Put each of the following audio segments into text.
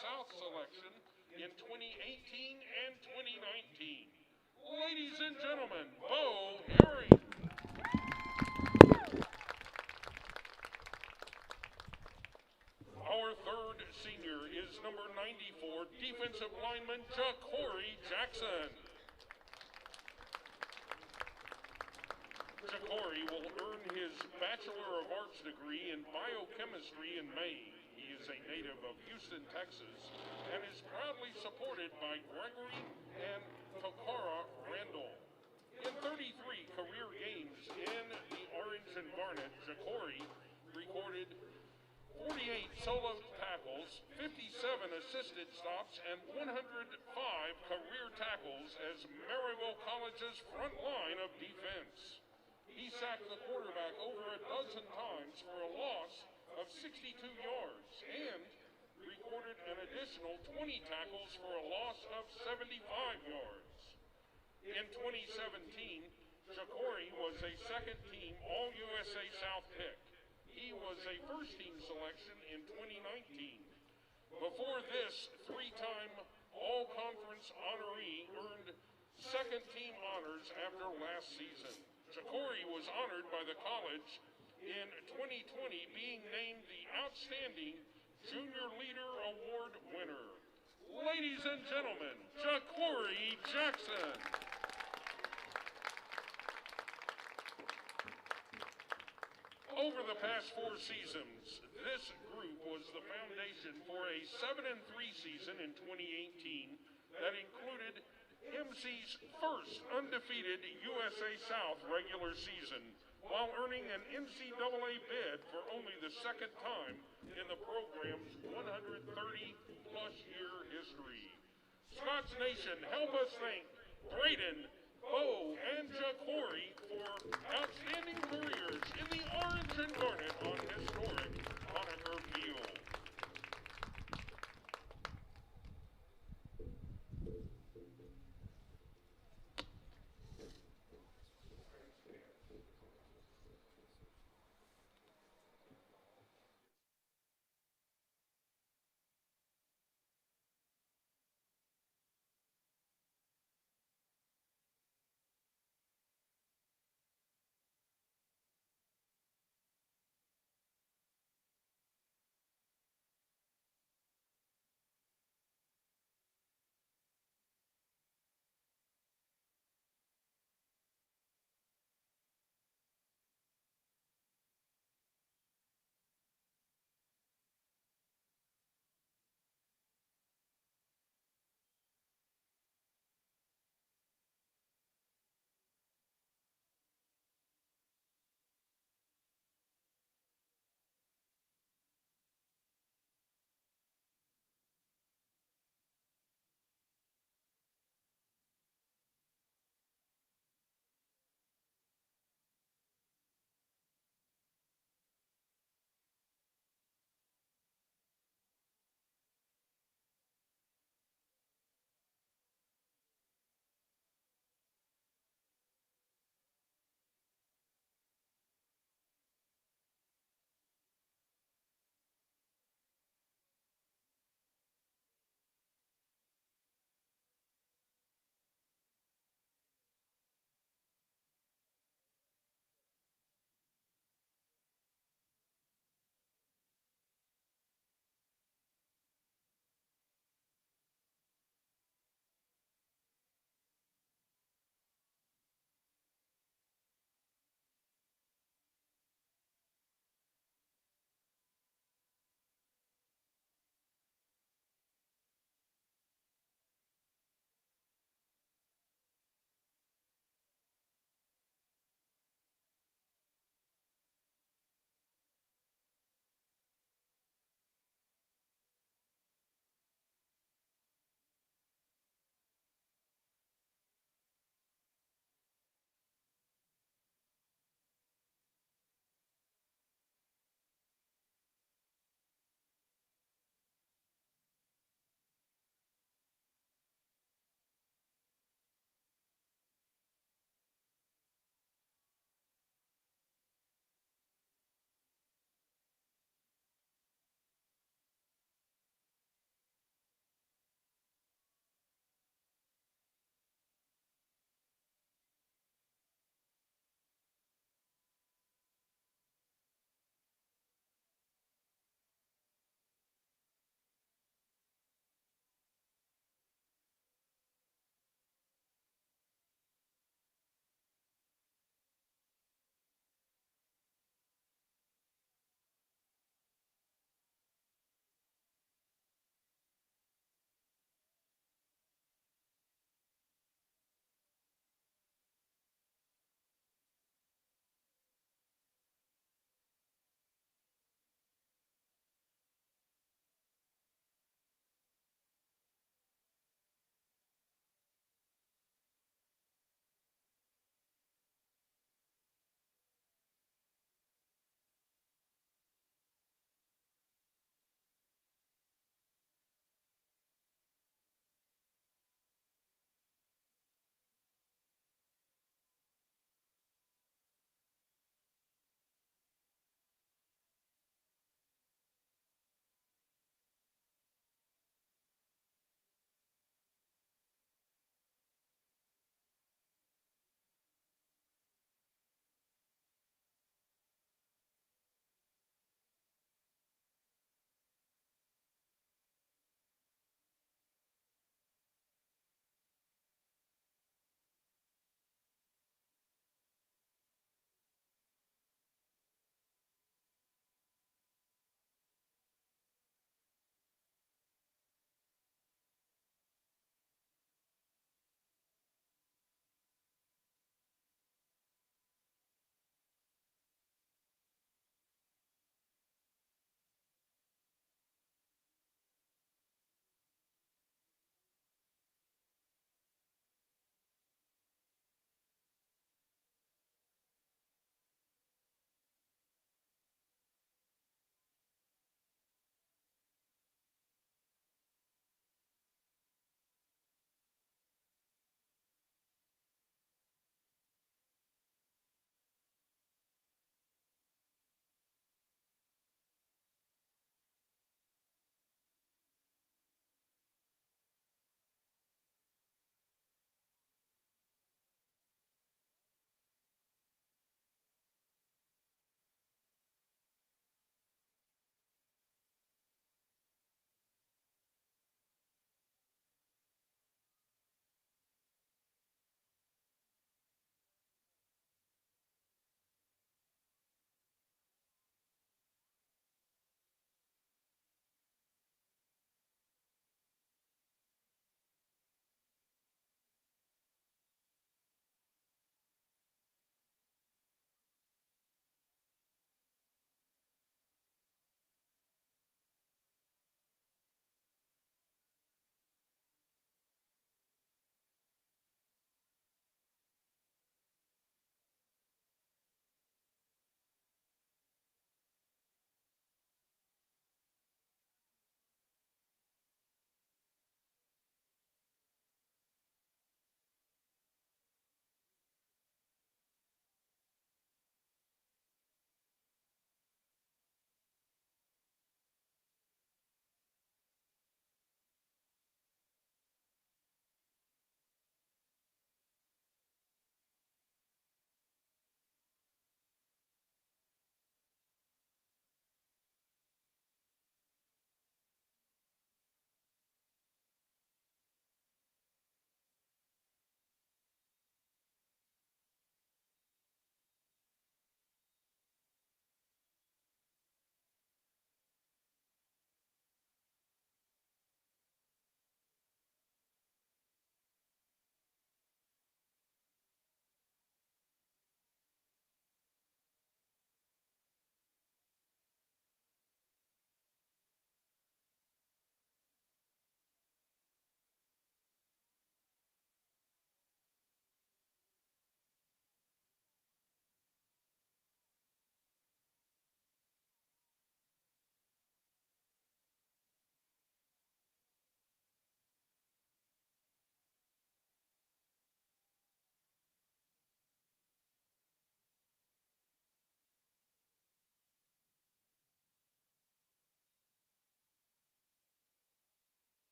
South selection in 2018 and 2019. Ladies and gentlemen, Bo Herring. Our third senior is number 94, defensive lineman Ja'Cory Jackson. Ja'Cory will earn his Bachelor of Arts degree in biochemistry in May. He is a native of Houston, Texas, and is proudly supported by Gregory and Tokara Randall. In 33 career games in the Orange and Garnet, Ja'Cory recorded 48 solo tackles, 57 assisted stops, and 105 career tackles as Maryville College's front line of defense. He sacked the quarterback over a dozen times for a loss of 62 yards and recorded an additional 20 tackles for a loss of 75 yards. In 2017, Ja'Cory was a second-team All-USA South pick. He was a first-team selection in 2019. Before this, three-time All-Conference honoree earned second-team honors after last season. Ja'Cory was honored by the college in 2020, being named the Outstanding Junior Leader Award winner. Ladies and gentlemen, Ja'Cory Jackson. Over the past 4 seasons, this group was the foundation for a 7-3 season in 2018 that included MC's first undefeated USA South regular season, while earning an NCAA bid for only the second time in the program's 130-plus year history. Scots Nation, help us thank Braden, Bo, and Ja'Cory for outstanding careers in the Orange and Garnet on historic Conacher Field.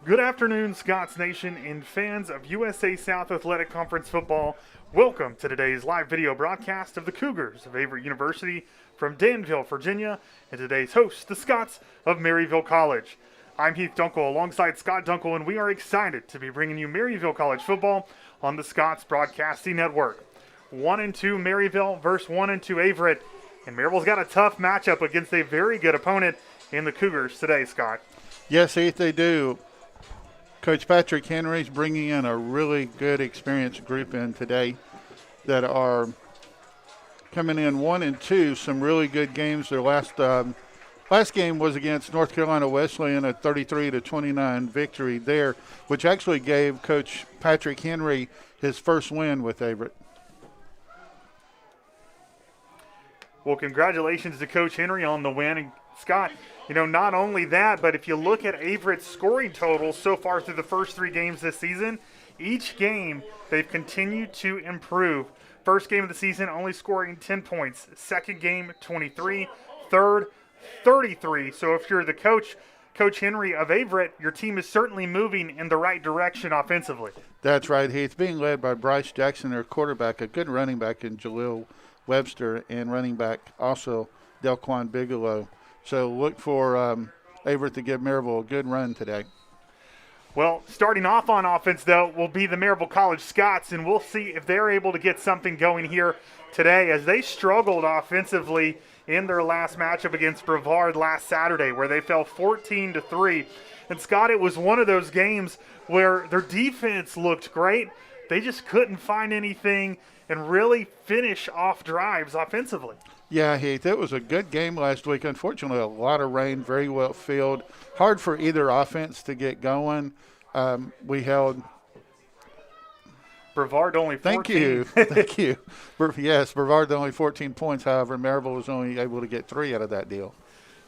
Good afternoon, Scots Nation and fans of USA South Athletic Conference football. Welcome to today's live video broadcast of the Cougars of Averett University from Danville, Virginia, and today's hosts, the Scots of Maryville College. I'm Heath Dunkel alongside Scott Dunkel, and we are excited to be bringing you Maryville College football on the Scots Broadcasting Network. 1-2 Maryville versus 1-2 Averett, and Maryville's got a tough matchup against a very good opponent in the Cougars today, Scott. Yes, Heath, they do. Coach Patrick Henry's bringing in a really good, experienced group in today that are coming in 1-2. Some really good games. Their last game was against North Carolina Wesleyan, a 33-29 victory there, which actually gave Coach Patrick Henry his first win with Averett. Well, congratulations to Coach Henry on the win. And Scott, not only that, but if you look at Averett's scoring totals so far through the first 3 games this season, each game they've continued to improve. First game of the season, only scoring 10 points. Second game, 23. Third, 33. So if you're the Coach Henry of Averett, your team is certainly moving in the right direction offensively. That's right, Heath. Being led by Bryce Jackson, their quarterback, a good running back in Jaleel Webster, and running back also Delquan Bigelow. So look for Averett to give Maryville a good run today. Well, starting off on offense, though, will be the Maryville College Scots, and we'll see if they're able to get something going here today as they struggled offensively in their last matchup against Brevard last Saturday, where they fell 14-3. And, Scott, it was one of those games where their defense looked great. They just couldn't find anything and really finish off drives offensively. Yeah, Heath, it was a good game last week. Unfortunately, a lot of rain, very well filled. Hard for either offense to get going. We held Brevard only 14. Thank you. Yes, Brevard only 14 points. However, Maryville was only able to get 3 out of that deal.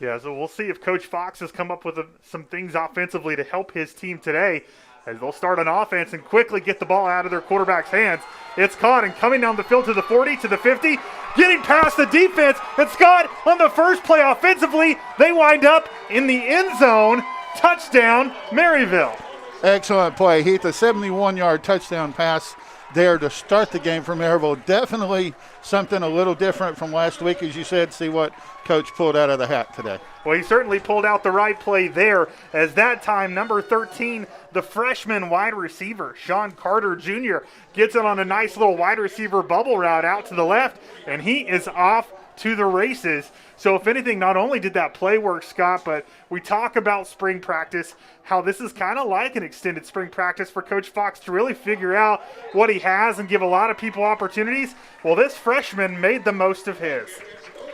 Yeah, so we'll see if Coach Fox has come up with some things offensively to help his team today, as they'll start on offense and quickly get the ball out of their quarterback's hands. It's caught and coming down the field to the 40, to the 50, getting past the defense. And Scott, on the first play offensively, they wind up in the end zone. Touchdown, Maryville. Excellent play, Heath. A 71-yard touchdown pass there to start the game for Maryville. Definitely something a little different from last week, as you said. See what Coach pulled out of the hat today. Well, he certainly pulled out the right play there, as that time, number 13, the freshman wide receiver, Sean Carter Jr., gets it on a nice little wide receiver bubble route out to the left, and he is off to the races. So if anything, not only did that play work, Scott, but we talk about spring practice, how this is kind of like an extended spring practice for Coach Fox to really figure out what he has and give a lot of people opportunities. Well, this freshman made the most of his.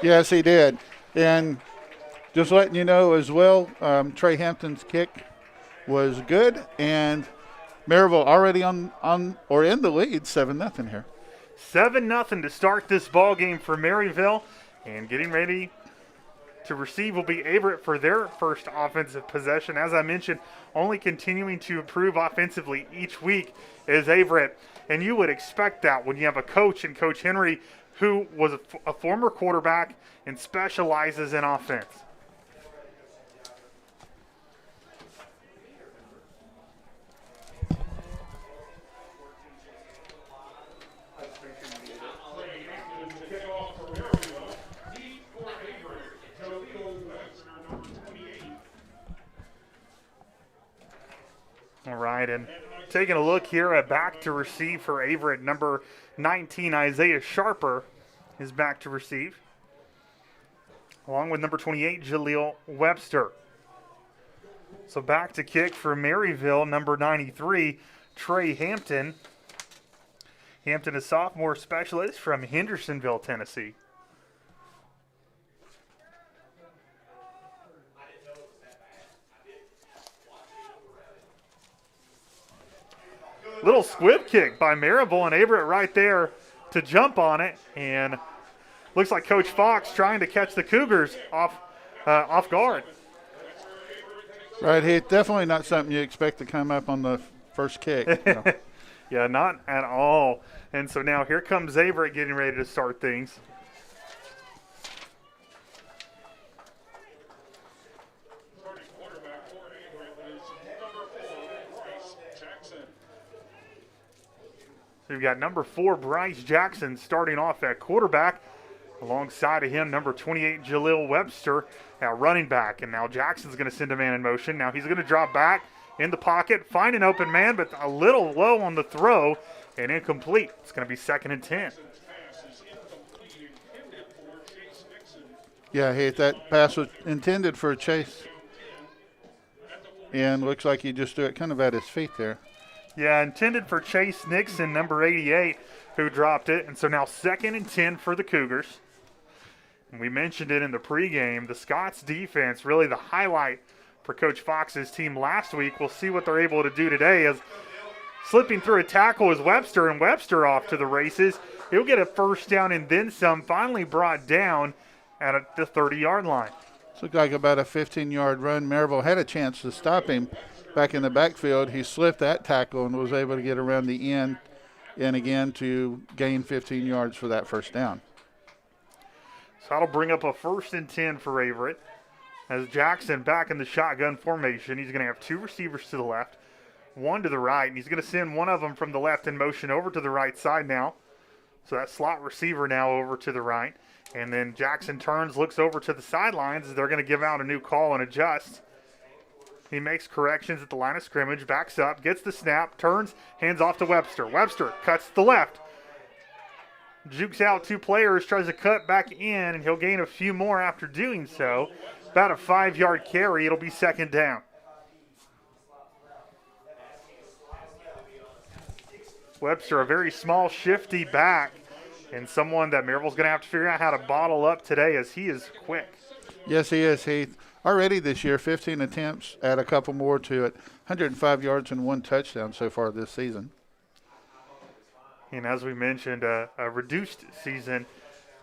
Yes, he did. And just letting you know as well, Trey Hampton's kick was good, and Maryville already on or in the lead, 7-0 here. 7-0 to start this ball game for Maryville, and getting ready to receive will be Averett for their first offensive possession. As I mentioned, only continuing to improve offensively each week is Averett, and you would expect that when you have a coach in Coach Henry who was a former quarterback and specializes in offense. All right, and taking a look here at back to receive for Averett, number 19, Isaiah Sharper, is back to receive, along with number 28, Jaleel Webster. So back to kick for Maryville, number 93, Trey Hampton. Hampton, a sophomore specialist from Hendersonville, Tennessee. Little squib kick by Maryville, and Averett right there to jump on it, and looks like Coach Fox trying to catch the Cougars off guard. Right, Heath. Definitely not something you expect to come up on the first kick. Yeah, not at all. And so now here comes Averett getting ready to start things. So you've got number 4, Bryce Jackson, starting off at quarterback. Alongside of him, number 28, Jaleel Webster at running back. And now Jackson's going to send a man in motion. Now he's going to drop back in the pocket, find an open man, but a little low on the throw and incomplete. It's going to be 2nd and 10. Yeah, that pass was intended for Chase. And looks like he just threw it kind of at his feet there. Yeah, intended for Chase Nixon, number 88, who dropped it. And so now 2nd and 10 for the Cougars. And we mentioned it in the pregame. The Scots defense, really the highlight for Coach Fox's team last week. We'll see what they're able to do today, as slipping through a tackle is Webster, and Webster off to the races. He'll get a first down and then some, finally brought down at the 30-yard line. This looked like about a 15-yard run. Maryville had a chance to stop him back in the backfield. He slipped that tackle and was able to get around the end and again to gain 15 yards for that first down. So that'll bring up a 1st and 10 for Averett. As Jackson back in the shotgun formation, he's going to have 2 receivers to the left, 1 to the right, and he's going to send one of them from the left in motion over to the right side now. So that slot receiver now over to the right. And then Jackson turns, looks over to the sidelines. They're going to give out a new call and adjust. He makes corrections at the line of scrimmage, backs up, gets the snap, turns, hands off to Webster. Webster cuts to the left. Jukes out 2 players, tries to cut back in, and he'll gain a few more after doing so. About a 5-yard carry. It'll be 2nd down. Webster, a very small, shifty back, and someone that Maryville's going to have to figure out how to bottle up today, as he is quick. Yes, he is, Heath. Already this year, 15 attempts, add a couple more to it. 105 yards and 1 touchdown so far this season. And as we mentioned, a reduced season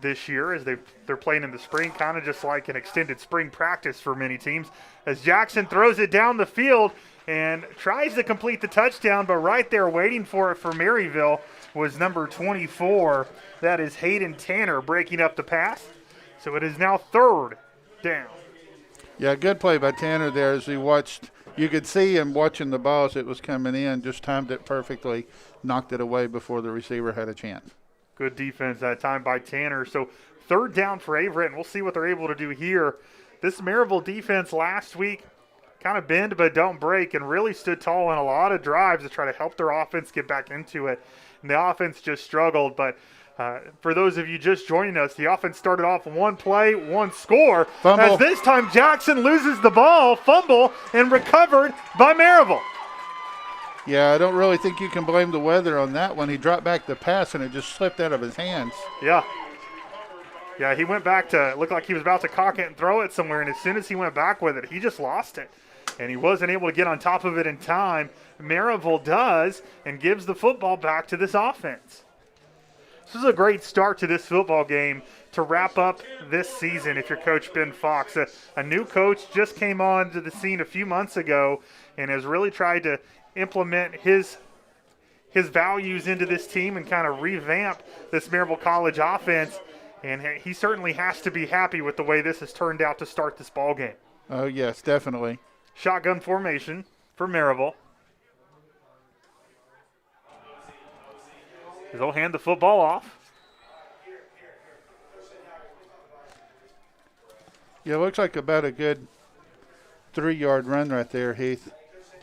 this year, as they're playing in the spring, kind of just like an extended spring practice for many teams. As Jackson throws it down the field and tries to complete the touchdown, but right there waiting for it for Maryville was number 24. That is Hayden Tanner breaking up the pass. So it is now 3rd down. Yeah, good play by Tanner there as he watched. You could see him watching the ball as it was coming in, just timed it perfectly, knocked it away before the receiver had a chance. Good defense that time by Tanner. So 3rd down for Averett, and we'll see what they're able to do here. This Maryville defense last week kind of bend but don't break, and really stood tall in a lot of drives to try to help their offense get back into it. And the offense just struggled, but for those of you just joining us, the offense started off 1 play, 1 score. Fumble. As this time Jackson loses the ball, fumble, and recovered by Maryville. Yeah, I don't really think you can blame the weather on that one. He dropped back the pass, and it just slipped out of his hands. Yeah. Yeah, he went back to, looked like he was about to cock it and throw it somewhere, and as soon as he went back with it, he just lost it. And he wasn't able to get on top of it in time. Maryville does, and gives the football back to this offense. This is a great start to this football game to wrap up this season if you're Coach Ben Fox. A new coach just came on to the scene a few months ago and has really tried to implement his values into this team and kind of revamp this Maryville College offense. And he certainly has to be happy with the way this has turned out to start this ball game. Oh, yes, definitely. Shotgun formation for Maryville. They'll hand the football off. Yeah, it looks like about a good 3-yard run right there, Heath.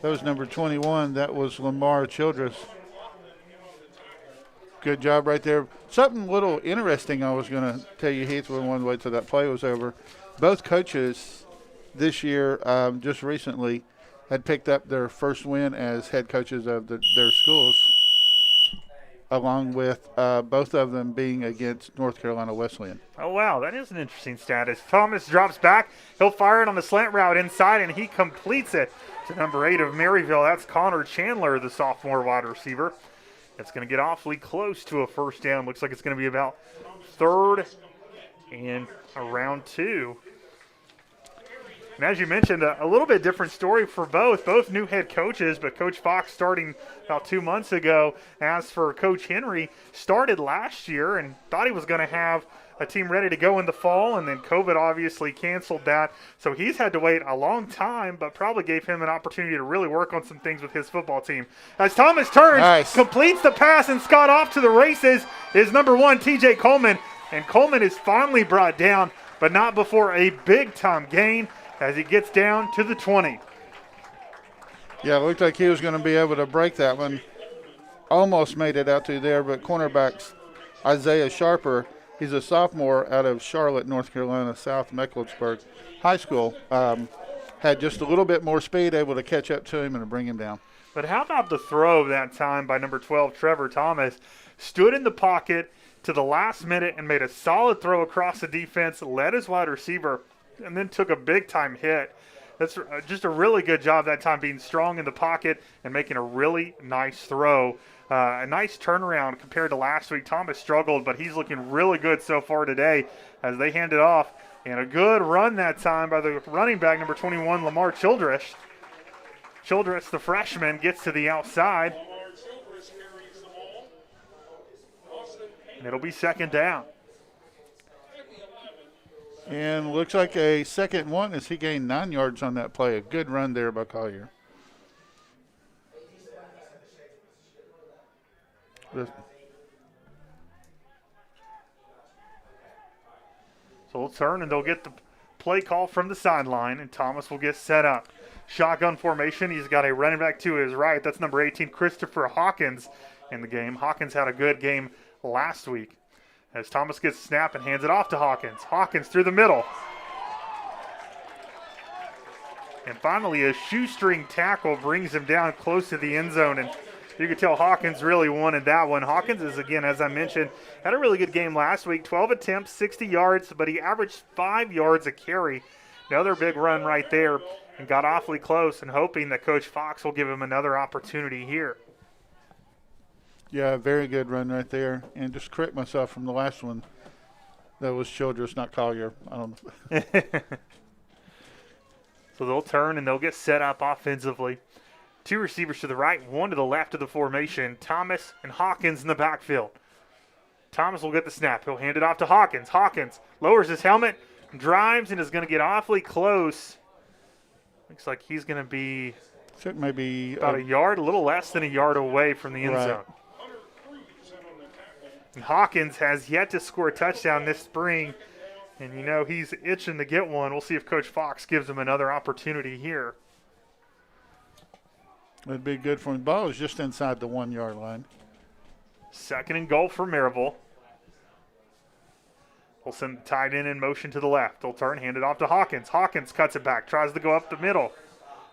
That was number 21. That was Lamar Childress. Good job right there. Something a little interesting I was going to tell you, Heath, when one way till that play was over. Both coaches this year, just recently, had picked up their first win as head coaches of their schools, along with both of them being against North Carolina Wesleyan. Oh, wow, that is an interesting stat. As Thomas drops back, he'll fire it on the slant route inside, and he completes it to number 8 of Maryville. That's Connor Chandler, the sophomore wide receiver. It's going to get awfully close to a first down. Looks like it's going to be about 3rd and around 2. And as you mentioned, a little bit different story for both new head coaches, but Coach Fox starting about 2 months ago. As for Coach Henry, started last year and thought he was going to have a team ready to go in the fall, and then COVID obviously canceled that. So he's had to wait a long time, but probably gave him an opportunity to really work on some things with his football team. As Thomas turns, completes the pass, and Scott off to the races is number 1, TJ Coleman. And Coleman is finally brought down, but not before a big-time gain as he gets down to the 20. Yeah, it looked like he was going to be able to break that one. Almost made it out to there, but cornerbacks Isaiah Sharper, he's a sophomore out of Charlotte, North Carolina, South Mecklenburg High School, had just a little bit more speed, able to catch up to him and bring him down. But how about the throw that time by number 12, Trevor Thomas? Stood in the pocket to the last minute and made a solid throw across the defense, led his wide receiver, and then took a big-time hit. That's just a really good job that time, being strong in the pocket and making a really nice throw. A nice turnaround compared to last week. Thomas struggled, but he's looking really good so far today as they hand it off. And a good run that time by the running back, number 21, Lamar Childress. Childress, the freshman, gets to the outside. And it'll be second down. And looks like a 2nd and 1 as he gained 9 yards on that play. A good run there by Collier. So they'll turn and they'll get the play call from the sideline, and Thomas will get set up. Shotgun formation. He's got a running back to his right. That's number 18, Christopher Hawkins, in the game. Hawkins had a good game last week. As Thomas gets a snap and hands it off to Hawkins. Hawkins through the middle. And finally, a shoestring tackle brings him down close to the end zone. And you could tell Hawkins really wanted that one. Hawkins is, again, as I mentioned, had a really good game last week. 12 attempts, 60 yards, but he averaged 5 yards a carry. Another big run right there, and got awfully close, and hoping that Coach Fox will give him another opportunity here. Yeah, very good run right there. And just correct myself from the last one. That was Childress, not Collier. I don't know. So they'll turn and they'll get set up offensively. 2 receivers to the right, 1 to the left of the formation. Thomas and Hawkins in the backfield. Thomas will get the snap. He'll hand it off to Hawkins. Hawkins lowers his helmet, drives, and is going to get awfully close. Looks like he's going to be maybe about a yard, a little less than a yard away from the end zone. And Hawkins has yet to score a touchdown this spring, and you know he's itching to get one. We'll see if Coach Fox gives him another opportunity here. It'd be good for him. The ball is just inside the 1 yard line. 2nd and goal for Maryville. We'll send the tight end in motion to the left. They'll turn, hand it off to Hawkins. Hawkins cuts it back, tries to go up the middle.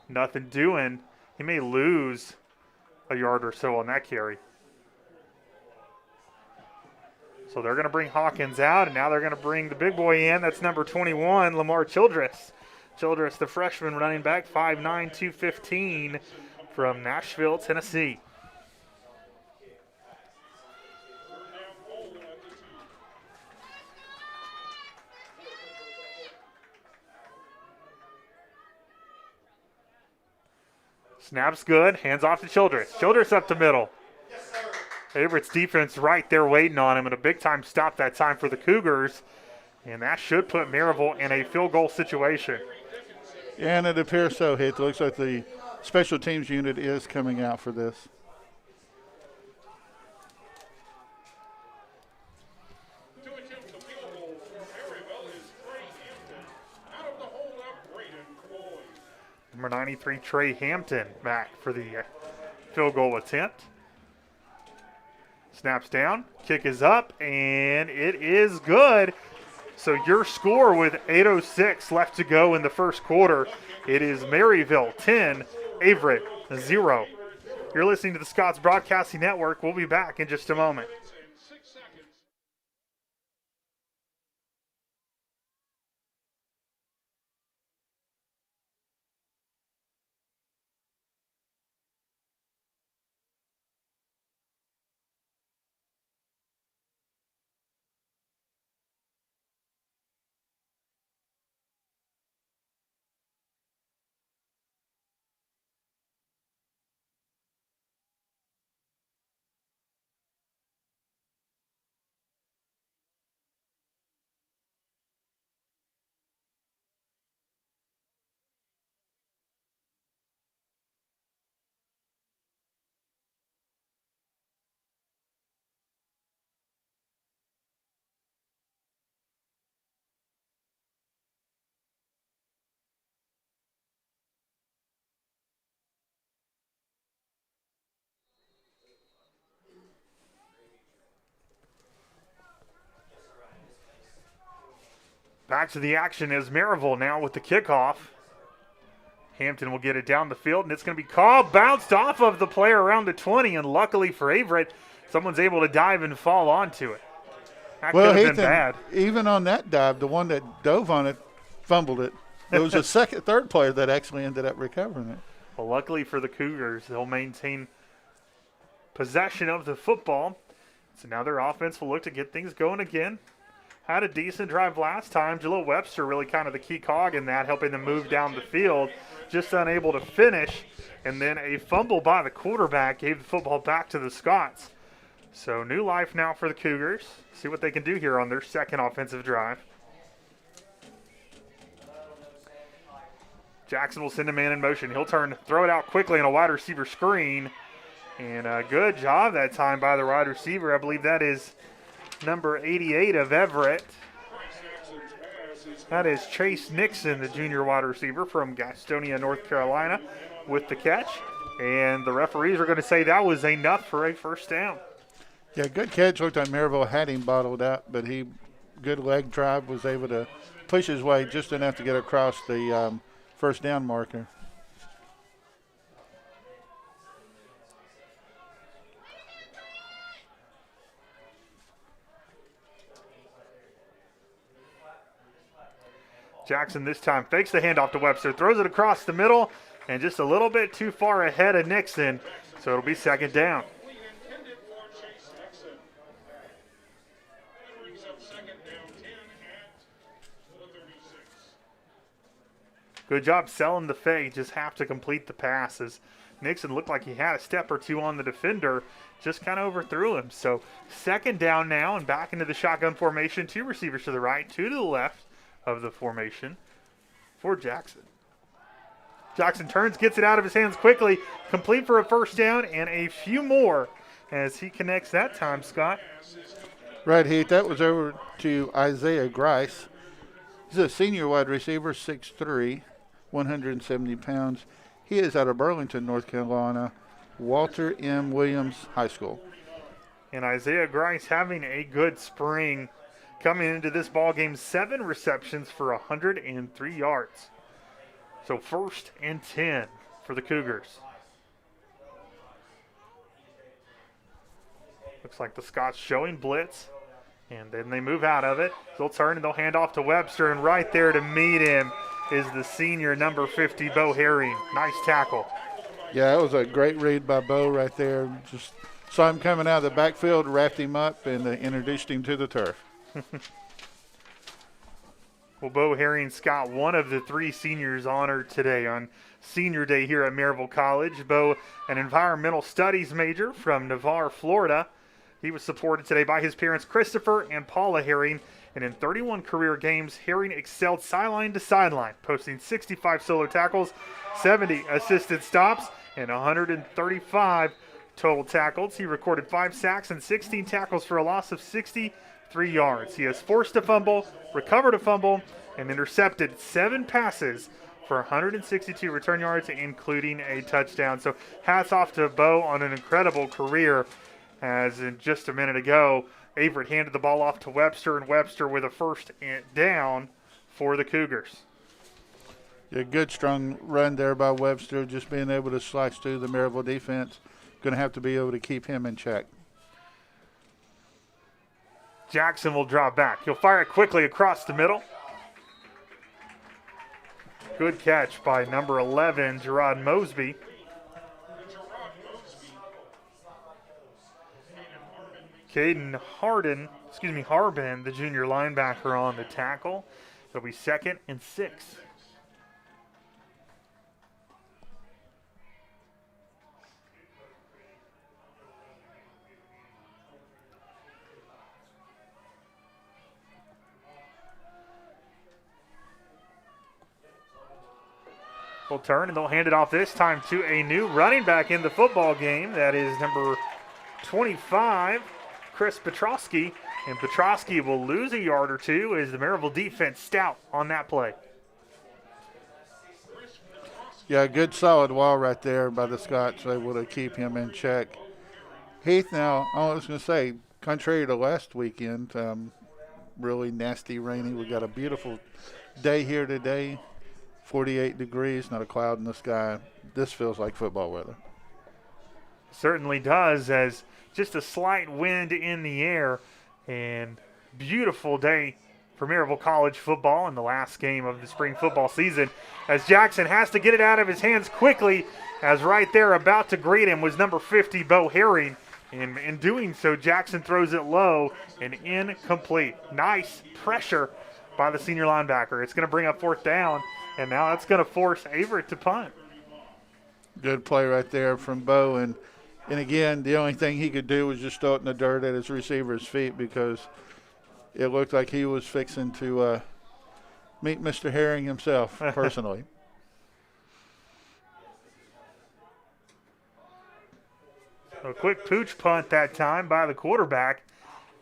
Nothing doing. He may lose a yard or so on that carry. So they're going to bring Hawkins out, and now they're going to bring the big boy in. That's number 21, Lamar Childress. Childress, the freshman running back, 5'9", 215 from Nashville, Tennessee. Snap's good. Hands off to Childress. Childress up the middle. Averett's defense right there waiting on him, and a big-time stop that time for the Cougars. And that should put Maryville in a field goal situation. And it appears so. It looks like the special teams unit is coming out for this. To attempt the field goal for Maryville is Trey Hampton. Out of the holdup, Braden Cloyd. Number 93, Trey Hampton, back for the field goal attempt. Snaps down, kick is up, and it is good. So your score with 8:06 left to go in the first quarter, it is Maryville 10, Averett 0. You're listening to the Scott's Broadcasting Network. We'll be back in just a moment. Back to the action is Maryville now with the kickoff. Hampton will get it down the field, and it's going to be called. Bounced off of the player around the 20, and luckily for Averett, someone's able to dive and fall onto it. That could have been bad. Even on that dive, the one that dove on it fumbled it. There was a third player that actually ended up recovering it. Well, luckily for the Cougars, they'll maintain possession of the football. So now their offense will look to get things going again. Had a decent drive last time. Jalil Webster really kind of the key cog in that, helping them move down the field. Just unable to finish. And then a fumble by the quarterback gave the football back to the Scots. So new life now for the Cougars. See what they can do here on their second offensive drive. Jackson will send a man in motion. He'll turn, throw it out quickly on a wide receiver screen. And a good job that time by the wide receiver. I believe that is number 88 of Averett. That is Chase Nixon, the junior wide receiver from Gastonia, North Carolina, with the catch. And the referees are going to say that was enough for a first down. Yeah, good catch. Looked like Maryville had him bottled up, but he, good leg drive, was able to push his way just enough to get across the first down marker. Jackson this time fakes the handoff to Webster, throws it across the middle, and just a little bit too far ahead of Nixon, so it'll be second down. Good job selling the fake, just have to complete the passes. Nixon looked like he had a step or two on the defender, just kind of overthrew him. So second down now and back into the shotgun formation. Two receivers to the right, two to the left of the formation for Jackson. Jackson turns, gets it out of his hands quickly, complete for a first down and a few more as he connects that time, Scott. Right, Heath. That was over to Isaiah Grice. He's a senior wide receiver, 6'3", 170 pounds. He is out of Burlington, North Carolina, Walter M. Williams High School. And Isaiah Grice having a good spring coming into this ball game, 7 receptions for 103 yards. So 1st and 10 for the Cougars. Looks like the Scots showing blitz, and then they move out of it. They'll turn and they'll hand off to Webster, and right there to meet him is the senior number 50, Bo Herring. Nice tackle. Yeah, that was a great read by Bo right there. Just saw him coming out of the backfield, wrapped him up, and introduced him to the turf. Well, Bo Herring, Scott, one of the 3 seniors honored today on Senior Day here at Maryville College. Bo, an environmental studies major from Navarre, Florida. He was supported today by his parents, Christopher and Paula Herring. And in 31 career games, Herring excelled sideline to sideline, posting 65 solo tackles, 70 assisted stops, and 135 total tackles. He recorded 5 sacks and 16 tackles for a loss of 63 yards. He has forced a fumble, recovered a fumble, and intercepted 7 passes for 162 return yards, including a touchdown. So hats off to Bo on an incredible career. As in just a minute ago, Averett handed the ball off to Webster, and Webster with a first down for the Cougars. Yeah, good strong run there by Webster, just being able to slice through the Maryville defense. Going to have to be able to keep him in check. Jackson will drop back. He'll fire it quickly across the middle. Good catch by number 11, Gerard Mosby. Caden Harbin, the junior linebacker, on the tackle. It'll be 2nd and 6. They'll turn and they'll hand it off this time to a new running back in the football game. That is number 25, Chris Petrosky. And Petrosky will lose a yard or two as the Maryville defense stout on that play. Yeah, good solid wall right there by the Scots, able to keep him in check. Heath, now, I was going to say, contrary to last weekend, really nasty rainy. We got a beautiful day here today, 48 degrees, not a cloud in the sky. This feels like football weather. Certainly does, as just a slight wind in the air, and beautiful day for Maryville College football in the last game of the spring football season, as Jackson has to get it out of his hands quickly, as right there about to greet him was number 50, Bo Herring. And in doing so, Jackson throws it low and incomplete. Nice pressure by the senior linebacker. It's going to bring up fourth down, and now that's going to force Averett to punt. Good play right there from Bo. And again, the only thing he could do was just throw it in the dirt at his receiver's feet, because it looked like he was fixing to meet Mr. Herring himself personally. A quick pooch punt that time by the quarterback,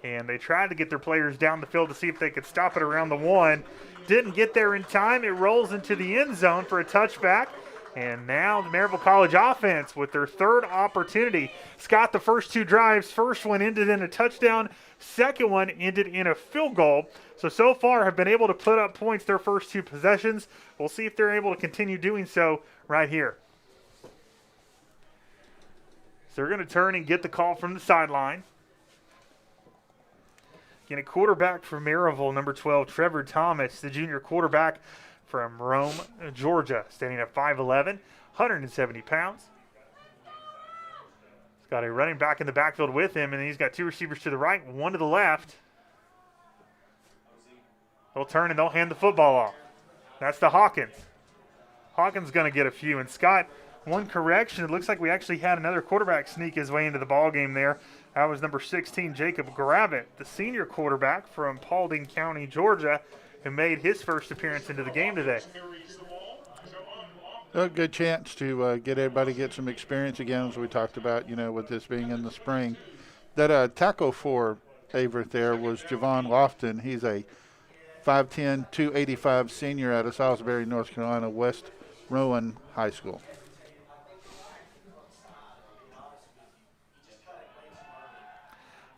and they tried to get their players down the field to see if they could stop it around the one. Didn't get there in time. It rolls into the end zone for a touchback, and now the Maryville College offense with their third opportunity. Scott, the first two drives, first one ended in a touchdown, second one ended in a field goal. So far have been able to put up points their first two possessions. We'll see if they're able to continue doing so right here. So they're going to turn and get the call from the sideline. Again, a quarterback from Maryville, number 12, Trevor Thomas, the junior quarterback from Rome, Georgia, standing at 5'11", 170 pounds. He's got a running back in the backfield with him, and he's got two receivers to the right, one to the left. They'll turn and they'll hand the football off. That's to Hawkins. Hawkins going to get a few, and Scott, one correction. It looks like we actually had another quarterback sneak his way into the ball game there. That was number 16, Jacob Gravitt, the senior quarterback from Paulding County, Georgia, who made his first appearance into the game today. A good chance to get everybody get some experience again, as we talked about, with this being in the spring. That tackle for Averett there was Javon Lofton. He's a 5'10", 285 senior out of Salisbury, North Carolina, West Rowan High School.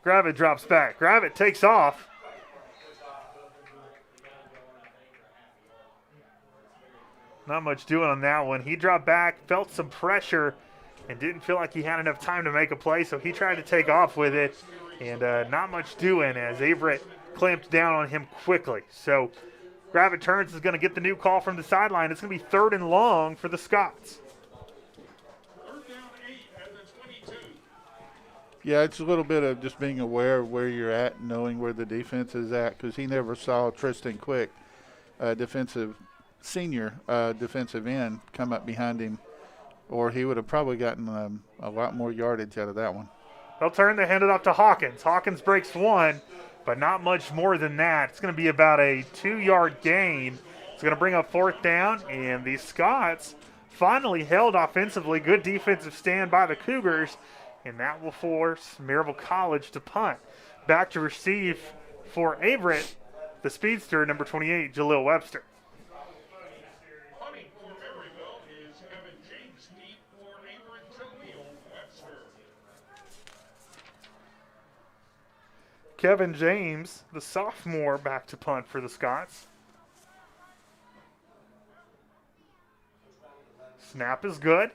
Gravitt drops back. Gravitt takes off. Not much doing on that one. He dropped back, felt some pressure, and didn't feel like he had enough time to make a play, so he tried to take off with it, and not much doing as Averett clamped down on him quickly. So Gravitt turns, is going to get the new call from the sideline. It's going to be 3rd and long for the Scots. Yeah, it's a little bit of just being aware of where you're at, knowing where the defense is at, because he never saw Tristan Quick, senior defensive end, come up behind him, or he would have probably gotten a lot more yardage out of that one. They'll turn, they hand it off to Hawkins. Hawkins breaks one, but not much more than that. It's going to be about a 2-yard gain. It's going to bring up 4th down, and the Scots finally held offensively. Good defensive stand by the Cougars, and that will force Maryville College to punt. Back to receive for Averett, the speedster, number 28, Jaleel Webster. Punting for Maryville is Kevin James, deep for Averett, Jaleel Webster. Kevin James, the sophomore, back to punt for the Scots. Snap is good.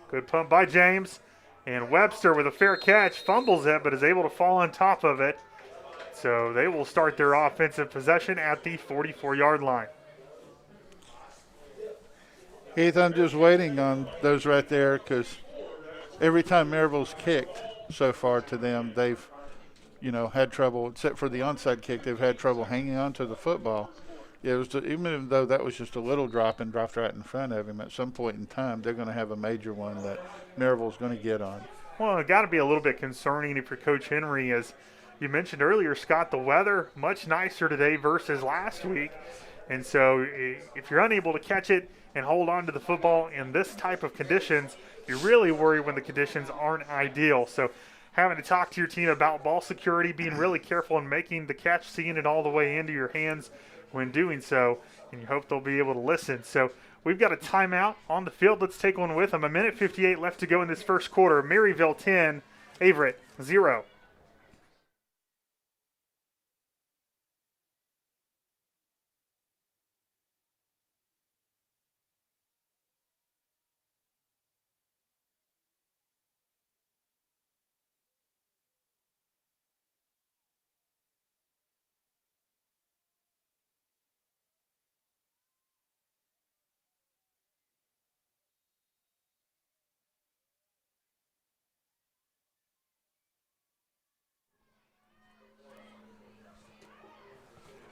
Good punt by James. And Webster with a fair catch, fumbles it, but is able to fall on top of it. So they will start their offensive possession at the 44-yard line. Heath, I'm just waiting on those right there, because every time Maryville's kicked so far to them, they've, had trouble, except for the onside kick, they've had trouble hanging on to the football. Yeah, even though that was just a little drop and dropped right in front of him, at some point in time, they're going to have a major one that Maryville's going to get on. Well, it got to be a little bit concerning if you're Coach Henry, as you mentioned earlier, Scott, the weather much nicer today versus last week. And so if you're unable to catch it and hold on to the football in this type of conditions, you really worry when the conditions aren't ideal. So having to talk to your team about ball security, being really careful in making the catch, seeing it all the way into your hands when doing so, and you hope they'll be able to listen. So we've got a timeout on the field. Let's take one with them. 1:58 left to go in this first quarter. Maryville 10, Averett 0.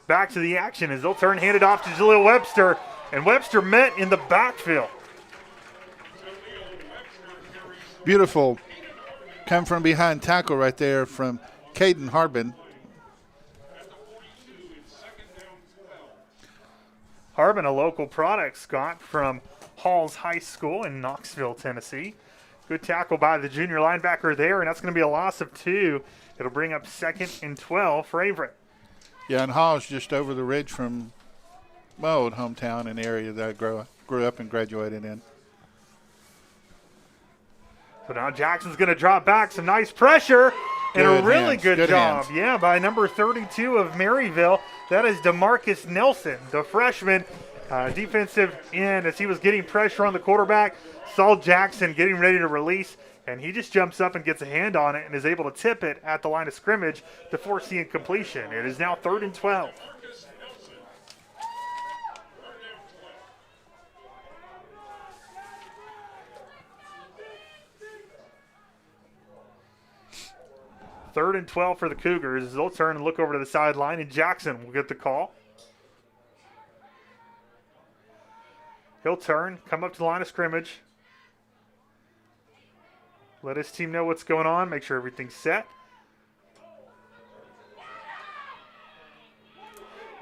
back to the action as they'll turn, hand it off to Jaleel Webster, and Webster met in the backfield. Beautiful come from behind tackle right there from Caden Harbin. Harbin, a local product, Scott, from Halls High School in Knoxville, Tennessee. Good tackle by the junior linebacker there, and that's going to be a loss of 2. It'll bring up 2nd and 12 for Averett. Yeah, and Hall's just over the ridge from my old hometown and area that I grew up and graduated in. So now Jackson's going to drop back. Some nice pressure and a really hands. good job. Hands. Yeah, by number 32 of Maryville. That is DeMarcus Nelson, the freshman defensive end, as he was getting pressure on the quarterback. Saw Jackson getting ready to release, and he just jumps up and gets a hand on it and is able to tip it at the line of scrimmage to force the incompletion. It is now 3rd and 12. Third and 12 for the Cougars. They'll turn and look over to the sideline, and Jackson will get the call. He'll turn, come up to the line of scrimmage. Let his team know what's going on, make sure everything's set.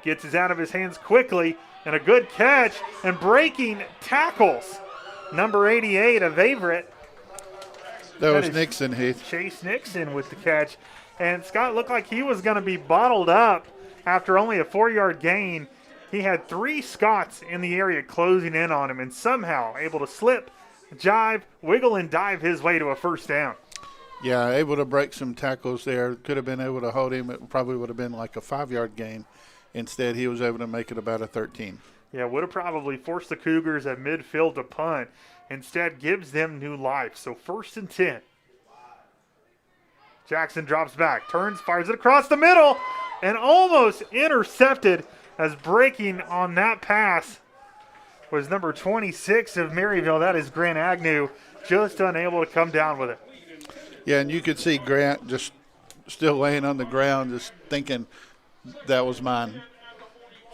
Gets it out of his hands quickly, and a good catch, and breaking tackles. Number 88 of Averett. That was Nixon, Heath. Chase Nixon with the catch. And Scott looked like he was going to be bottled up after only a 4-yard gain. He had 3 Scots in the area closing in on him and somehow able to slip, jive, wiggle, and dive his way to a first down. Yeah, able to break some tackles there. Could have been able to hold him. It probably would have been like a 5-yard gain. Instead, he was able to make it about a 13. Yeah, would have probably forced the Cougars at midfield to punt. Instead, gives them new life. So 1st and 10. Jackson drops back, turns, fires it across the middle, and almost intercepted, as breaking on that pass was number 26 of Maryville. That is Grant Agnew, just unable to come down with it. Yeah, and you could see Grant just still laying on the ground, just thinking that was mine.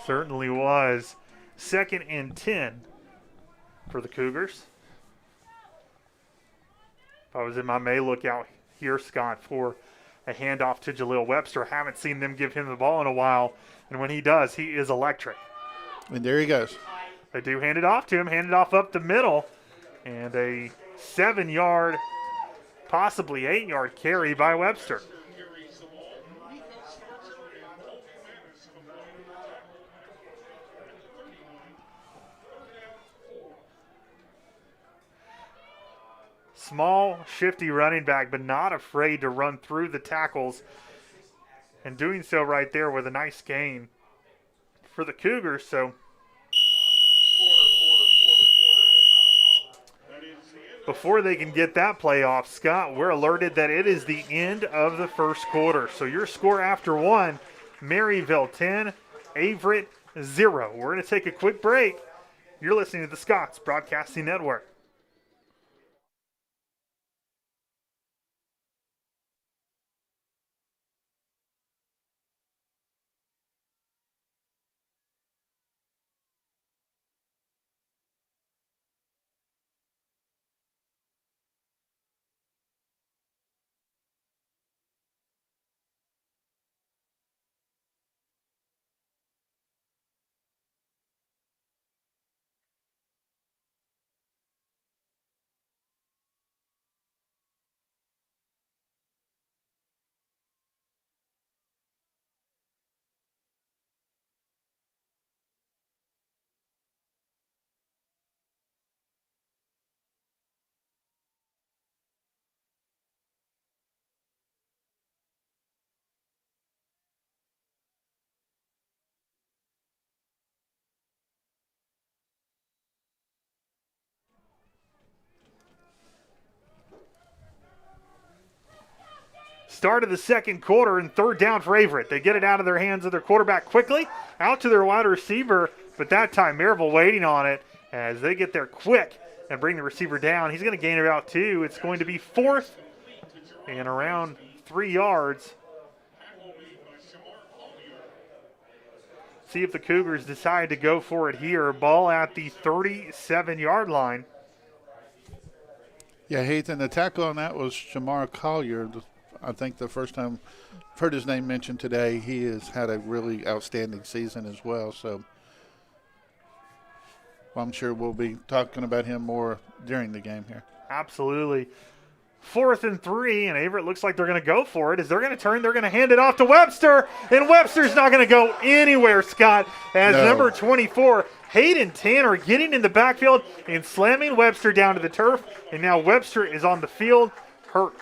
Certainly was. 2nd and 10 for the Cougars. If I was in my May lookout here, Scott, for a handoff to Jaleel Webster. Haven't seen them give him the ball in a while, and when he does, he is electric. And there he goes. They do hand it off to him, hand it off up the middle, and a 7-yard, possibly 8-yard carry by Webster. Small, shifty running back, but not afraid to run through the tackles, and doing so right there with a nice gain for the Cougars. So before they can get that play off, Scott, we're alerted that it is the end of the first quarter. So your score after 1, Maryville 10, Averett 0. We're going to take a quick break. You're listening to the Scots Broadcasting Network. Start of the second quarter and 3rd down for Averett. They get it out of their hands of their quarterback quickly, out to their wide receiver, but that time Maryville waiting on it as they get there quick and bring the receiver down. He's going to gain about 2. It's going to be 4th and around 3 yards. See if the Cougars decide to go for it here. Ball at the 37-yard line. Yeah, Heath, and the tackle on that was Shamar Collier. I think the first time I've heard his name mentioned today, he has had a really outstanding season as well. So I'm sure we'll be talking about him more during the game here. Absolutely. 4th and 3, and Averett looks like they're going to go for it. As they're going to turn, they're going to hand it off to Webster, and Webster's not going to go anywhere, Scott, as number 24, Hayden Tanner, getting in the backfield and slamming Webster down to the turf, and now Webster is on the field, hurt.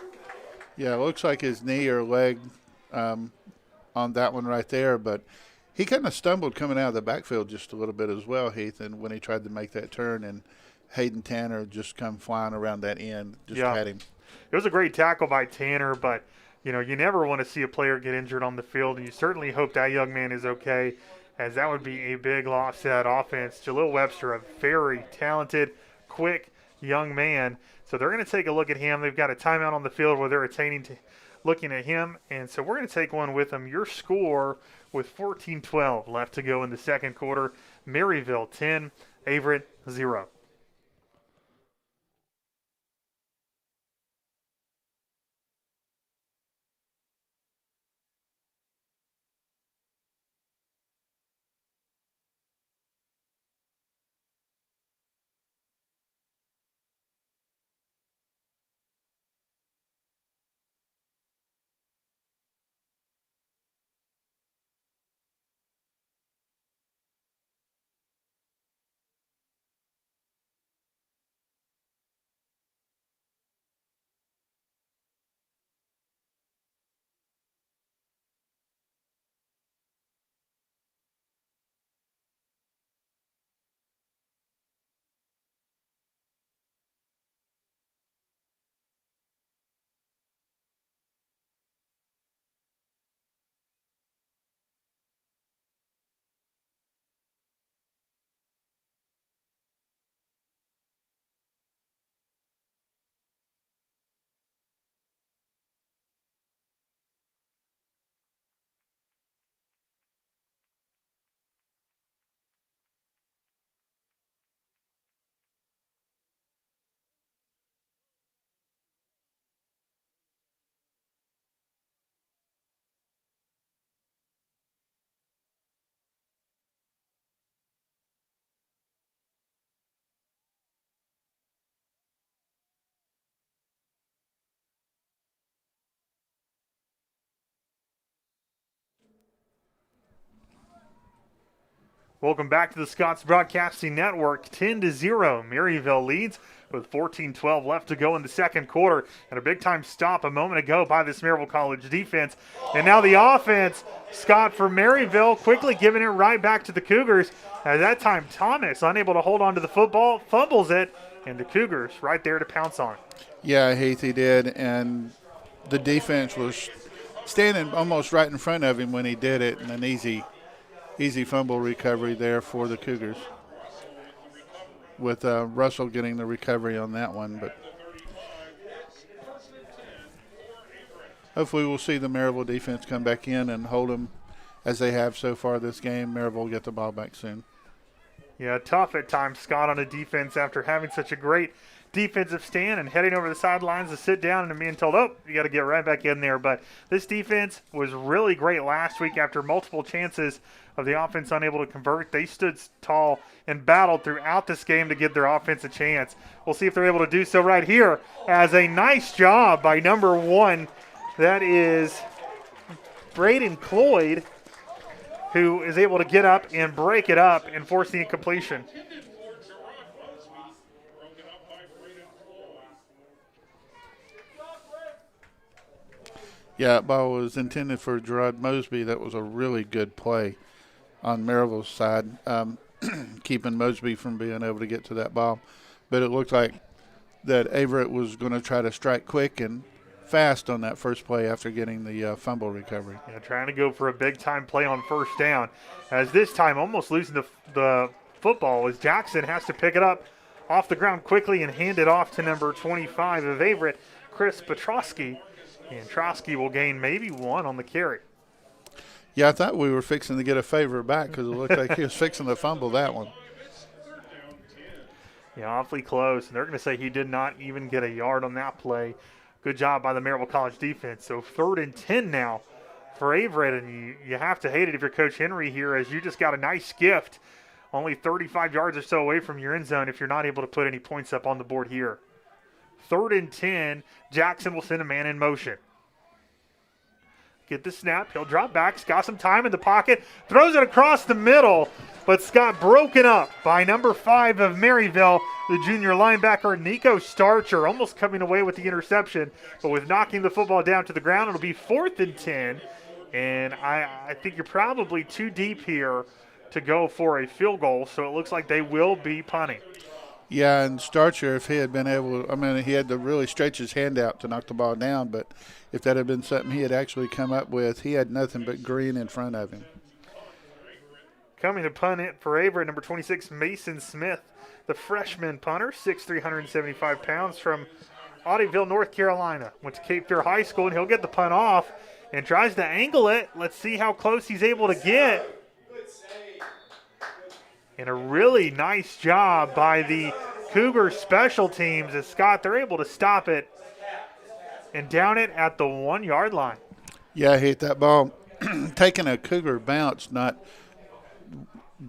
Yeah, it looks like his knee or leg on that one right there, but he kind of stumbled coming out of the backfield just a little bit as well, Heath, and when he tried to make that turn, and Hayden Tanner just come flying around that end, had him. It was a great tackle by Tanner, but, you never want to see a player get injured on the field, and you certainly hope that young man is okay, as that would be a big loss to that offense. Jalil Webster, a very talented, quick young man. So they're going to take a look at him. They've got a timeout on the field where they're looking at him, and so we're going to take one with them. Your score with 14-12 left to go in the second quarter. Maryville 10, Averett 0. Welcome back to the Scots Broadcasting Network. 10-0, Maryville leads with 14-12 left to go in the second quarter. And a big-time stop a moment ago by this Maryville College defense. And now the offense, Scott, for Maryville, quickly giving it right back to the Cougars. At that time, Thomas, unable to hold on to the football, fumbles it, and the Cougars right there to pounce on. Yeah, Heath, he did, and the defense was standing almost right in front of him when he did it, and an easy fumble recovery there for the Cougars, with Russell getting the recovery on that one. But hopefully we'll see the Maryville defense come back in and hold them as they have so far this game. Maryville will get the ball back soon. Yeah, tough at times, Scott, on a defense after having such a great defensive stand and heading over the sidelines to sit down and being told, oh, you got to get right back in there. But this defense was really great last week after multiple chances of the offense unable to convert. They stood tall and battled throughout this game to give their offense a chance. We'll see if they're able to do so right here as a nice job by number 1. That is Braden Cloyd, who is able to get up and break it up and force the incompletion. Yeah, that ball was intended for Gerard Mosby. That was a really good play on Maryville's side, keeping Mosby from being able to get to that ball. But it looked like that Averett was going to try to strike quick and fast on that first play after getting the fumble recovery. Yeah, trying to go for a big-time play on first down. As this time almost losing the football as Jackson has to pick it up off the ground quickly and hand it off to number 25 of Averett, Chris Petrosky. And Trosky will gain maybe 1 on the carry. Yeah, I thought we were fixing to get a favor back because it looked like he was fixing to fumble that one. Yeah, awfully close. And they're going to say he did not even get a yard on that play. Good job by the Maryville College defense. So 3rd and 10 now for Averett. And you have to hate it if you're Coach Henry here, as you just got a nice gift. Only 35 yards or so away from your end zone if you're not able to put any points up on the board here. 3rd and 10. Jackson will send a man in motion. Get the snap. He'll drop back. He's got some time in the pocket. Throws it across the middle, but Scott broken up by number 5 of Maryville, the junior linebacker, Nico Starcher, almost coming away with the interception, but with knocking the football down to the ground, it'll be 4th and 10. And I think you're probably too deep here to go for a field goal, so it looks like they will be punting. Yeah, and Starcher, if he had been able to, I mean, he had to really stretch his hand out to knock the ball down, but if that had been something he had actually come up with, he had nothing but green in front of him. Coming to punt it for Averett, number 26, Mason Smith, the freshman punter, 6'3", 175 pounds from Audubonville, North Carolina. Went to Cape Fear High School, and he'll get the punt off and tries to angle it. Let's see how close he's able to get. And a really nice job by the Cougar special teams as Scott, they're able to stop it and down it at the 1-yard line. Yeah, I hate that ball. Taking a Cougar bounce, not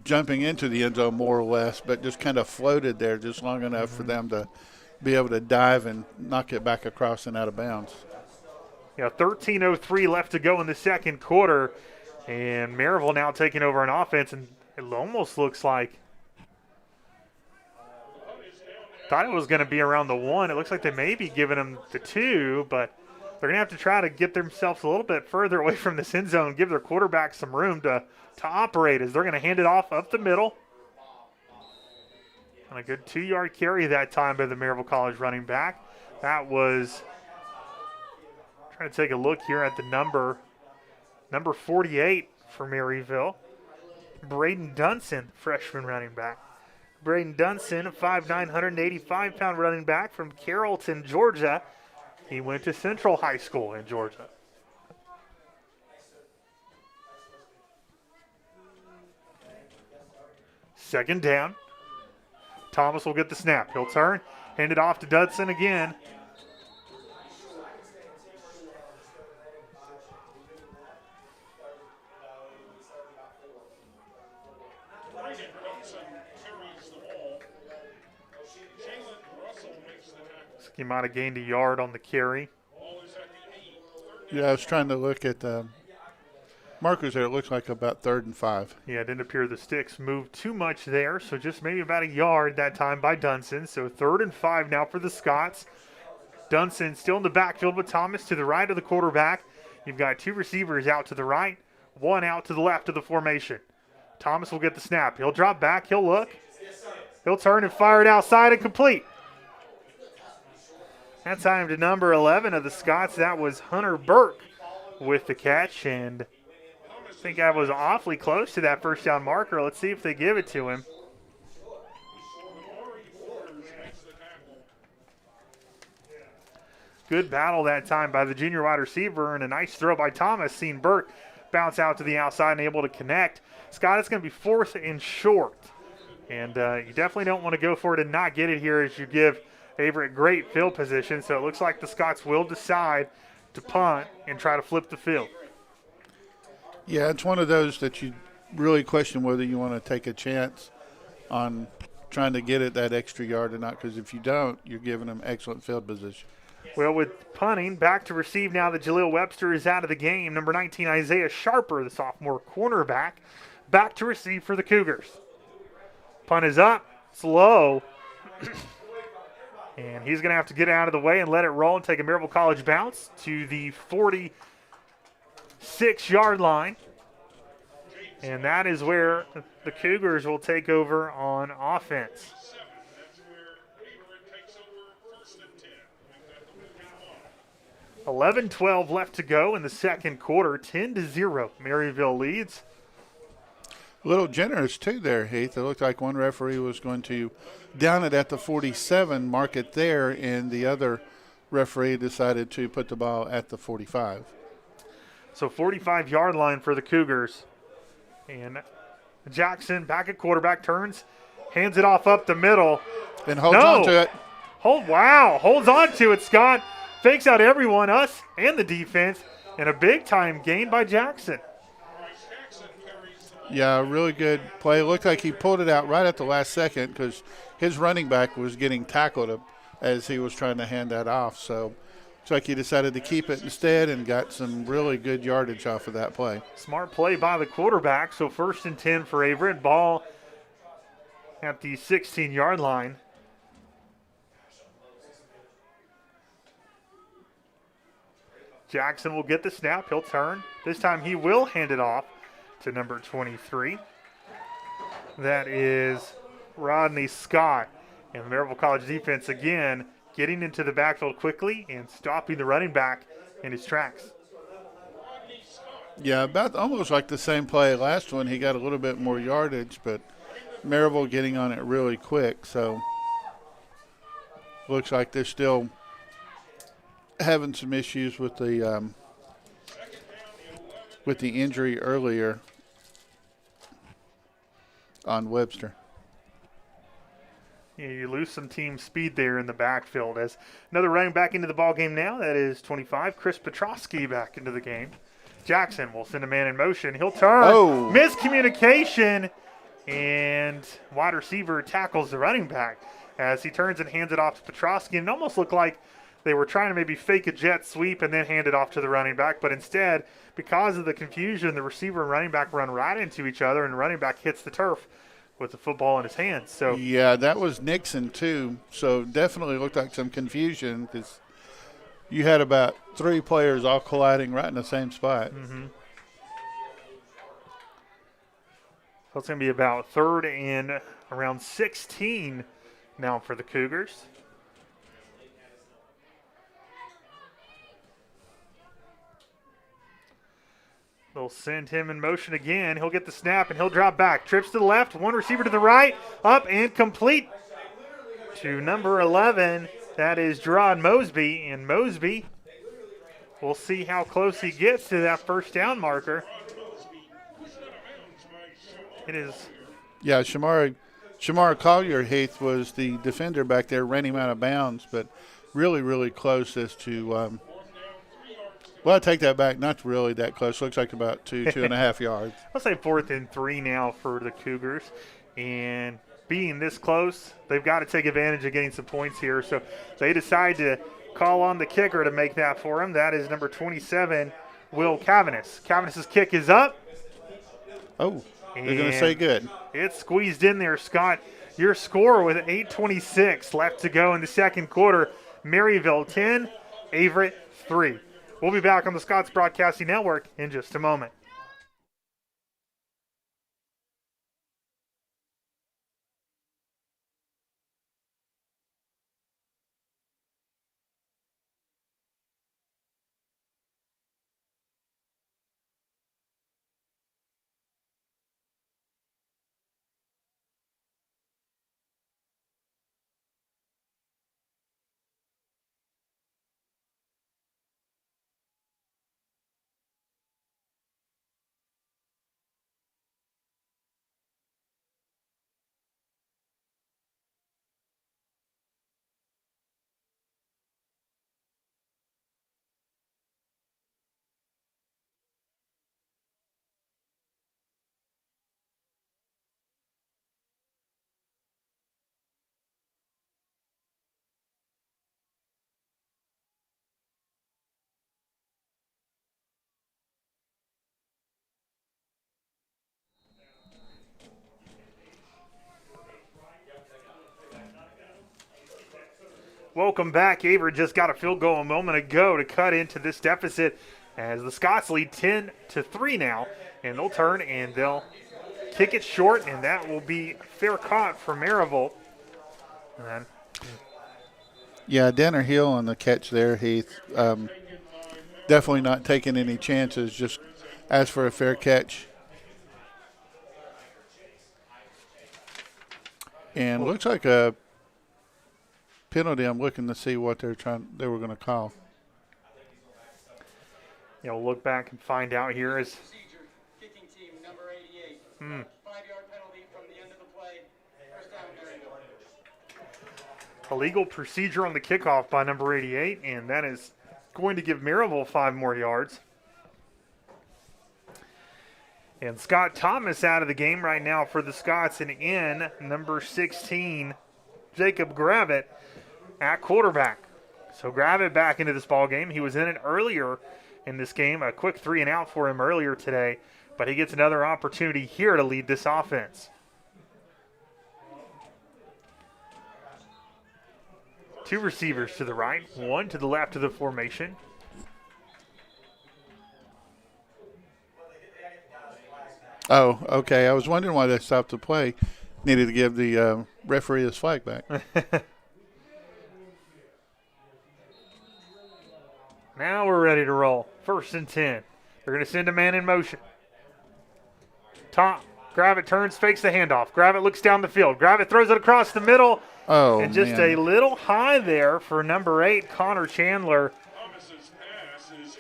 jumping into the end zone more or less, but just kind of floated there just long enough for them to be able to dive and knock it back across and out of bounds. Yeah, 13:03 left to go in the second quarter, and Maryville now taking over on offense, and it almost looks like thought it was going to be around the 1. It looks like they may be giving them the 2, but they're going to have to try to get themselves a little bit further away from this end zone, give their quarterback some room to operate as they're going to hand it off up the middle. And a good 2-yard carry that time by the Maryville College running back. That was, trying to take a look here at the number 48 for Maryville. Braden Dunson, freshman running back. Braden Dunson, a 5'9", 185-pound running back from Carrollton, Georgia. He went to Central High School in Georgia. Second down. Thomas will get the snap. He'll turn, hand it off to Dunson again. He might have gained a yard on the carry. Yeah, I was trying to look at the markers there. It looks like about 3rd and 5. Yeah, it didn't appear the sticks moved too much there, so just maybe about a yard that time by Dunson. So 3rd and 5 now for the Scots. Dunson still in the backfield with Thomas to the right of the quarterback. You've got 2 receivers out to the right, 1 out to the left of the formation. Thomas will get the snap. He'll drop back. He'll look. He'll turn and fire it outside and complete. That time to number 11 of the Scots. That was Hunter Burke with the catch, and I think I was awfully close to that first down marker. Let's see if they give it to him. Good battle that time by the junior wide receiver, and a nice throw by Thomas. Seen Burke bounce out to the outside and able to connect. Scott, it's going to be 4th and short, and you definitely don't want to go for it and not get it here as you give Averett great field position, so it looks like the Scots will decide to punt and try to flip the field. Yeah, it's one of those that you really question whether you want to take a chance on trying to get it that extra yard or not, because if you don't, you're giving them excellent field position. Well, with punting, back to receive now that Jaleel Webster is out of the game. Number 19, Isaiah Sharper, the sophomore cornerback, back to receive for the Cougars. Punt is up, it's low. And he's going to have to get out of the way and let it roll and take a Maryville College bounce to the 46-yard line. And that is where the Cougars will take over on offense. 11-12 left to go in the second quarter. 10-0, Maryville leads. A little generous, too, there, Heath. It looked like one referee was going to down it at the 47, mark it there, and the other referee decided to put the ball at the 45. So 45-yard line for the Cougars. And Jackson back at quarterback, turns, hands it off up the middle. And holds on to it. Holds on to it, Scott. Fakes out everyone, us and the defense, and a big-time gain by Jackson. Yeah, really good play. It looked like he pulled it out right at the last second because his running back was getting tackled as he was trying to hand that off. So looks like he decided to keep it instead and got some really good yardage off of that play. Smart play by the quarterback. So 1st and 10 for Averett. Ball at the 16-yard line. Jackson will get the snap. He'll turn. This time he will hand it off to number 23. That is Rodney Scott. And the Maryville College defense again getting into the backfield quickly and stopping the running back in his tracks. Yeah, about almost like the same play last one. He got a little bit more yardage, but Maryville getting on it really quick. So looks like they're still having some issues with the injury earlier on Webster. Yeah, you lose some team speed there in the backfield. As another running back into the ball game now, that is 25, Chris Petrosky back into the game. Jackson will send a man in motion. He'll turn. Oh. Miscommunication, and wide receiver tackles the running back as he turns and hands it off to Petrosky. And it almost looked like they were trying to maybe fake a jet sweep and then hand it off to the running back, but instead, because of the confusion, the receiver and running back run right into each other, and the running back hits the turf with the football in his hands. So yeah, that was Nixon too. So definitely looked like some confusion because you had about 3 players all colliding right in the same spot. Mm-hmm. So it's going to be about 3rd and around 16 now for the Cougars. They'll send him in motion again. He'll get the snap, and he'll drop back. Trips to the left, one receiver to the right, up and complete to number 11. That is Gerard Mosby, and Mosby, we'll see how close he gets to that first down marker. It is. Yeah, Shamar Collier Heath was the defender back there, ran him out of bounds, but really, really close as to well, I take that back. Not really that close. Looks like about 2.5 yards. I'll say 4th and 3 now for the Cougars. And being this close, they've got to take advantage of getting some points here. So they decide to call on the kicker to make that for him. That is number 27, Will Cavanis. Cavanis' kick is up. Oh, they're going to say good. It's squeezed in there, Scott. Your score with 8:26 left to go in the second quarter. Maryville 10, Averett 3. We'll be back on the Scott's Broadcasting Network in just a moment. Welcome back. Averett just got a field goal a moment ago to cut into this deficit as the Scots lead 10-3 now. And they'll turn and they'll kick it short, and that will be fair caught for Maryville. And then, yeah, Danner Hill on the catch there, Heath. Definitely not taking any chances, just asked for a fair catch. And looks like a penalty. I'm looking to see what they were going to call. We'll look back and find out here as Kicking team number 88. 5-yard penalty from the end of the play. First down, Maryville. illegal procedure on the kickoff by number 88, and that is going to give Maryville 5 more yards. And Scott Thomas out of the game right now for the Scots, and in number 16, Jacob Gravett at quarterback. So Gravett back into this ball game. He was in it earlier in this game, a quick 3-and-out for him earlier today, but he gets another opportunity here to lead this offense. Two receivers to the right, one to the left of the formation. Oh, okay. I was wondering why they stopped the play. Needed to give the referee his flag back. Now we're ready to roll. 1st and 10. They're going to send a man in motion. Gravett turns, fakes the handoff. Gravett looks down the field. Gravett throws it across the middle. Oh, and just man. a little high there for number 8, Connor Chandler.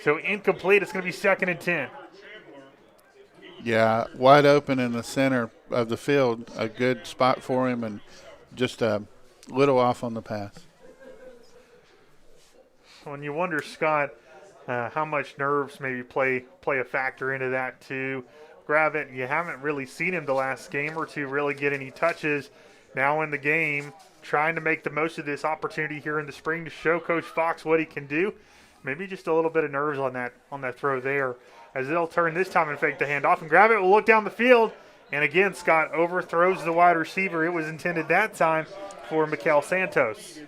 So incomplete. It's going to be 2nd and 10. Yeah, wide open in the center of the field. A good spot for him, and just a little off on the pass. When you wonder, Scott, how much nerves maybe play a factor into that too. Gravett, you haven't really seen him the last game or two really get any touches. Now in the game, trying to make the most of this opportunity here in the spring to show Coach Fox what he can do. Maybe just a little bit of nerves on that throw there, as they'll turn this time and fake the handoff. And Gravett will look down the field. And again, Scott overthrows the wide receiver. It was intended that time for Mikel Santos.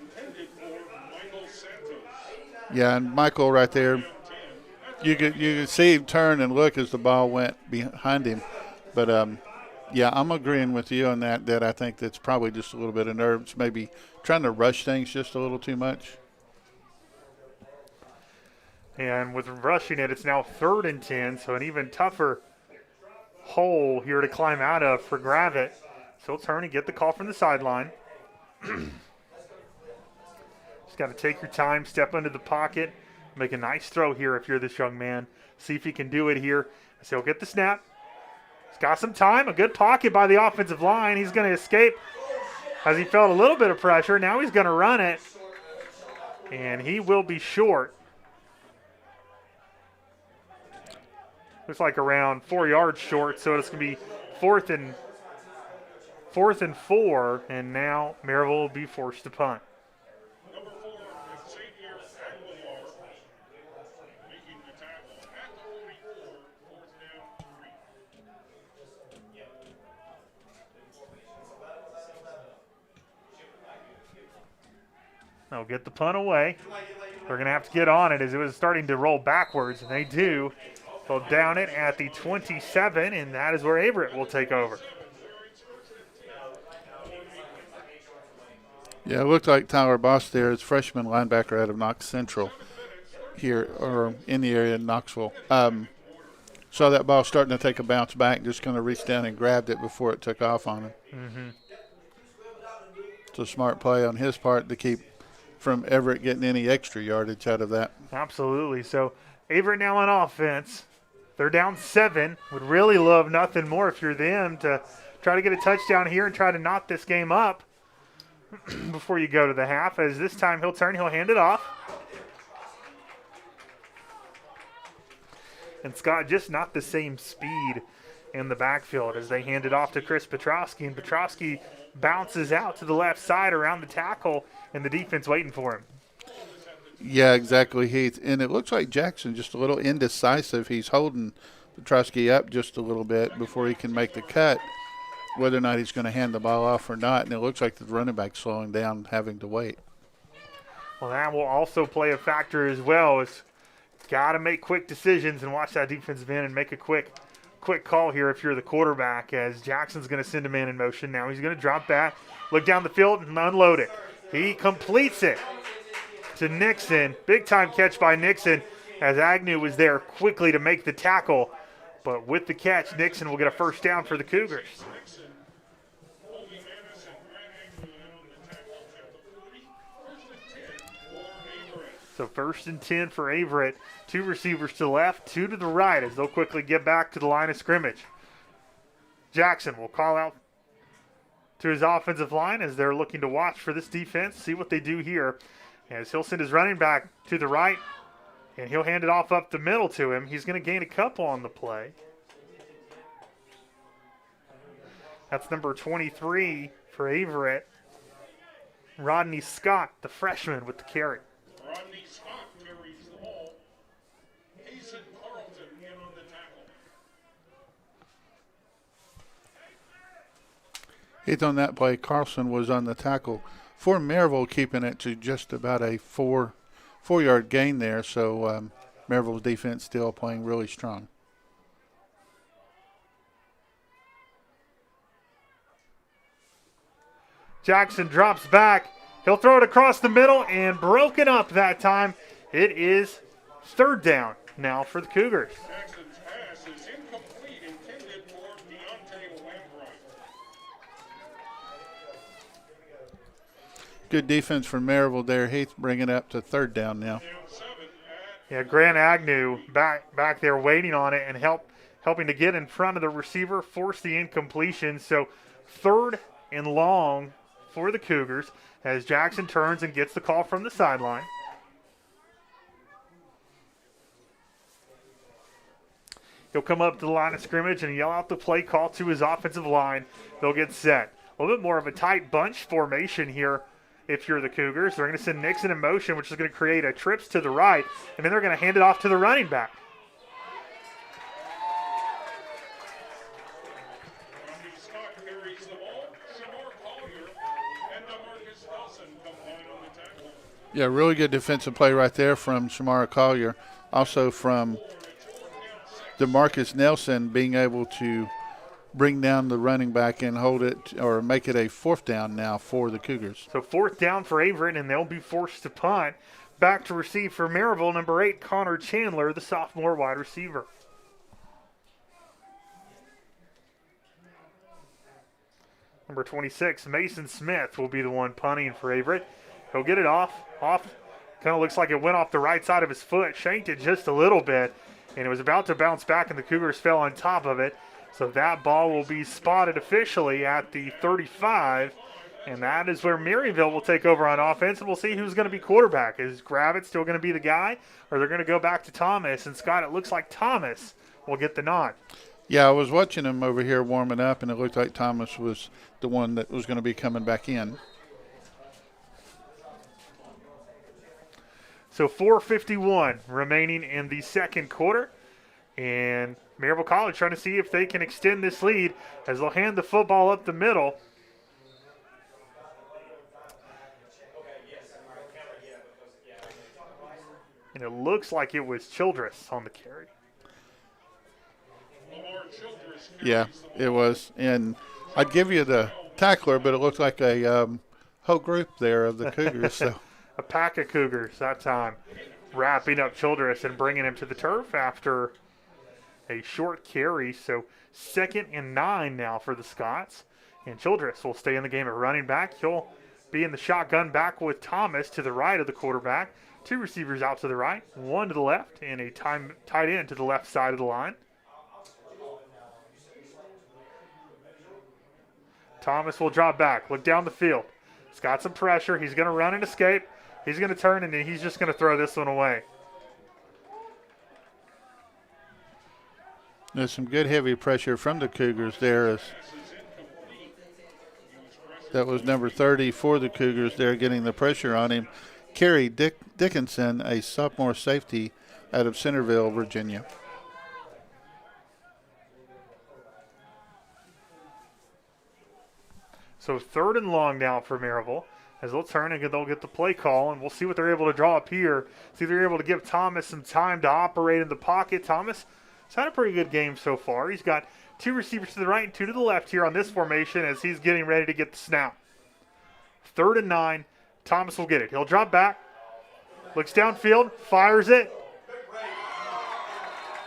Yeah, and Michael right there, you could see him turn and look as the ball went behind him. But, yeah, I'm agreeing with you on that I think that's probably just a little bit of nerves, maybe trying to rush things just a little too much. And with rushing it, it's now 3rd and 10, so an even tougher hole here to climb out of for Gravett. So he'll turn and get the call from the sideline. Just got to take your time, step into the pocket, make a nice throw here if you're this young man. See if he can do it here. So he'll get the snap. He's got some time, a good pocket by the offensive line. He's going to escape as he felt a little bit of pressure. Now he's going to run it, and he will be short. Looks like around 4 yards short, so it's going to be fourth and 4, and now Maryville will be forced to punt. Number 4, Xavier Aguilar, making the tackle at the 44, 4th down 3. They'll get the punt away. They're going to have to get on it as it was starting to roll backwards, and they do. They'll down it at the 27, and that is where Averett will take over. Yeah, it looked like Tyler Boss there is freshman linebacker out of Knox Central here, or in the area in Knoxville. Saw that ball starting to take a bounce back, just kind of reached down and grabbed it before it took off on him. Mm-hmm. It's a smart play on his part to keep from Averett getting any extra yardage out of that. Absolutely. So Averett now on offense. They're down 7. Would really love nothing more if you're them to try to get a touchdown here and try to knock this game up before you go to the half. As this time he'll turn, he'll hand it off. And Scott, just not the same speed in the backfield as they hand it off to Chris Petrowski. And Petrowski bounces out to the left side around the tackle, and the defense waiting for him. Yeah, exactly, Heath. And it looks like Jackson just a little indecisive. He's holding Petrowski up just a little bit before he can make the cut, whether or not he's going to hand the ball off or not. And it looks like the running back's slowing down, having to wait. Well, that will also play a factor as well. It's got to make quick decisions and watch that defensive end and make a quick call here if you're the quarterback, as Jackson's going to send a man in motion. Now he's going to drop back, look down the field, and unload it. He completes it to Nixon. Big time catch by Nixon, as Agnew was there quickly to make the tackle. But with the catch, Nixon will get a first down for the Cougars. So 1st and 10 for Averett. 2 receivers to the left, 2 to the right as they'll quickly get back to the line of scrimmage. Jackson will call out to his offensive line as they're looking to watch for this defense, see what they do here. As he'll send his running back to the right, and he'll hand it off up the middle to him. He's going to gain a couple on the play. That's number 23 for Averett. Rodney Scott, the freshman, with the carry. Rodney Scott carries the ball. Hazen Carlton in on the tackle. Hit on that play. Carlson was on the tackle for Maryville, keeping it to just about a four-yard gain there. So Maryville's defense still playing really strong. Jackson drops back. He'll throw it across the middle and broken up that time. It is 3rd down now for the Cougars. Jackson's pass is incomplete, intended for Deontay Lambright. Good defense from Maryville there. Heath bringing it up to 3rd down now. Down 7 at Yeah, Grant Agnew back there waiting on it and helping to get in front of the receiver, force the incompletion. So 3rd and long for the Cougars as Jackson turns and gets the call from the sideline. He'll come up to the line of scrimmage and yell out the play call to his offensive line. They'll get set. A little bit more of a tight bunch formation here if you're the Cougars. They're going to send Nixon in motion, which is going to create a trips to the right, and then they're going to hand it off to the running back. Rodney Scott carries the ball. Shamar Collier and DeMarcus Wilson combine on the tackle. Yeah, really good defensive play right there from Shamara Collier. Also from DeMarcus Nelson being able to bring down the running back and hold it or make it a 4th down now for the Cougars. So 4th down for Averett, and they'll be forced to punt. Back to receive for Maryville, number 8, Connor Chandler, the sophomore wide receiver. Number 26, Mason Smith, will be the one punting for Averett. He'll get it off. Kind of looks like it went off the right side of his foot, shanked it just a little bit, and it was about to bounce back, and the Cougars fell on top of it. So that ball will be spotted officially at the 35, and that is where Maryville will take over on offense, and we'll see who's going to be quarterback. Is Gravett still going to be the guy, or they're going to go back to Thomas? And, Scott, it looks like Thomas will get the nod. Yeah, I was watching him over here warming up, and it looked like Thomas was the one that was going to be coming back in. So 4:51 remaining in the 2nd quarter. And Maryville College trying to see if they can extend this lead as they'll hand the football up the middle. And it looks like it was Childress on the carry. Yeah, it was. And I'd give you the tackler, but it looked like a whole group there of the Cougars. So. A pack of Cougars that time, wrapping up Childress and bringing him to the turf after a short carry. So 2nd and 9 now for the Scots. And Childress will stay in the game at running back. He'll be in the shotgun back with Thomas to the right of the quarterback. 2 receivers out to the right, 1 to the left, and a tight end to the left side of the line. Thomas will drop back, look down the field. He's got some pressure. He's going to run and escape. He's going to turn, and then he's just going to throw this one away. There's some good heavy pressure from the Cougars there. That was number 30 for the Cougars there, getting the pressure on him. Kerry Dickinson, a sophomore safety out of Centerville, Virginia. So 3rd and long now for Maryville as they'll turn and they'll get the play call, and we'll see what they're able to draw up here. See if they're able to give Thomas some time to operate in the pocket. Thomas has had a pretty good game so far. He's got 2 receivers to the right and 2 to the left here on this formation as he's getting ready to get the snap. 3rd and 9. Thomas will get it. He'll drop back, looks downfield, fires it.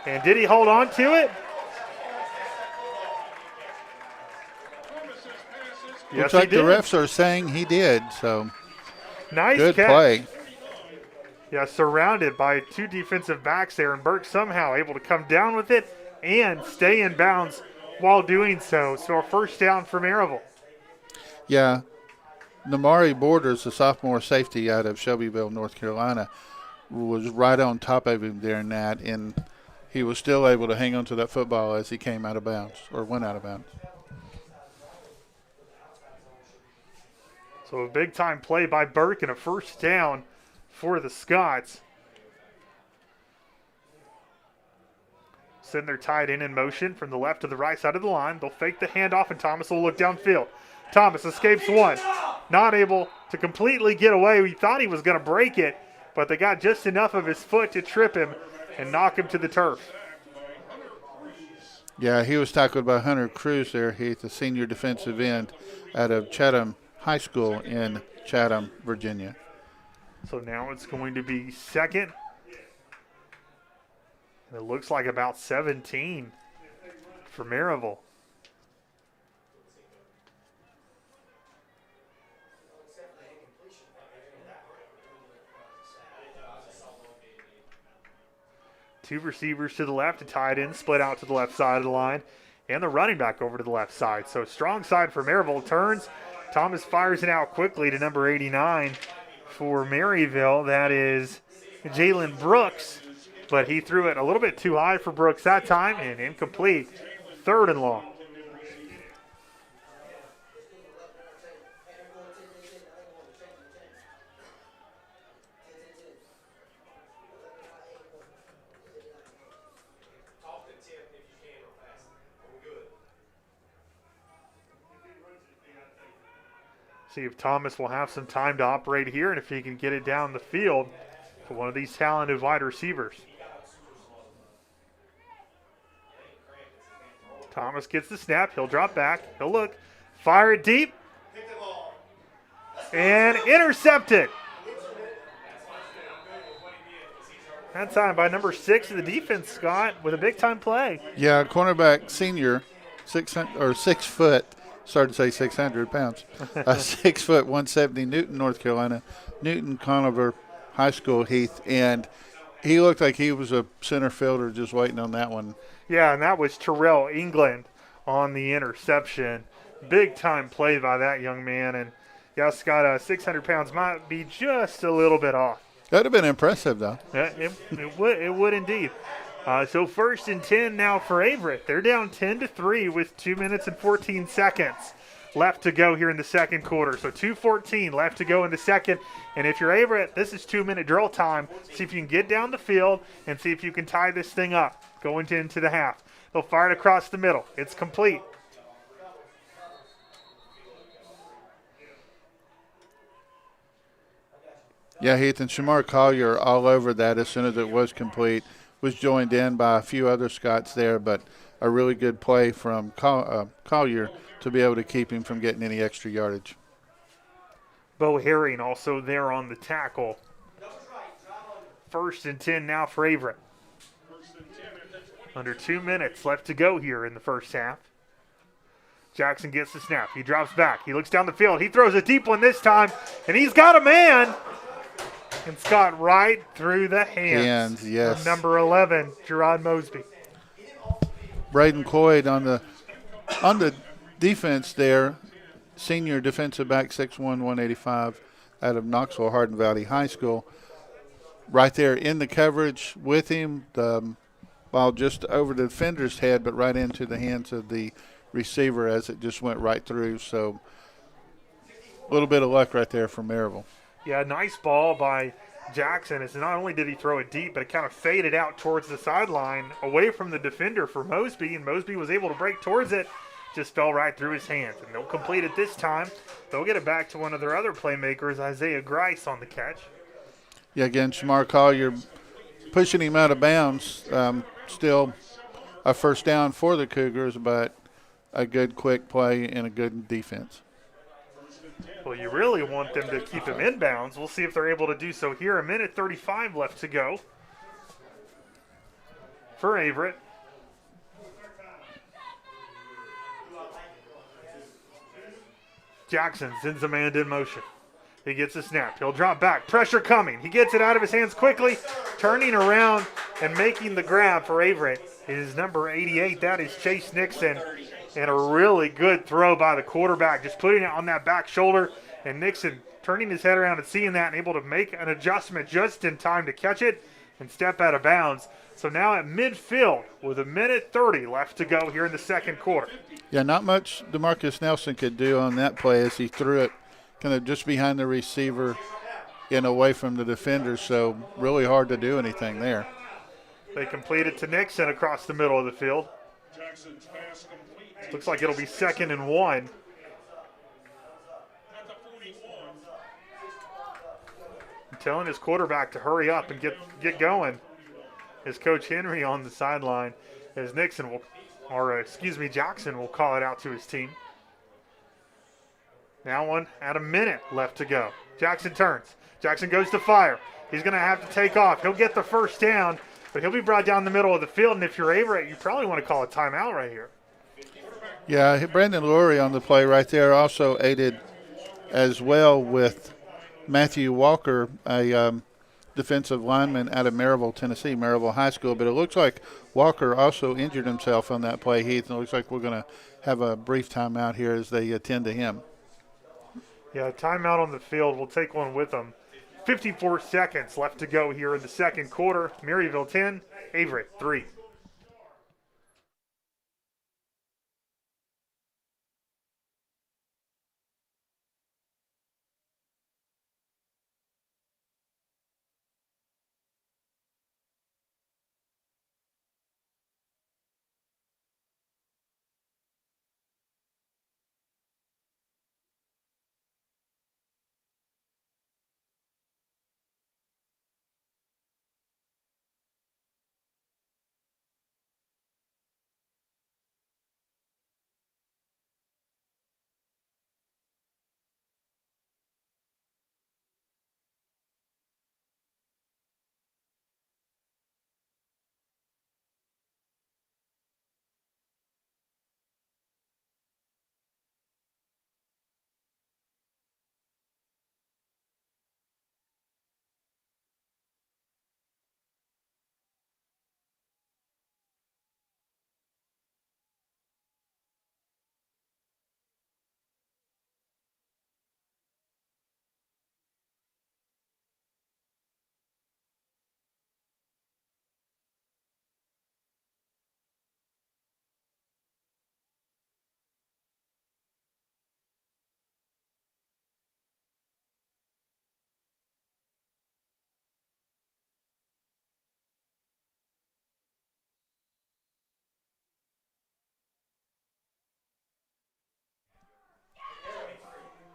And did he hold on to it? Looks like the refs are saying he did, so Nice good catch. play. Yeah, surrounded by two defensive backs there, and Burke somehow able to come down with it and stay in bounds while doing so. So a first down for Maryville. Yeah, Namari Borders, the sophomore safety out of Shelbyville, North Carolina, was right on top of him during that, and he was still able to hang on to that football as he came out of bounds or went out of bounds. So a big-time play by Burke and a first down for the Scots. Send their tight end in motion from the left to the right side of the line. They'll fake the handoff, and Thomas will look downfield. Thomas escapes one. Not able to completely get away. We thought he was going to break it, but they got just enough of his foot to trip him and knock him to the turf. Yeah, he was tackled by Hunter Cruz there, Heath, the senior defensive end out of Chatham High School in Chatham, Virginia. So now it's going to be second. And it looks like about 17 for Maryville. Two receivers to the left, a tight end split out to the left side of the line, and the running back over to the left side. So strong side for Maryville. Turns. Thomas fires it out quickly to number 89 for Maryville. That is Jalen Brooks, but he threw it a little bit too high for Brooks that time and incomplete. Third and long. See if Thomas will have some time to operate here and if he can get it down the field for one of these talented wide receivers. Thomas gets the snap. He'll drop back. He'll look. Fire it deep. And intercepted. That time by number 6 of the defense, Scott, with a big-time play. Yeah, cornerback senior, 6 foot. Started to say 600 pounds. 6 foot 170, Newton, North Carolina, Newton Conover High School, Heath, and he looked like he was a center fielder just waiting on that one. Yeah, and that was Terrell England on the interception. Big time play by that young man, and yeah, Scott, 600 pounds might be just a little bit off. That would have been impressive, though. Yeah, it would indeed. So first and 10 now for Averett. They're down 10-3 with 2 minutes and 14 seconds left to go here in the second quarter. So 2:14 left to go in the second. And if you're Averett, this is 2-minute drill time. See if you can get down the field and see if you can tie this thing up going into the half. They'll fire it across the middle. It's complete. Yeah, Heath, and Shamar Collier all over that as soon as it was complete. Was joined in by a few other Scots there, but a really good play from Collier to be able to keep him from getting any extra yardage. Bo Herring also there on the tackle. First and 10 now for Averett. Under 2 minutes left to go here in the first half. Jackson gets the snap. He drops back. He looks down the field. He throws a deep one this time, and he's got a man. And Scott right through the hands yes. of number 11, Gerard Mosby. Braden Cloyd on the defense there, senior defensive back, 6'1", 185, out of Knoxville Hardin Valley High School. Right there in the coverage with him, the ball just over the defender's head, but right into the hands of the receiver as it just went right through. So a little bit of luck right there for Maryville. Yeah, nice ball by Jackson. It's not only did he throw it deep, but it kind of faded out towards the sideline away from the defender for Mosby, and Mosby was able to break towards it. Just fell right through his hands. And they'll complete it this time. They'll get it back to one of their other playmakers, Isaiah Grice, on the catch. Yeah, again, Shamar Collier pushing him out of bounds. Still a first down for the Cougars, but a good quick play and a good defense. Well, you really want them to keep him inbounds. We'll see if they're able to do so here. 1:35 left to go for Averett. Jackson sends a man in motion. He gets a snap. He'll drop back. Pressure coming. He gets it out of his hands quickly, turning around and making the grab for Averett is number 88. That is Chase Nixon. And a really good throw by the quarterback, just putting it on that back shoulder. And Nixon turning his head around and seeing that and able to make an adjustment just in time to catch it and step out of bounds. So now at midfield with 1:30 left to go here in the second quarter. Yeah, not much DeMarcus Nelson could do on that play as he threw it kind of just behind the receiver and away from the defender, so really hard to do anything there. They complete it to Nixon across the middle of the field. Looks like it'll be 2nd and 1. Telling his quarterback to hurry up and get going. As Coach Henry on the sideline, as Jackson will call it out to his team. Now at a minute left to go. Jackson turns. Jackson goes to fire. He's going to have to take off. He'll get the first down, but he'll be brought down the middle of the field. And if you're Averett, you probably want to call a timeout right here. Yeah, Brandon Lurie on the play right there also aided as well with Matthew Walker, a defensive lineman out of Maryville, Tennessee, Maryville High School. But it looks like Walker also injured himself on that play, Heath, and it looks like we're going to have a brief timeout here as they attend to him. Yeah, timeout on the field. We'll take one with them. 54 seconds left to go here in the second quarter. Maryville 10, Averett 3.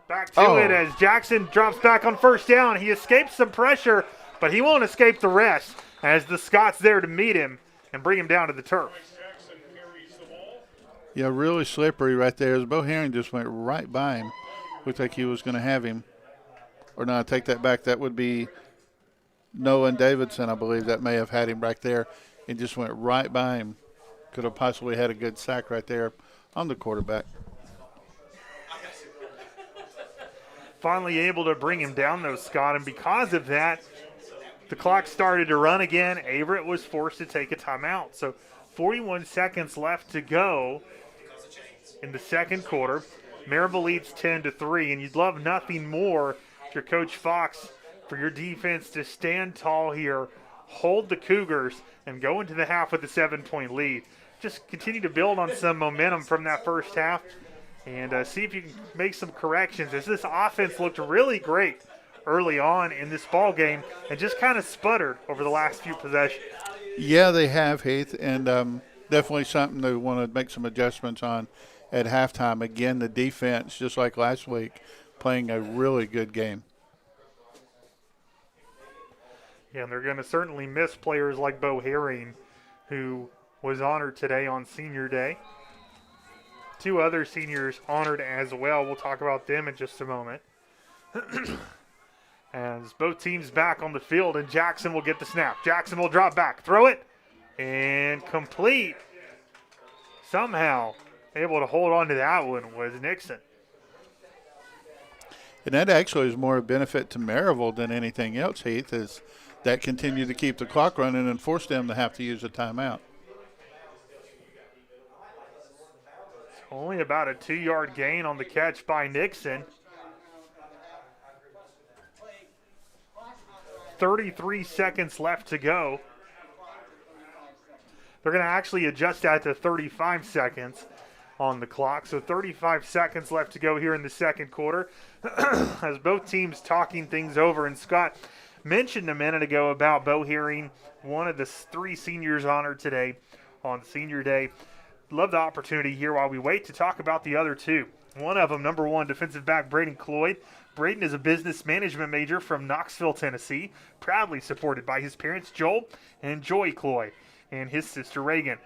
Back to it as Jackson drops back on first down. He escapes some pressure, but he won't escape the rest as the Scots there to meet him and bring him down to the turf. Yeah, really slippery right there. As Bo Herring just went right by him. Looked like he was going to have him. Or no, I take that back. That would be Nolan Davidson, I believe, that may have had him right there. It just went right by him. Could have possibly had a good sack right there on the quarterback. Finally able to bring him down, though, Scott, and because of that, the clock started to run again. Averett was forced to take a timeout. So 41 seconds left to go in the second quarter. Maryville leads 10-3, and you'd love nothing more if you're Coach Fox for your defense to stand tall here, hold the Cougars, and go into the half with a 7-point lead. Just continue to build on some momentum from that first half and see if you can make some corrections, as this offense looked really great early on in this ball game and just kind of sputtered over the last few possessions. Yeah, they have, Heath, and definitely something they want to make some adjustments on at halftime. Again, the defense, just like last week, playing a really good game. Yeah, and they're going to certainly miss players like Bo Herring, who was honored today on Senior Day. Two other seniors honored as well. We'll talk about them in just a moment. As both teams back on the field, and Jackson will get the snap. Jackson will drop back, throw it, and complete. Somehow able to hold on to that one was Nixon. And that actually is more a benefit to Maryville than anything else, Heath, is that continued to keep the clock running and force them to have to use a timeout. Only about a 2-yard gain on the catch by Nixon. 33 seconds left to go. They're going to actually adjust that to 35 seconds on the clock. So 35 seconds left to go here in the second quarter as both teams talking things over. And Scott mentioned a minute ago about Bo Herring, one of the 3 seniors honored today on Senior Day. Love the opportunity here while we wait to talk about the other 2. One of them, number 1, defensive back Braden Cloyd. Braden is a business management major from Knoxville, Tennessee, proudly supported by his parents Joel and Joy Cloyd and his sister Reagan.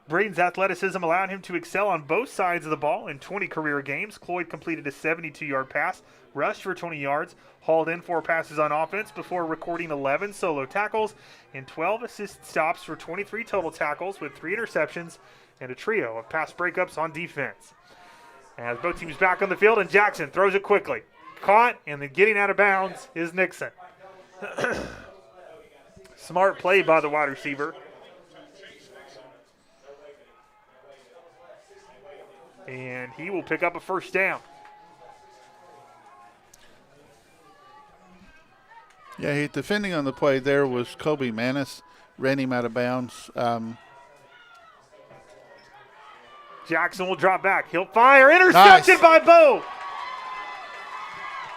Braden's athleticism allowed him to excel on both sides of the ball in 20 career games. Cloyd completed a 72-yard pass, rushed for 20 yards, hauled in 4 passes on offense before recording 11 solo tackles and 12 assist stops for 23 total tackles with 3 interceptions and a trio of pass breakups on defense. As both teams back on the field, and Jackson throws it quickly. Caught, and then getting out of bounds is Nixon. Smart play by the wide receiver. And he will pick up a first down. Yeah, he defending on the play there was Kobe Manis, ran him out of bounds. Jackson will drop back. He'll fire. Intercepted by Bo.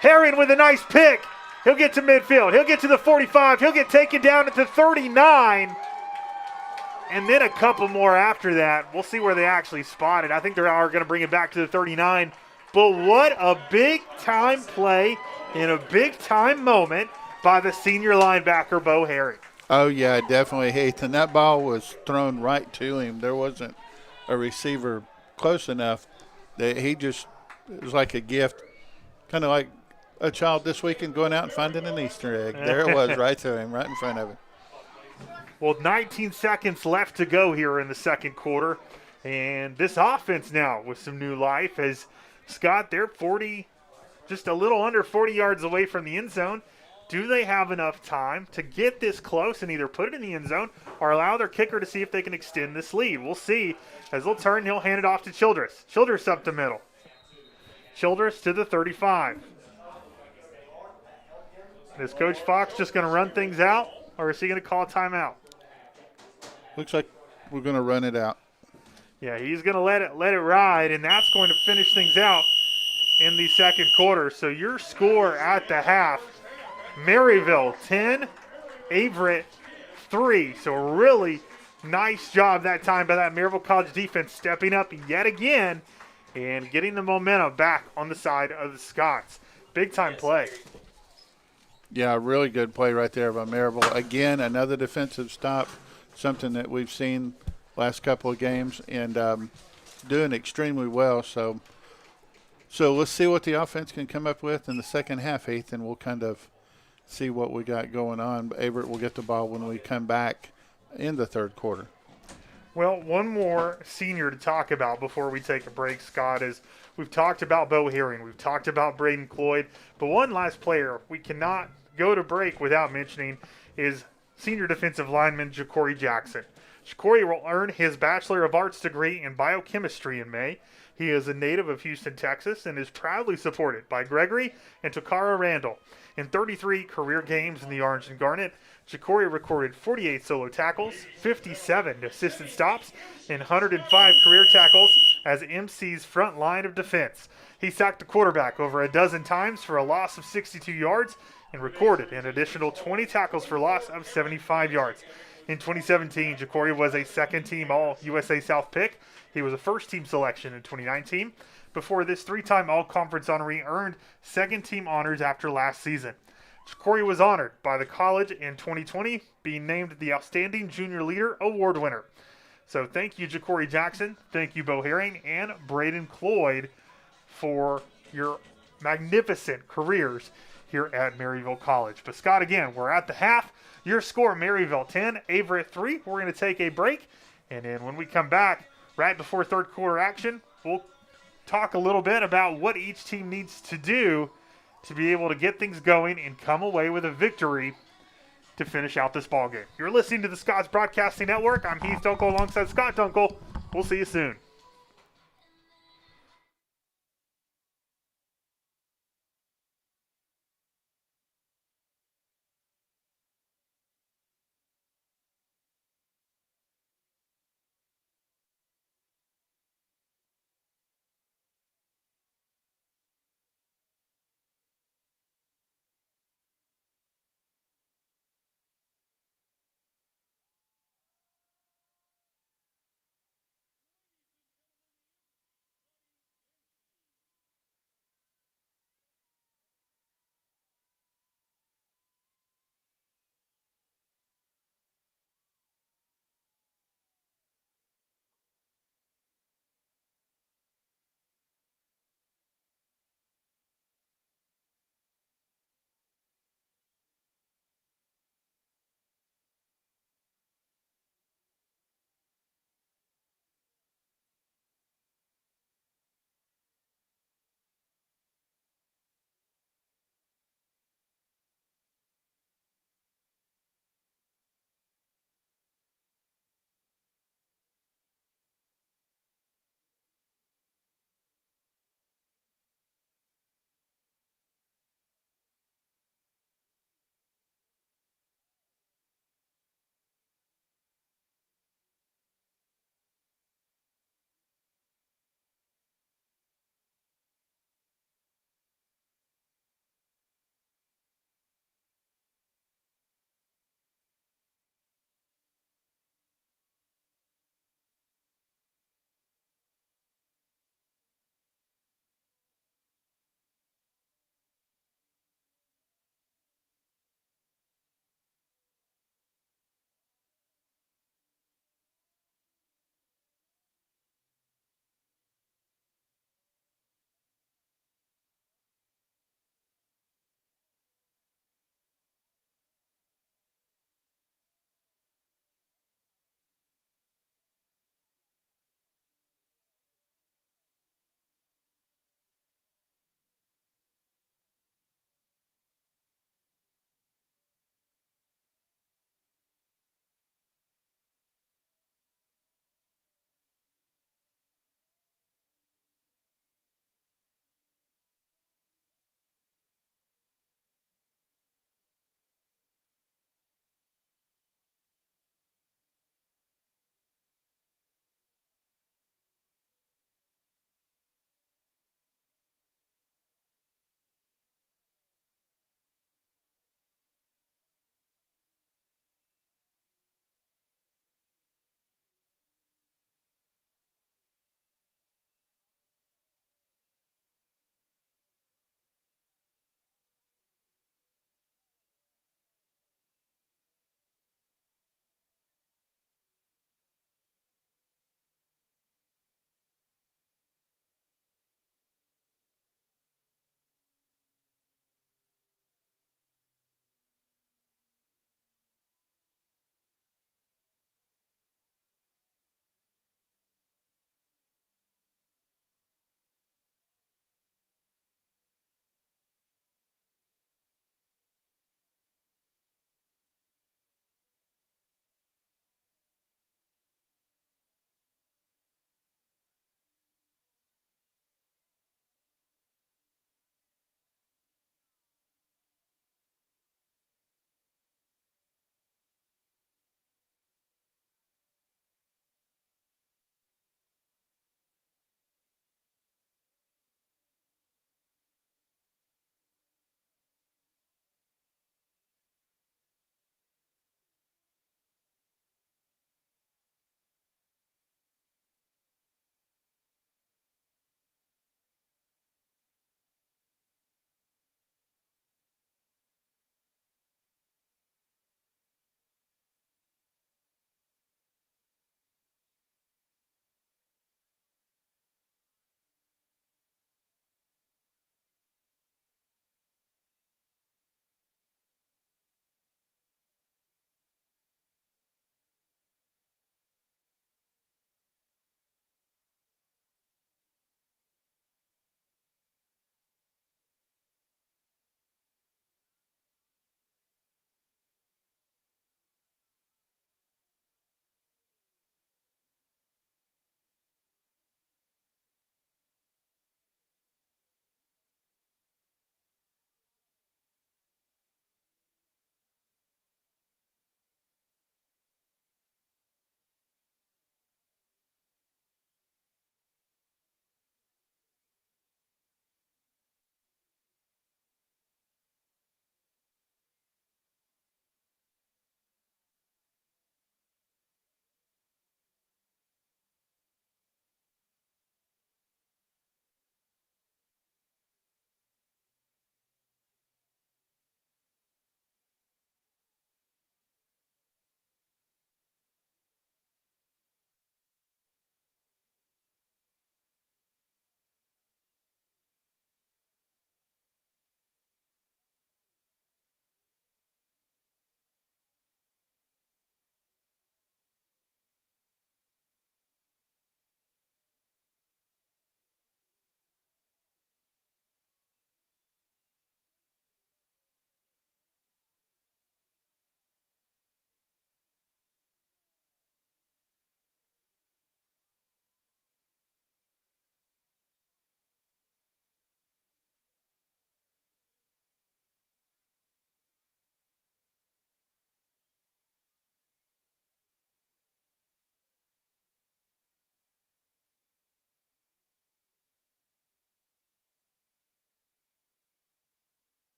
Herring with a nice pick. He'll get to midfield. He'll get to the 45. He'll get taken down at the 39. And then a couple more after that. We'll see where they actually spot it. I think they are going to bring it back to the 39. But what a big-time play in a big-time moment by the senior linebacker, Bo Herring. Oh, yeah, definitely, Heath. And that ball was thrown right to him. There wasn't a receiver close enough that he just – it was like a gift, kind of like a child this weekend going out and finding an Easter egg. There it was right to him, right in front of him. Well, 19 seconds left to go here in the second quarter. And this offense now with some new life as Scott, they're 40, just a little under 40 yards away from the end zone. Do they have enough time to get this close and either put it in the end zone or allow their kicker to see if they can extend this lead? We'll see. As they'll turn, he'll hand it off to Childress. Childress up the middle. Childress to the 35. Is Coach Fox just going to run things out, or is he going to call a timeout? Looks like we're going to run it out. Yeah, he's going to let it ride, and that's going to finish things out in the second quarter. So your score at the half, Maryville 10, Averett 3. So really nice job that time by that Maryville College defense stepping up yet again and getting the momentum back on the side of the Scots. Big-time play. Yeah, really good play right there by Maryville. Again, another defensive stop, something that we've seen last couple of games, and doing extremely well. So let's see what the offense can come up with in the second half, Heath, and we'll kind of see what we got going on. But Averett will get the ball when we come back in the third quarter. Well, one more senior to talk about before we take a break, Scott, is we've talked about Bo Herring. We've talked about Braden Cloyd. But one last player we cannot go to break without mentioning is senior defensive lineman Ja'Cory Jackson. Ja'Cory will earn his Bachelor of Arts degree in biochemistry in May. He is a native of Houston, Texas, and is proudly supported by Gregory and Takara Randall. In 33 career games in the Orange and Garnet, Ja'Cory recorded 48 solo tackles, 57 assisted stops, and 105 career tackles as MC's front line of defense. He sacked the quarterback over a dozen times for a loss of 62 yards and recorded an additional 20 tackles for loss of 75 yards. In 2017, Ja'Cory was a second-team All-USA South pick. He was a first-team selection in 2019. Before this, 3-time All-Conference honoree earned second-team honors after last season. Ja'Cory was honored by the college in 2020, being named the Outstanding Junior Leader Award winner. So thank you, Ja'Cory Jackson. Thank you, Bo Herring and Braden Cloyd, for your magnificent careers here at Maryville College. But Scott, again, we're at the half. Your score, Maryville 10, Averett 3. We're going to take a break, and then when we come back, right before third quarter action, we'll talk a little bit about what each team needs to do to be able to get things going and come away with a victory to finish out this ball game. You're listening to the Scott's Broadcasting Network. I'm Heath Dunkel alongside Scott Dunkel. We'll see you soon.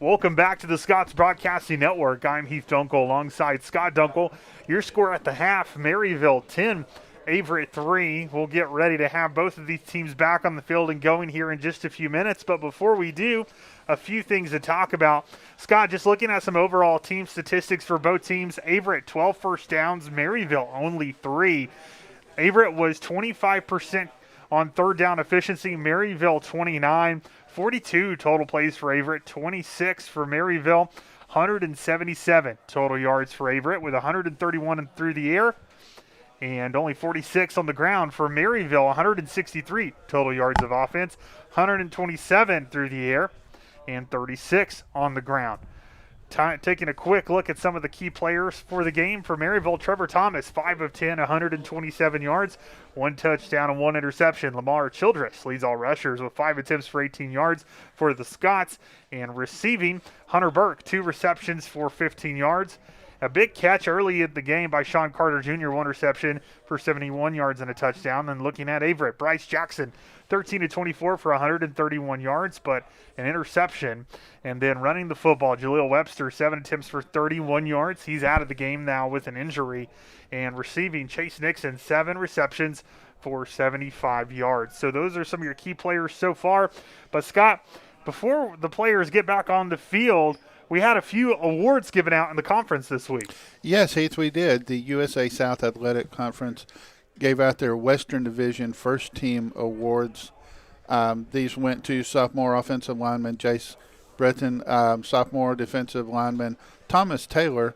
Welcome back to the Scott's Broadcasting Network. I'm Heath Dunkel alongside Scott Dunkel. Your score at the half, Maryville 10, Averett 3. We'll get ready to have both of these teams back on the field and going here in just a few minutes. But before we do, a few things to talk about. Scott, just looking at some overall team statistics for both teams, Averett 12 first downs, Maryville only 3. Averett was 25% on third down efficiency, Maryville 29. 42 total plays for Averett, 26 for Maryville, 177 total yards for Averett with 131 through the air and only 46 on the ground for Maryville, 163 total yards of offense, 127 through the air and 36 on the ground. Taking a quick look at some of the key players for the game for Maryville, Trevor Thomas, 5 of 10, 127 yards, 1 touchdown and 1 interception. Lamar Childress leads all rushers with 5 attempts for 18 yards for the Scots. And receiving, Hunter Burke, 2 receptions for 15 yards. A big catch early in the game by Sean Carter Jr., 1 reception for 71 yards and a touchdown. Then looking at Averett, Bryce Jackson, 13 of 24 for 131 yards, but an interception. And then running the football, Jaleel Webster, 7 attempts for 31 yards. He's out of the game now with an injury. And receiving, Chase Nixon, 7 receptions for 75 yards. So those are some of your key players so far. But Scott, before the players get back on the field, we had a few awards given out in the conference this week. Yes, Heath, we did. The USA South Athletic Conference gave out their Western Division First Team Awards. These went to sophomore offensive lineman Jace Breton, sophomore defensive lineman Thomas Taylor,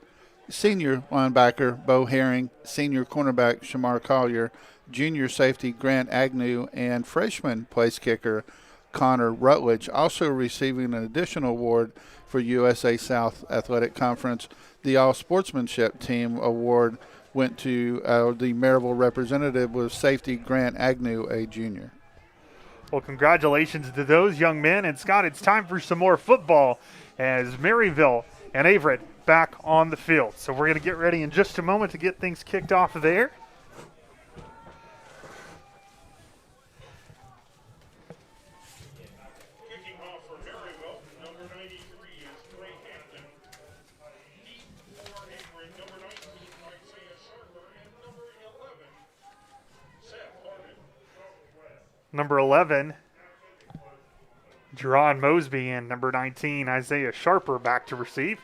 senior linebacker Bo Herring, senior cornerback Shamar Collier, junior safety Grant Agnew, and freshman place kicker Connor Rutledge. Also receiving an additional award for USA South Athletic Conference, the All Sportsmanship Team Award went to the Maryville representative with safety Grant Agnew, a junior. Well, congratulations to those young men. And, Scott, it's time for some more football as Maryville and Averett back on the field. So we're going to get ready in just a moment to get things kicked off there. Kicking off for Maryville, number 93 is Trey Hampton. Deep for Averett, number 19, Isaiah Sharper, and number 11, Seth Harden. Number 11, Jerron Mosby, and number 19, Isaiah Sharper back to receive.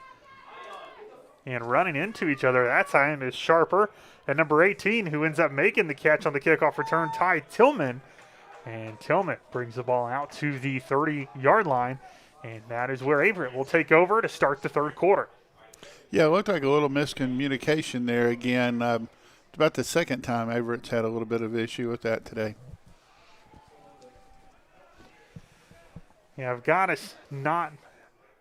And running into each other that time is Sharper and number 18, who ends up making the catch on the kickoff return, Ty Tillman. And Tillman brings the ball out to the 30-yard line, and that is where Averett will take over to start the third quarter. Yeah, it looked like a little miscommunication there again. It's about the second time Averett's had a little bit of issue with that today. Yeah, I've got to not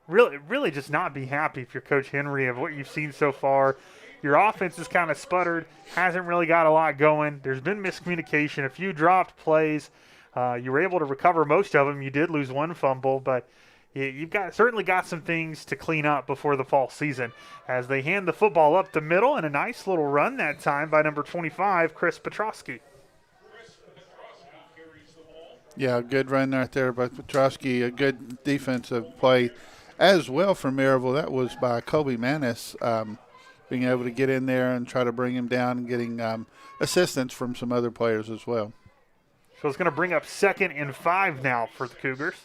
really just not be happy if you're Coach Henry of what you've seen so far. Your offense has kind of sputtered, hasn't really got a lot going. There's been miscommunication, a few dropped plays. You were able to recover most of them. You did lose 1 fumble, but you've certainly got some things to clean up before the fall season as they hand the football up the middle, and a nice little run that time by number 25, Chris Petrosky. Yeah, good run right there by Petrosky. A good defensive play as well for Maryville. That was by Kobe Manis, being able to get in there and try to bring him down and getting assistance from some other players as well. So it's going to bring up 2nd and 5 now for the Cougars.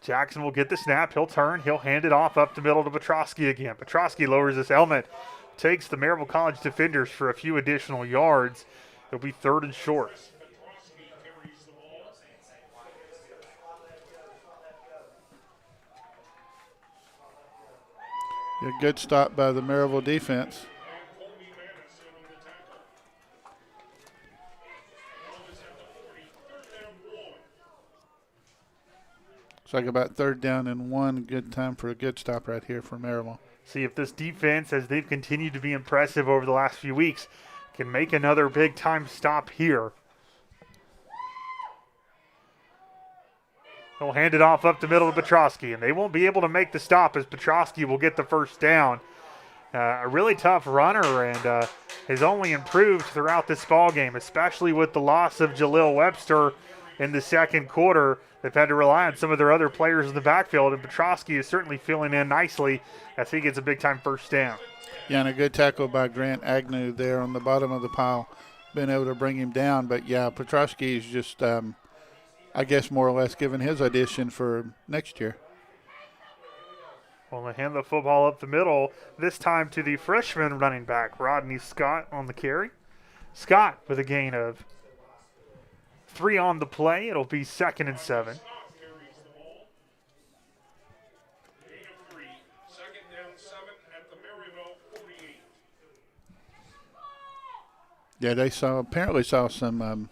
Jackson will get the snap. He'll turn. He'll hand it off up the middle to Petrosky again. Petrosky lowers his helmet, takes the Maryville College defenders for a few additional yards. It'll be 3rd and short. A good stop by the Maryville defense. It's like about 3rd down and 1. Good time for a good stop right here for Maryville. See if this defense, as they've continued to be impressive over the last few weeks, can make another big-time stop here. They'll hand it off up the middle to Petrosky, and they won't be able to make the stop as Petrosky will get the first down. a really tough runner and has only improved throughout this ball game, especially with the loss of Jaleel Webster in the second quarter. They've had to rely on some of their other players in the backfield, and Petrosky is certainly filling in nicely as he gets a big-time first down. Yeah, and a good tackle by Grant Agnew there on the bottom of the pile, being able to bring him down. But, yeah, Petrosky is just, I guess, more or less given his audition for next year. Well, they hand the football up the middle, this time to the freshman running back, Rodney Scott, on the carry. Scott with a gain of 3 on the play. It'll be 2nd and 7. Yeah, they apparently saw some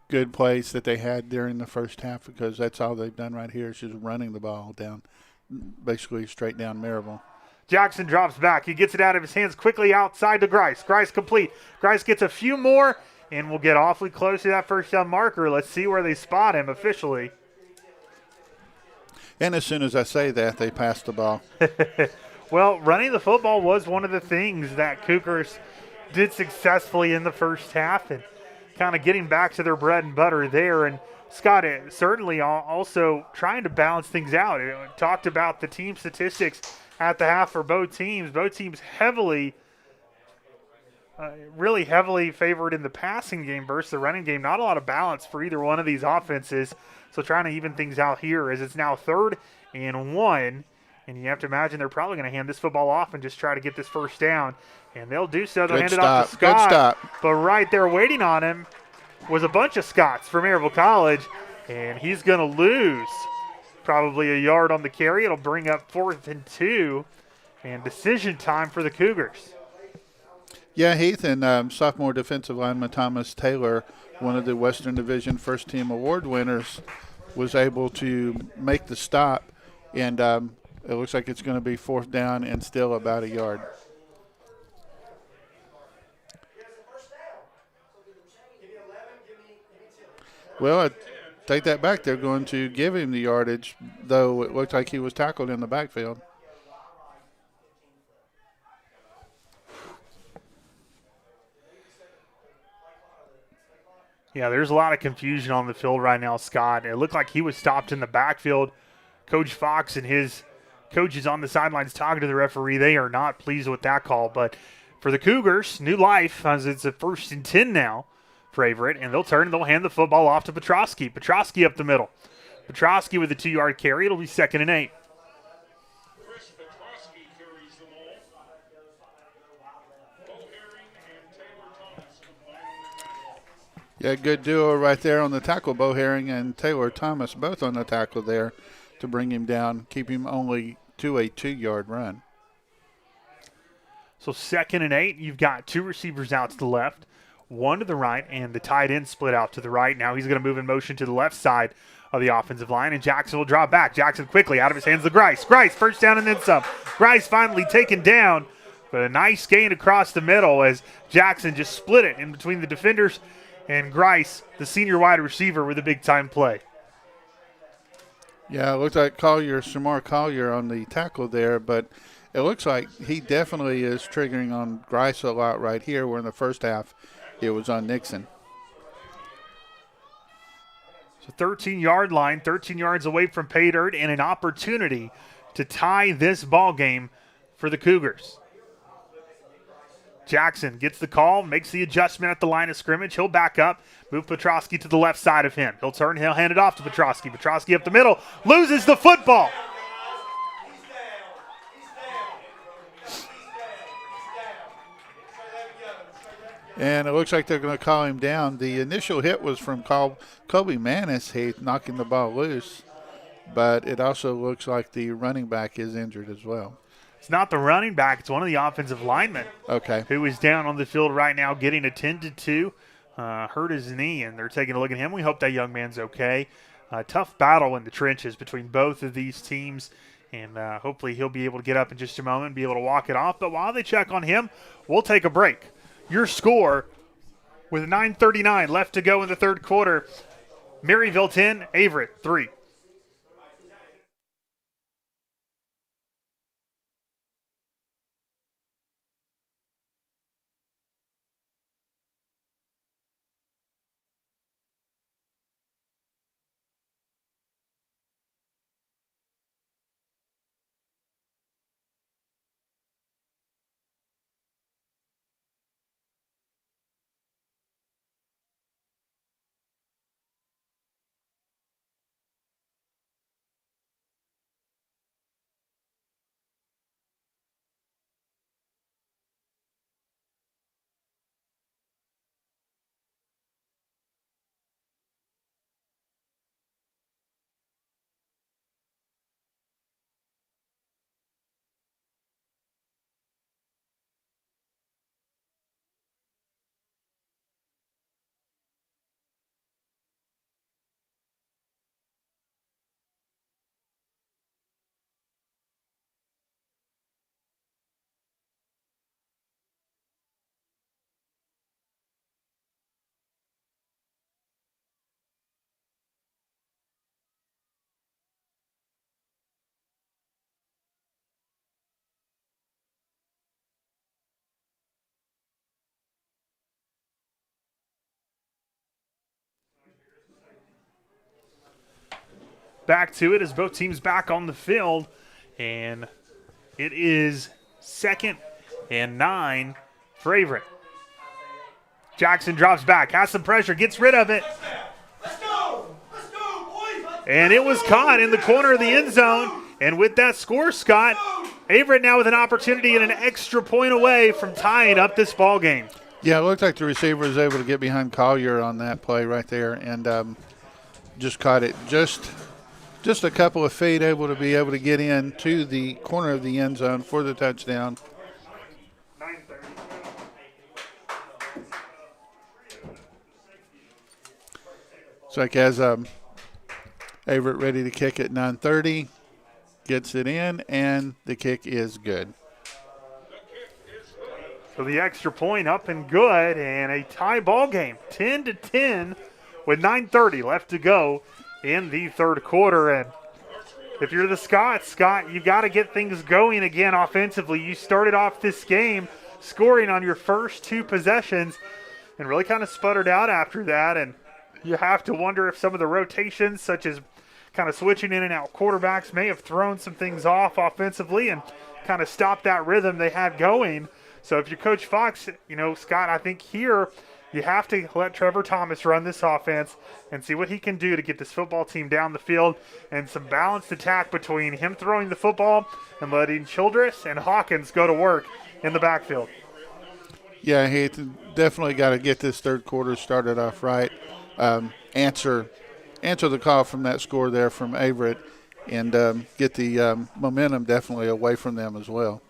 good plays that they had during the first half, because that's all they've done right here is just running the ball down, basically straight down Maryville. Jackson drops back. He gets it out of his hands quickly outside to Grice. Grice complete. Grice gets a few more, and we'll get awfully close to that first down marker. Let's see where they spot him officially. And as soon as I say that, they pass the ball. Well, running the football was one of the things that Cougars did successfully in the first half, and kind of getting back to their bread and butter there. And Scott certainly also trying to balance things out. It talked about the team statistics at the half for both teams. Both teams really heavily favored in the passing game versus the running game. Not a lot of balance for either one of these offenses. So trying to even things out here as it's now 3rd and 1. And you have to imagine they're probably going to hand this football off and just try to get this first down. And they'll do so. They'll hand it off to Scott. Good stop. But right there waiting on him was a bunch of Scotts from Maryville College. And he's going to lose probably a yard on the carry. It'll bring up 4th and 2. And decision time for the Cougars. Yeah, Heath and sophomore defensive lineman Thomas Taylor, one of the Western Division First Team Award winners, was able to make the stop. And it looks like it's going to be 4th down and still about a yard. Well, I take that back. They're going to give him the yardage, though it looked like he was tackled in the backfield. Yeah, there's a lot of confusion on the field right now, Scott. It looked like he was stopped in the backfield. Coach Fox and his coaches on the sidelines talking to the referee. They are not pleased with that call. But for the Cougars, new life as it's a 1st and 10 now for Averett. And they'll turn and they'll hand the football off to Petrosky. Petrosky up the middle. Petrosky with a 2-yard carry. It'll be 2nd and 8. Yeah, good duo right there on the tackle. Bo Herring and Taylor Thomas both on the tackle there to bring him down, keep him only to a 2-yard run. So 2nd and 8, you've got 2 receivers out to the left, 1 to the right, and the tight end split out to the right. Now he's going to move in motion to the left side of the offensive line, and Jackson will drop back. Jackson quickly out of his hands to Grice. Grice, first down and then some. Grice finally taken down, but a nice gain across the middle as Jackson just split it in between the defenders and Grice, the senior wide receiver, with a big-time play. Yeah, it looks like Shamar Collier on the tackle there, but it looks like he definitely is triggering on Grice a lot right here, where in the first half it was on Nixon. So 13-yard line, 13 yards away from pay dirt, and an opportunity to tie this ball game for the Cougars. Jackson gets the call, makes the adjustment at the line of scrimmage. He'll back up, move Petrosky to the left side of him. He'll turn, he'll hand it off to Petrosky. Petrosky up the middle, loses the football. And it looks like they're going to call him down. The initial hit was from Kobe Manis, knocking the ball loose. But it also looks like the running back is injured as well. It's not the running back. It's one of the offensive linemen. Okay. Who is down on the field right now getting attended to. Hurt his knee, and they're taking a look at him. We hope that young man's okay. Tough battle in the trenches between both of these teams, and hopefully he'll be able to get up in just a moment and be able to walk it off. But while they check on him, we'll take a break. Your score with 9:39 left to go in the third quarter. Maryville 10, Averett 3. back to it as both teams back on the field. And it is 2nd and 9 for Averett. Jackson drops back, has some pressure, gets rid of it. And it was caught in the corner of the end zone. And with that score, Scott, Averett now with an opportunity and an extra point away from tying up this ball game. Yeah, it looked like the receiver was able to get behind Collier on that play right there and just caught it just a couple of feet, able to get in to the corner of the end zone for the touchdown. It's like as Averett ready to kick at 9:30, gets it in, and the kick is good. So the extra point up and good, and a tie ball game, 10-10 with 9:30 left to go in the third quarter. And if you're the Scots, Scott, you got to get things going again offensively. You started off this game scoring on your first 2 possessions and really kind of sputtered out after that. And you have to wonder if some of the rotations, such as kind of switching in and out quarterbacks, may have thrown some things off offensively and kind of stopped that rhythm they had going. So if you're Coach Fox, Scott, I think here you have to let Trevor Thomas run this offense and see what he can do to get this football team down the field and some balanced attack between him throwing the football and letting Childress and Hawkins go to work in the backfield. Yeah, he definitely got to get this third quarter started off right. Answer the call from that score there from Averett and get the momentum definitely away from them as well.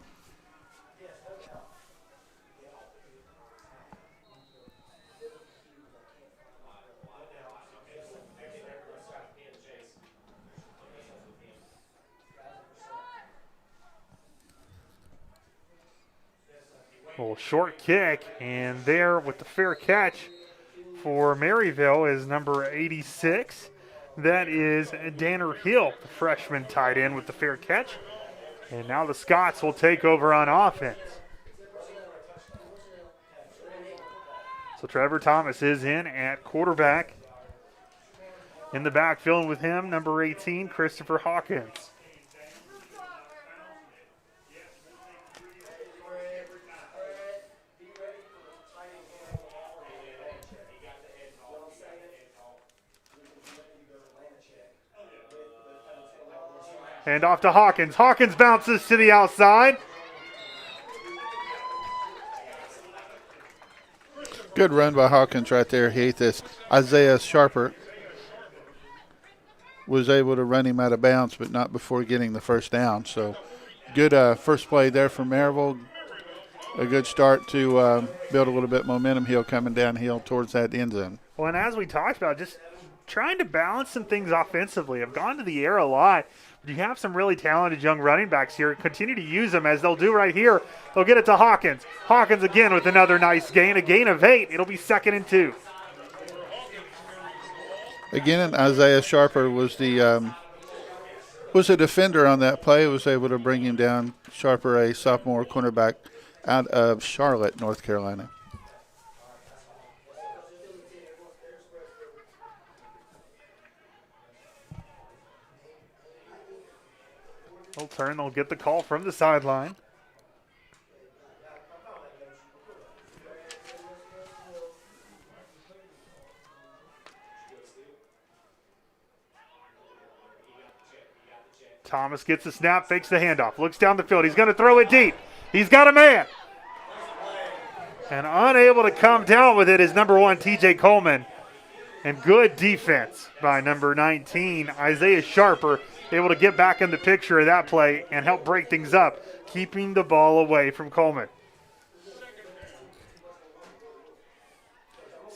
Little short kick, and there with the fair catch for Maryville is number 86. That is Danner Hill, the freshman tight end with the fair catch. And now the Scots will take over on offense. So Trevor Thomas is in at quarterback. In the backfield with him, number 18, Christopher Hawkins. And off to Hawkins. Hawkins bounces to the outside. Good run by Hawkins right there. He ate this. Isaiah Sharper was able to run him out of bounds, but not before getting the first down. So good first play there for Maryville. A good start to build a little bit of momentum here coming downhill towards that end zone. Well, and as we talked about, just trying to balance some things offensively. I've gone to the air a lot. But you have some really talented young running backs here. Continue to use them as they'll do right here. They'll get it to Hawkins. Hawkins again with another nice gain, a gain of 8. It'll be 2nd and 2. Again, Isaiah Sharper was a defender on that play. Was able to bring him down. Sharper, a sophomore cornerback out of Charlotte, North Carolina. They'll turn. They'll get the call from the sideline. Thomas gets the snap, fakes the handoff, looks down the field. He's going to throw it deep. He's got a man. And unable to come down with it is number 1, TJ Coleman. And good defense by number 19, Isaiah Sharper, able to get back in the picture of that play and help break things up, keeping the ball away from Coleman.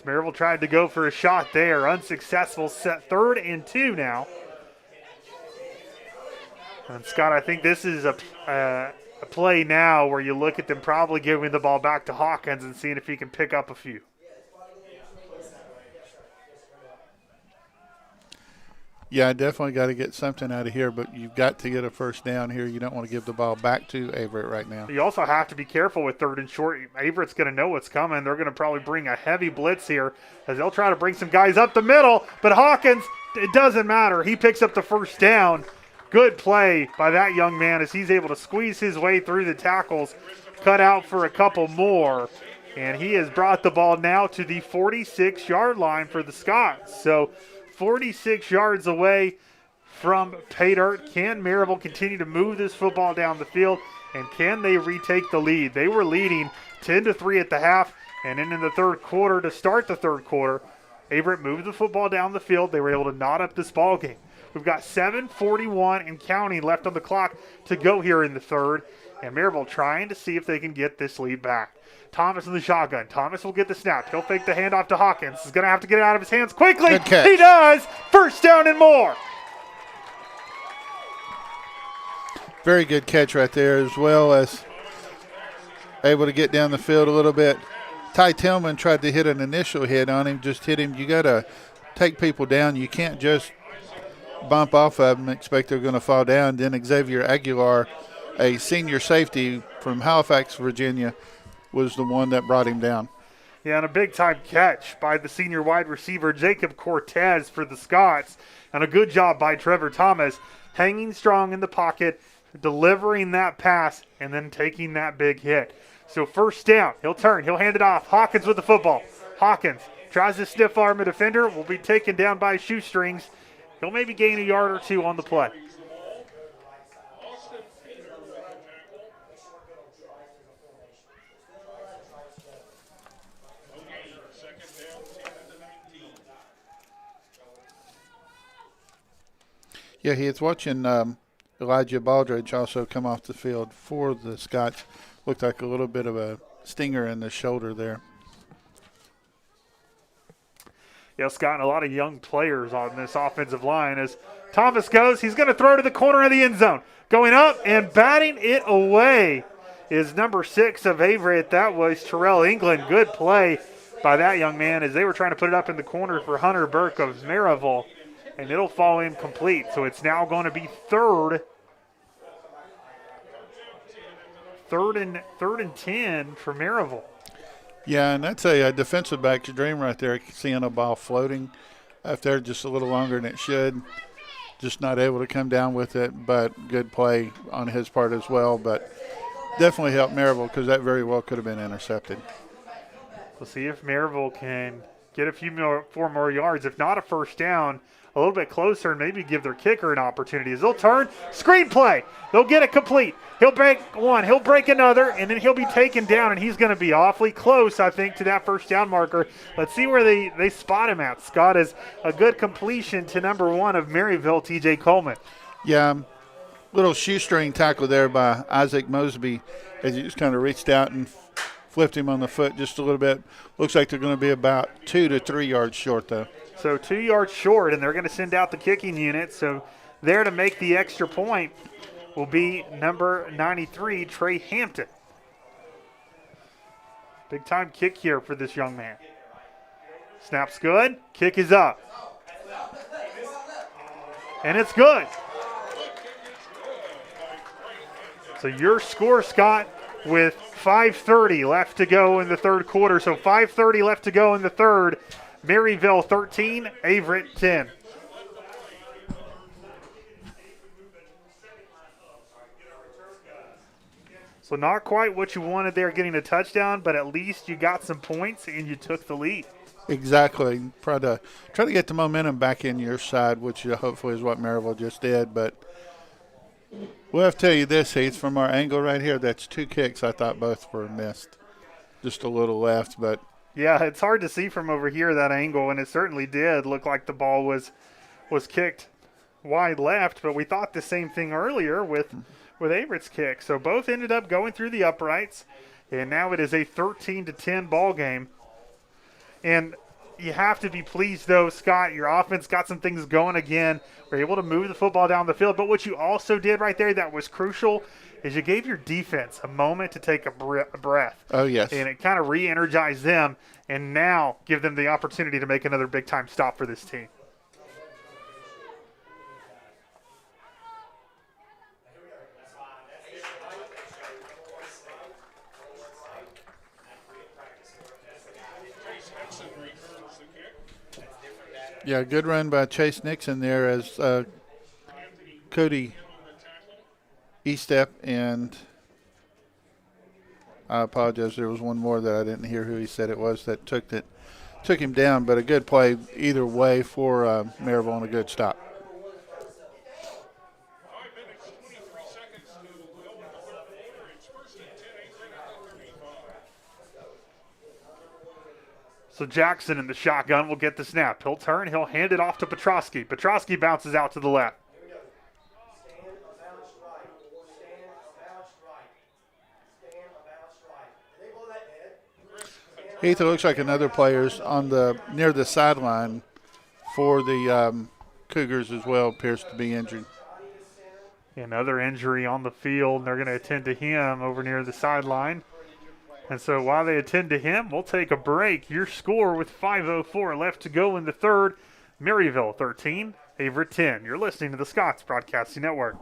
Maryville tried to go for a shot there, unsuccessful. Set 3rd and 2 now. And Scott, I think this is a play now where you look at them probably giving the ball back to Hawkins and seeing if he can pick up a few. Yeah, definitely got to get something out of here, but you've got to get a first down here. You don't want to give the ball back to Averett right now. You also have to be careful with 3rd and short. Averett's going to know what's coming. They're going to probably bring a heavy blitz here as they'll try to bring some guys up the middle. But Hawkins, it doesn't matter. He picks up the first down. Good play by that young man as he's able to squeeze his way through the tackles, cut out for a couple more. And he has brought the ball now to the 46-yard line for the Scots. So 46 yards away from pay dirt. Can Maryville continue to move this football down the field, and can they retake the lead? They were leading 10-3 at the half, and then in the third quarter, to start the third quarter, Averett moved the football down the field. They were able to knot up this ball game. We've got 7:41 and counting left on the clock to go here in the third, and Maryville trying to see if they can get this lead back. Thomas in the shotgun. Thomas will get the snap. He'll fake the handoff to Hawkins. He's going to have to get it out of his hands quickly. Good catch. He does. First down and more. Very good catch right there, as well as able to get down the field a little bit. Ty Tillman tried to hit an initial hit on him, just hit him. You got to take people down. You can't just bump off of them and expect they're going to fall down. Then Xavier Aguilar, a senior safety from Halifax, Virginia, was the one that brought him down. Yeah, and a big-time catch by the senior wide receiver, Jacob Cortez, for the Scots. And a good job by Trevor Thomas, hanging strong in the pocket, delivering that pass, and then taking that big hit. So first down, he'll turn, he'll hand it off. Hawkins with the football. Hawkins tries to stiff arm a defender, will be taken down by shoestrings. He'll maybe gain a yard or two on the play. Yeah, he is watching Elijah Baldridge also come off the field for the Scots. Looked like a little bit of a stinger in the shoulder there. Yeah, Scott, and a lot of young players on this offensive line. As Thomas goes, he's going to throw to the corner of the end zone. Going up and batting it away is number 6 of Averett. That was Terrell England. Good play by that young man as they were trying to put it up in the corner for Hunter Burke of Maryville. And it'll fall incomplete. So it's now going to be third and 10 for Maryville. Yeah, and that's a defensive back's dream right there, seeing a ball floating up there just a little longer than it should. Just not able to come down with it, but good play on his part as well. But definitely helped Maryville because that very well could have been intercepted. We'll see if Maryville can get four more yards. If not a first down, a little bit closer and maybe give their kicker an opportunity. As they'll turn, screen play. They'll get it complete. He'll break one, he'll break another, and then he'll be taken down, and he's going to be awfully close, I think, to that first down marker. Let's see where they spot him at. Scott is a good completion to number 1 of Maryville, TJ Coleman. Yeah, little shoestring tackle there by Isaac Mosby as he just kind of reached out and flipped him on the foot just a little bit. Looks like they're going to be about 2 to 3 yards short, though. So 2 yards short, and they're going to send out the kicking unit. So there to make the extra point will be number 93, Trey Hampton. Big-time kick here for this young man. Snap's good. Kick is up. And it's good. So your score, Scott, with 5:30 left to go in the third quarter. So 5:30 left to go in the third. Maryville 13, Averett 10. So not quite what you wanted there, getting a touchdown, but at least you got some points and you took the lead. Exactly. Try to get the momentum back in your side, which hopefully is what Maryville just did. But we'll have to tell you this, Heath, from our angle right here, that's 2 kicks. I thought both were missed. Just a little left, but yeah, it's hard to see from over here, that angle, and it certainly did look like the ball was kicked wide left, but we thought the same thing earlier with Averett's kick. So both ended up going through the uprights, and now it is a 13-10 ball game. And you have to be pleased, though, Scott. Your offense got some things going again. We're able to move the football down the field. But what you also did right there that was crucial is you gave your defense a moment to take a breath. Oh, yes. And it kind of re-energized them, and now give them the opportunity to make another big-time stop for this team. Yeah, good run by Chase Nixon there as Cody Estep, and I apologize, there was one more that I didn't hear who he said it was that took him down, but a good play either way for Maryville and a good stop. 5 minutes, 23 seconds to go in the third quarter. It's first and 10, Averett at the 35. So Jackson in the shotgun will get the snap. He'll turn. He'll hand it off to Petrosky. Petrosky bounces out to the left. Heath, it looks like another player's on the near the sideline for the Cougars as well, appears to be injured. Another injury on the field. They're going to attend to him over near the sideline. And so while they attend to him, we'll take a break. Your score with 5:04 left to go in the third. Maryville 13, Averett 10. You're listening to the Scots Broadcasting Network.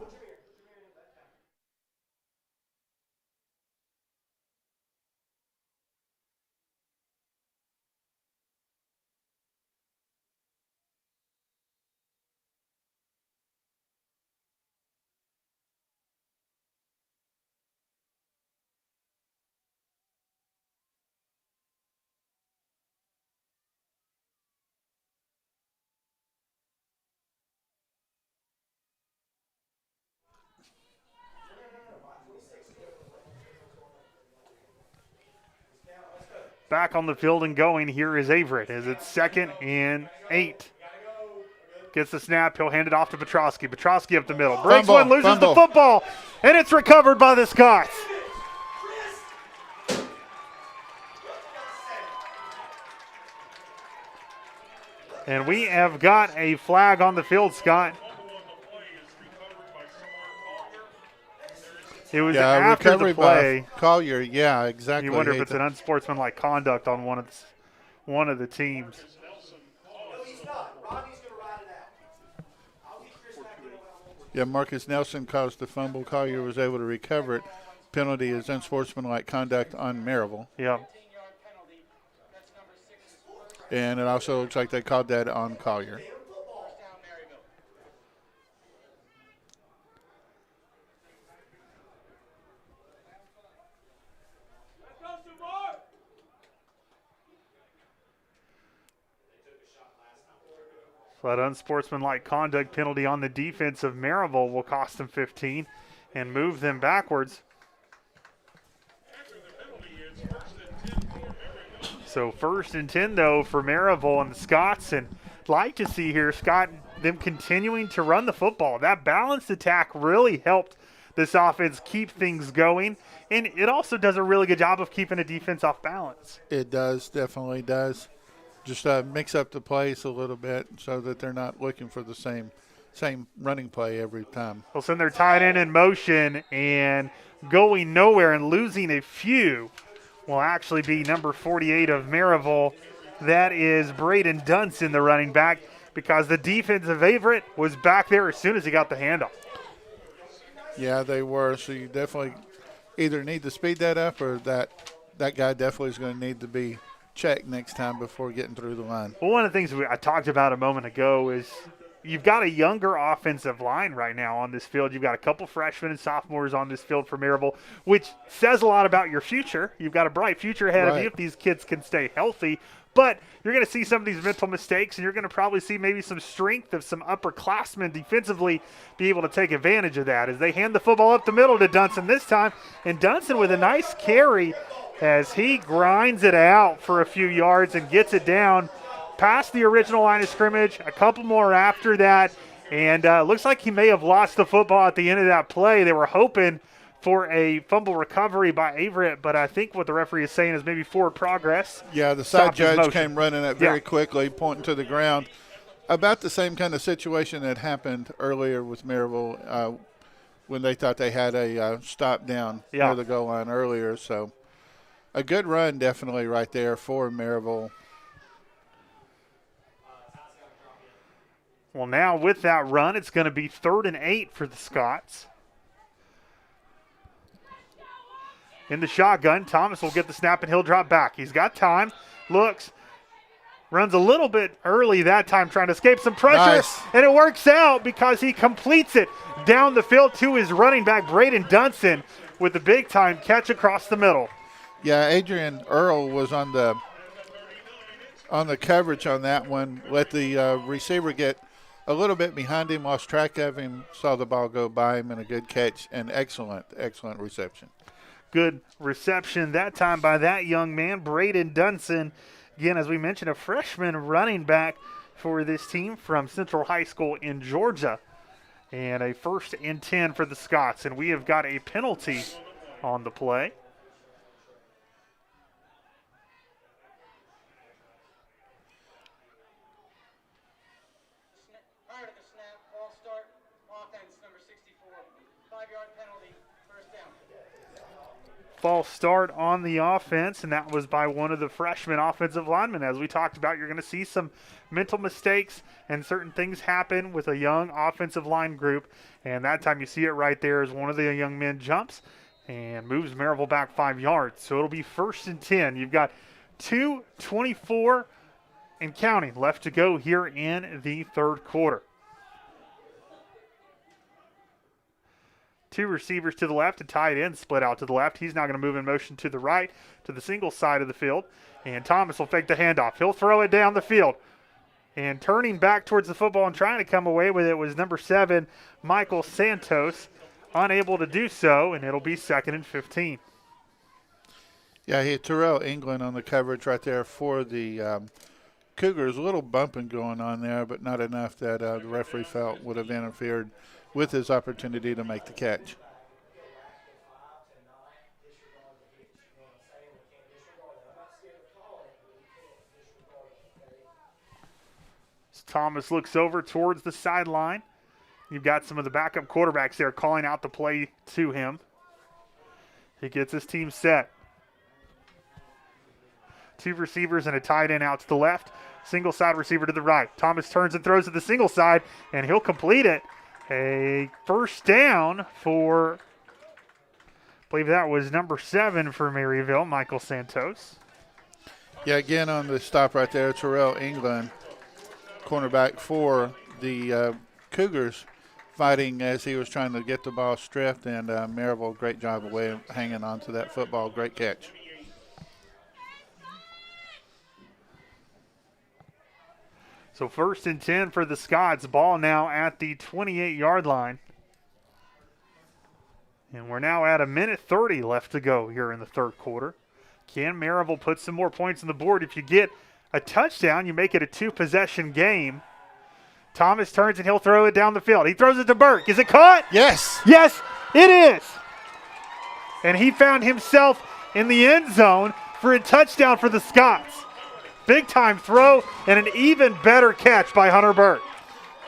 Back on the field and going. Here is Averett as it's 2nd and 8. Gets the snap. He'll hand it off to Petrosky. Petrosky up the middle. Breaks one, loses the football, and it's recovered by the Scots. And we have got a flag on the field, Scott. It was after the play. Collier, yeah, exactly. You wonder if it's an unsportsmanlike conduct on one of the teams. Yeah, Marcus Nelson caused the fumble. Collier was able to recover it. Penalty is unsportsmanlike conduct on Maryville. Yeah. And it also looks like they called that on Collier. So that unsportsmanlike conduct penalty on the defense of Maryville will cost them 15 and move them backwards. So 1st and 10, though, for Maryville and the Scots. And I'd like to see here, Scott, them continuing to run the football. That balanced attack really helped this offense keep things going. And it also does a really good job of keeping a defense off balance. It does, definitely does. Just mix up the plays a little bit so that they're not looking for the same running play every time. They'll send their tight end in motion, and going nowhere and losing a few will actually be number 48 of Maryville. That is Braden Dunson, the running back, because the defense of Averett was back there as soon as he got the handoff. Yeah, they were. So you definitely either need to speed that up, or that guy definitely is going to need to be checked next time before getting through the line. Well, one of the things I talked about a moment ago is you've got a younger offensive line right now on this field. You've got a couple freshmen and sophomores on this field for Maryville, which says a lot about your future. You've got a bright future ahead of you if these kids can stay healthy. But you're going to see some of these mental mistakes, and you're going to probably see maybe some strength of some upperclassmen defensively be able to take advantage of that as they hand the football up the middle to Dunson this time. And Dunson with a nice carry as he grinds it out for a few yards and gets it down past the original line of scrimmage, a couple more after that, and looks like he may have lost the football at the end of that play. They were hoping for a fumble recovery by Averett, but I think what the referee is saying is maybe forward progress. Yeah, the side judge came running it very quickly, pointing to the ground. About the same kind of situation that happened earlier with Maryville when they thought they had a stop down near the goal line earlier. So a good run definitely right there for Maryville. Well, now with that run, it's going to be 3rd and 8 for the Scots. In the shotgun, Thomas will get the snap and he'll drop back. He's got time, looks, Runs a little bit early that time, trying to escape some pressure, Nice. and it works out because he completes it down the field to his running back, Braden Dunson, with the big-time catch across the middle. Yeah, Adrian Earl was on the coverage on that one. Let the receiver get a little bit behind him, lost track of him, saw the ball go by him, and a good catch, and excellent reception. Good reception that time by that young man, Braden Dunson. Again, as we mentioned, a freshman running back for this team from Central High School in Georgia. And a 1st and 10 for the Scots. And we have got a penalty on the play. Prior to the snap, ball start, offense number 64. 5-yard penalty, first down. False start on the offense, and that was by one of the freshman offensive linemen. As we talked about, you're going to see some mental mistakes and certain things happen with a young offensive line group, and that time you see it right there as one of the young men jumps and moves Maryville back 5 yards. So it'll be 1st and 10. You've got 2:24 and counting left to go here in the third quarter. 2 receivers to the left, a tight end split out to the left. He's now going to move in motion to the right, to the single side of the field. And Thomas will fake the handoff. He'll throw it down the field. And turning back towards the football and trying to come away with it was number 7, Michael Santos. Unable to do so, and it'll be 2nd and 15. Yeah, he had Terrell England on the coverage right there for the Cougars. A little bumping going on there, but not enough that the referee felt would have interfered with his opportunity to make the catch. As Thomas looks over towards the sideline. You've got some of the backup quarterbacks there calling out the play to him. He gets his team set. 2 receivers and a tight end out to the left. Single side receiver to the right. Thomas turns and throws to the single side, and he'll complete it. A first down for, I believe that was number 7 for Maryville, Michael Santos. Yeah, again on the stop right there, Terrell England, cornerback for the Cougars, fighting as he was trying to get the ball stripped, and Maryville, great job away hanging on to that football. Great catch. So 1st and 10 for the Scots. Ball now at the 28-yard line. And we're now at 1:30 left to go here in the third quarter. Can Maryville put some more points on the board? If you get a touchdown, you make it a 2-possession game. Thomas turns and he'll throw it down the field. He throws it to Burke. Is it caught? Yes. Yes, it is. And he found himself in the end zone for a touchdown for the Scots. Big time throw and an even better catch by Hunter Burke.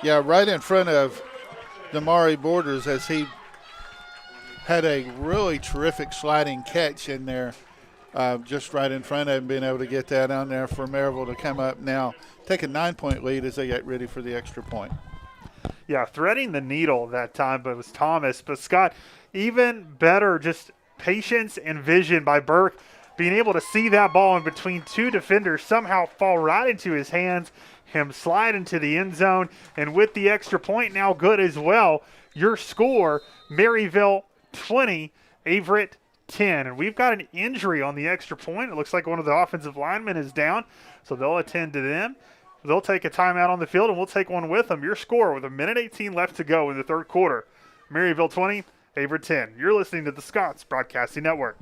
Yeah, right in front of Damari Borders as he had a really terrific sliding catch in there, just right in front of him, being able to get that on there for Maryville to come up now, take a 9-point lead as they get ready for the extra point. Yeah, threading the needle that time, but it was Thomas. But Scott, even better, just patience and vision by Burke, being able to see that ball in between 2 defenders somehow fall right into his hands, him slide into the end zone, and with the extra point now good as well, your score, Maryville 20, Averett 10. And we've got an injury on the extra point. It looks like one of the offensive linemen is down, so they'll attend to them. They'll take a timeout on the field, and we'll take one with them. Your score with 1:18 left to go in the third quarter, Maryville 20, Averett 10. You're listening to the Scots Broadcasting Network.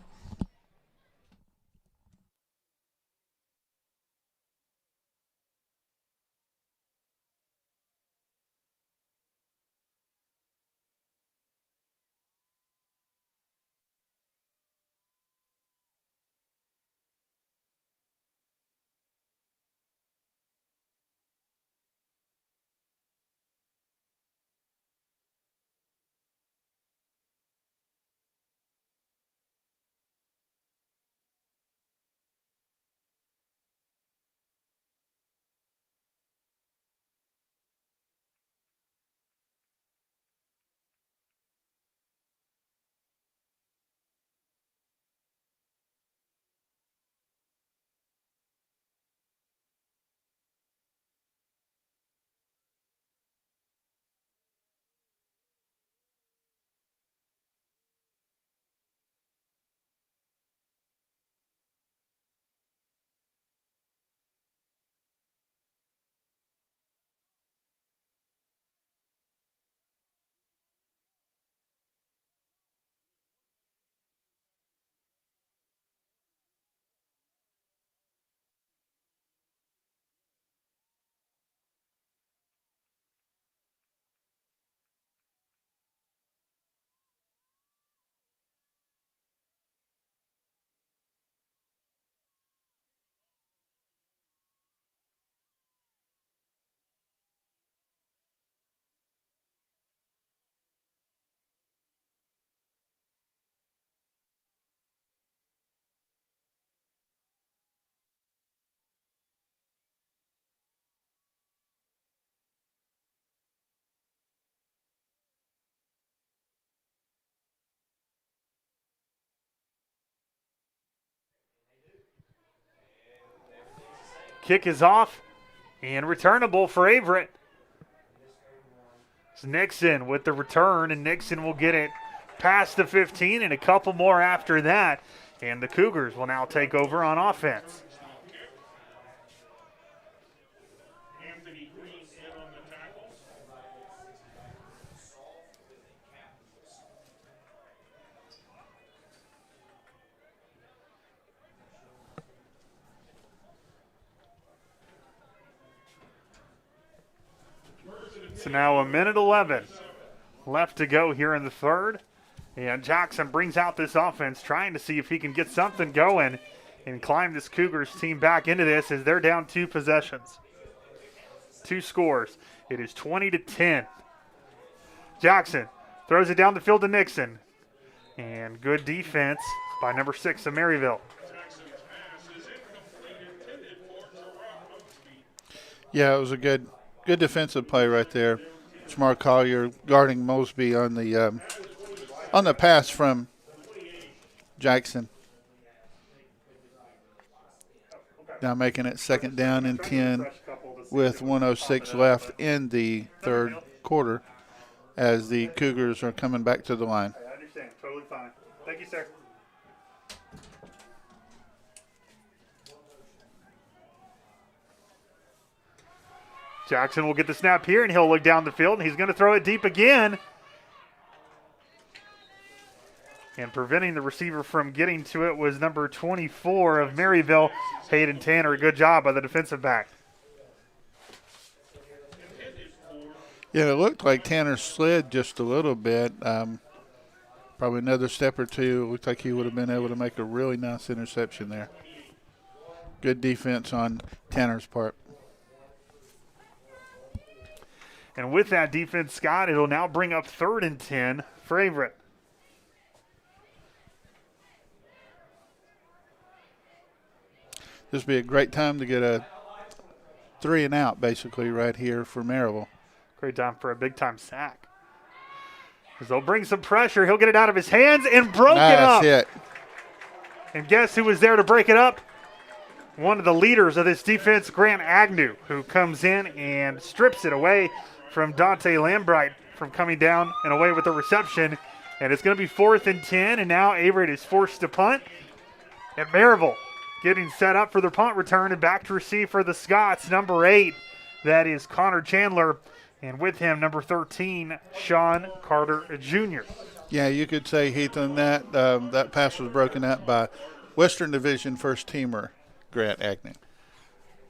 Kick is off and returnable for Averett. It's Nixon with the return, and Nixon will get it past the 15 and a couple more after that. And the Cougars will now take over on offense. So now 1:11 left to go here in the third. And Jackson brings out this offense, trying to see if he can get something going and climb this Cougars team back into this as they're down 2 possessions. 2 scores. It is 20-10. Jackson throws it down the field to Nixon. And good defense by number 6 of Maryville. Yeah, it was a good defensive play right there. Smart Collier guarding Mosby on the pass from Jackson. Now making it 2nd down and 10 with 1:06 left in the third quarter as the Cougars are coming back to the line. I understand. Totally fine. Thank you, sir. Jackson will get the snap here, and he'll look down the field, and he's going to throw it deep again. And preventing the receiver from getting to it was number 24 of Maryville, Hayden Tanner. A good job by the defensive back. Yeah, it looked like Tanner slid just a little bit. Probably another step or two. It looked like he would have been able to make a really nice interception there. Good defense on Tanner's part. And with that defense, Scott, it'll now bring up 3rd and 10 for Averett. This would be a great time to get a 3 and out, basically, right here for Maryville. Great time for a big-time sack. As they'll bring some pressure. He'll get it out of his hands and broke it up. Nice hit. And guess who was there to break it up? One of the leaders of this defense, Grant Agnew, who comes in and strips it away from Dante Lambright from coming down and away with the reception. And it's going to be 4th and 10, and now Averett is forced to punt. And Maryville getting set up for their punt return, and back to receive for the Scots, number 8. That is Connor Chandler, and with him, number 13, Sean Carter Jr. Yeah, you could say, Heath, on that pass was broken up by Western Division first-teamer Grant Agnew.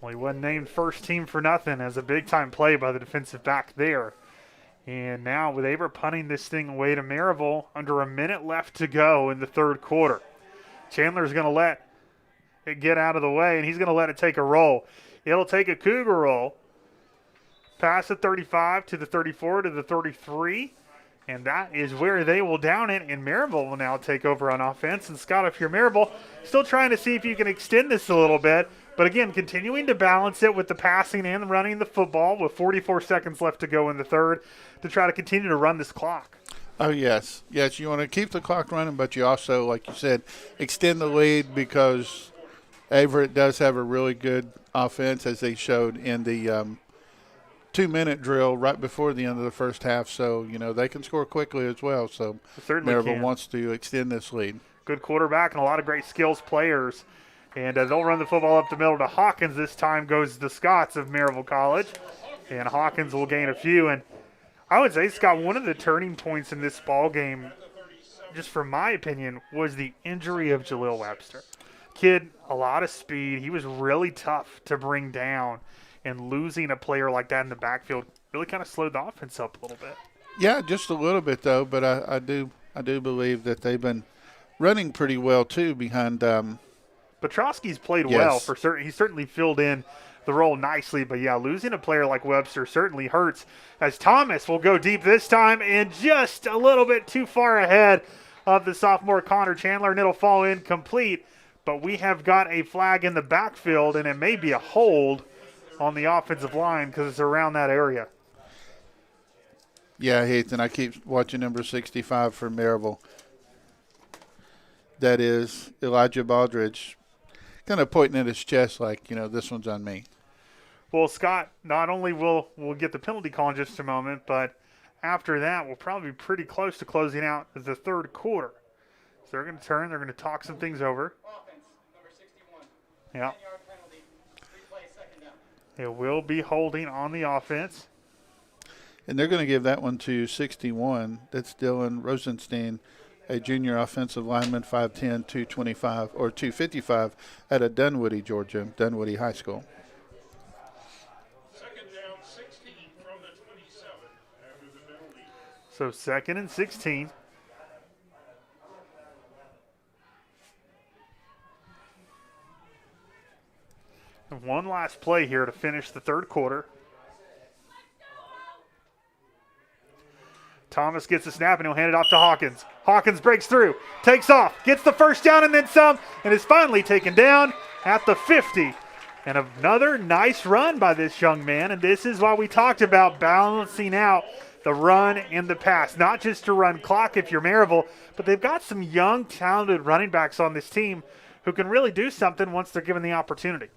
Well, he wasn't named first team for nothing as a big-time play by the defensive back there. And now with Averett punting this thing away to Maryville, under a minute left to go in the third quarter. Chandler's going to let it get out of the way, and he's going to let it take a roll. It'll take a Cougar roll, past the 35 to the 34 to the 33, and that is where they will down it, and Maryville will now take over on offense. And Scott, if you're Maryville, still trying to see if you can extend this a little bit, but again, continuing to balance it with the passing and running the football with 44 seconds left to go in the third to try to continue to run this clock. Oh, yes. Yes, you want to keep the clock running, but you also, like you said, extend the lead because Averett does have a really good offense, as they showed in the 2-minute drill right before the end of the first half. So, they can score quickly as well. So, Maryville wants to extend this lead. Good quarterback and a lot of great skills players. And they'll run the football up the middle to Hawkins. This time goes the Scots of Maryville College. And Hawkins will gain a few. And I would say, Scott, one of the turning points in this ball game, just from my opinion, was the injury of Jaleel Webster. Kid, a lot of speed. He was really tough to bring down. And losing a player like that in the backfield really kind of slowed the offense up a little bit. Yeah, just a little bit, though. But I do believe that they've been running pretty well, too, behind Petrosky's played well for certain. He certainly filled in the role nicely, but yeah, losing a player like Webster certainly hurts, as Thomas will go deep this time and just a little bit too far ahead of the sophomore Connor Chandler, and it'll fall incomplete. But we have got a flag in the backfield, and it may be a hold on the offensive line because it's around that area. Yeah, Heath, and I keep watching number 65 for Maryville. That is Elijah Baldridge. kind of pointing at his chest like, this one's on me. Well, Scott, not only will we'll get the penalty call in just a moment, but after that, we'll probably be pretty close to closing out the third quarter. So they're going to turn. They're going to talk some things over. Offense, number 61. Yeah. 10-yard penalty. Replay, second down. It will be holding on the offense. And they're going to give that one to 61. That's Dylan Rosenstein, a junior offensive lineman, 5'10", 225, or 255 out of Dunwoody, Georgia, Dunwoody High School. Second down, 16 from the 27 after the penalty. So 2nd and 16. And one last play here to finish the third quarter. Thomas gets the snap and he'll hand it off to Hawkins. Hawkins breaks through, takes off, gets the first down and then some, and is finally taken down at the 50. And another nice run by this young man, and this is why we talked about balancing out the run and the pass. Not just to run clock if you're Maryville, but they've got some young, talented running backs on this team who can really do something once they're given the opportunity.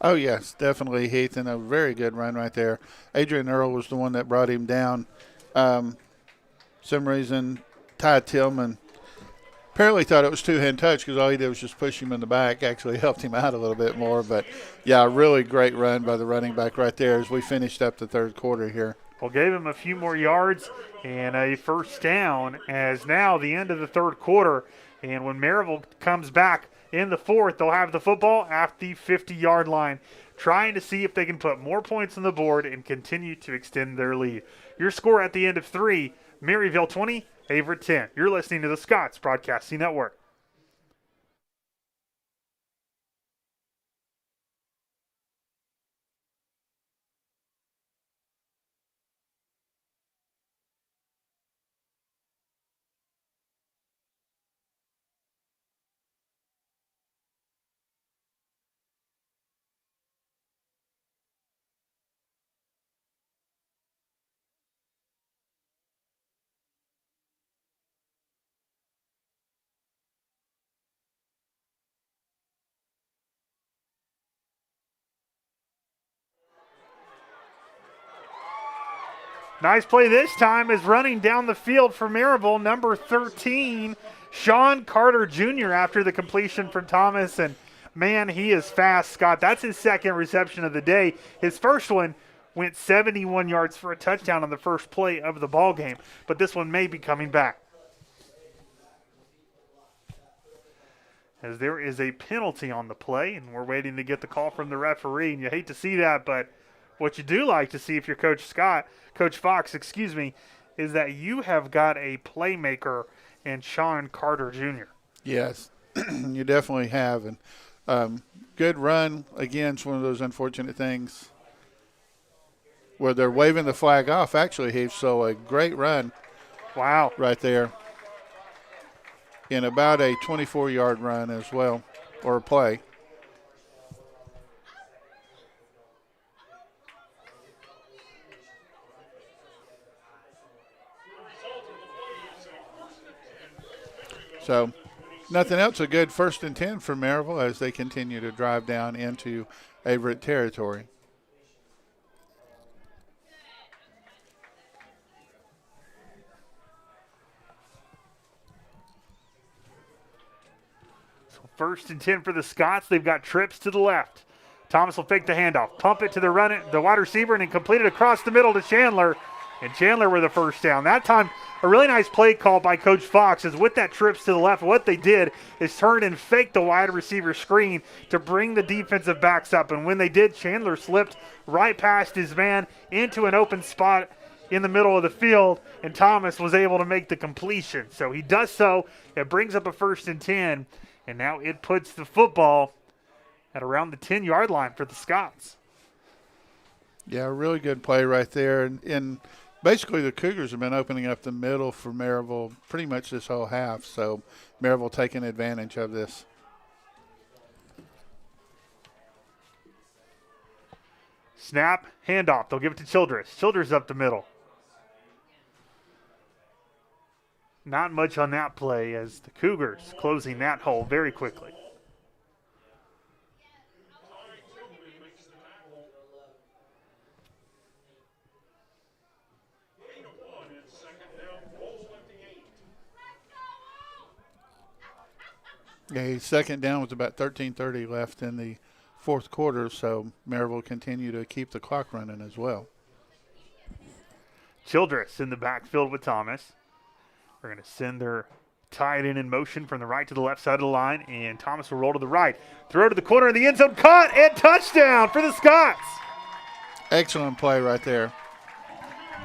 Oh, yes, definitely, Heath, and a very good run right there. Adrian Earl was the one that brought him down. Some reason, Ty Tillman apparently thought it was two-hand touch because all he did was just push him in the back. Actually helped him out a little bit more. But, yeah, really great run by the running back right there as we finished up the third quarter here. Well, gave him a few more yards and a first down as now the end of the third quarter. And when Maryville comes back in the fourth, they'll have the football at the 50-yard line, trying to see if they can put more points on the board and continue to extend their lead. Your score at the end of 3, Maryville 20, Averett 10. You're listening to the Scots Broadcasting Network. Nice play this time is running down the field for Maryville, number 13, Sean Carter Jr. after the completion from Thomas. And, man, he is fast, Scott. That's his second reception of the day. His first one went 71 yards for a touchdown on the first play of the ball game, but this one may be coming back. As there is a penalty on the play, and we're waiting to get the call from the referee, and you hate to see that, but what you do like to see if you're Coach Fox, is that you have got a playmaker in Sean Carter Jr. Yes, you definitely have. And good run. Again, it's one of those unfortunate things where they're waving the flag off, actually, Heath. So a great run. Wow. Right there. And about a 24-yard run as well, or a play. So nothing else, a good 1st and 10 for Maryville as they continue to drive down into Averett territory. So 1st and 10 for the Scots. They've got trips to the left. Thomas will fake the handoff, pump it to the wide receiver, and then complete it across the middle to Chandler. And Chandler with a first down. That time, a really nice play call by Coach Fox is with that trips to the left, what they did is turn and fake the wide receiver screen to bring the defensive backs up. And when they did, Chandler slipped right past his man into an open spot in the middle of the field, and Thomas was able to make the completion. So he does so. It brings up a 1st and 10, and now it puts the football at around the 10-yard line for the Scots. Yeah, really good play right there. And basically, the Cougars have been opening up the middle for Maryville pretty much this whole half, so Maryville taking advantage of this. Snap, handoff. They'll give it to Childress. Childress up the middle. Not much on that play as the Cougars closing that hole very quickly. A second down with about 13:30 left in the fourth quarter, so Maryville will continue to keep the clock running as well. Childress in the backfield with Thomas. We're going to send their tight end in motion from the right to the left side of the line, and Thomas will roll to the right. Throw to the corner of the end zone, caught, and touchdown for the Scots. Excellent play right there.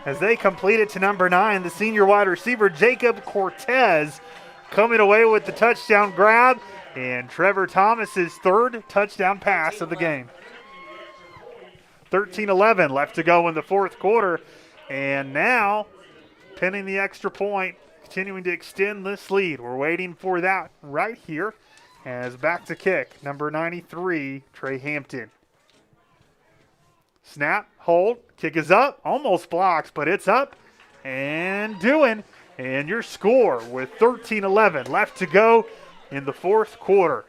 As they complete it to number 9, the senior wide receiver, Jacob Cortez, coming away with the touchdown grab, and Trevor Thomas's third touchdown pass of the game. 13-11 left to go in the fourth quarter, and now, pinning the extra point, continuing to extend this lead. We're waiting for that right here as back to kick, number 93, Trey Hampton. Snap, hold, kick is up, almost blocks, but it's up and doing. And your score with 13-11 left to go in the fourth quarter.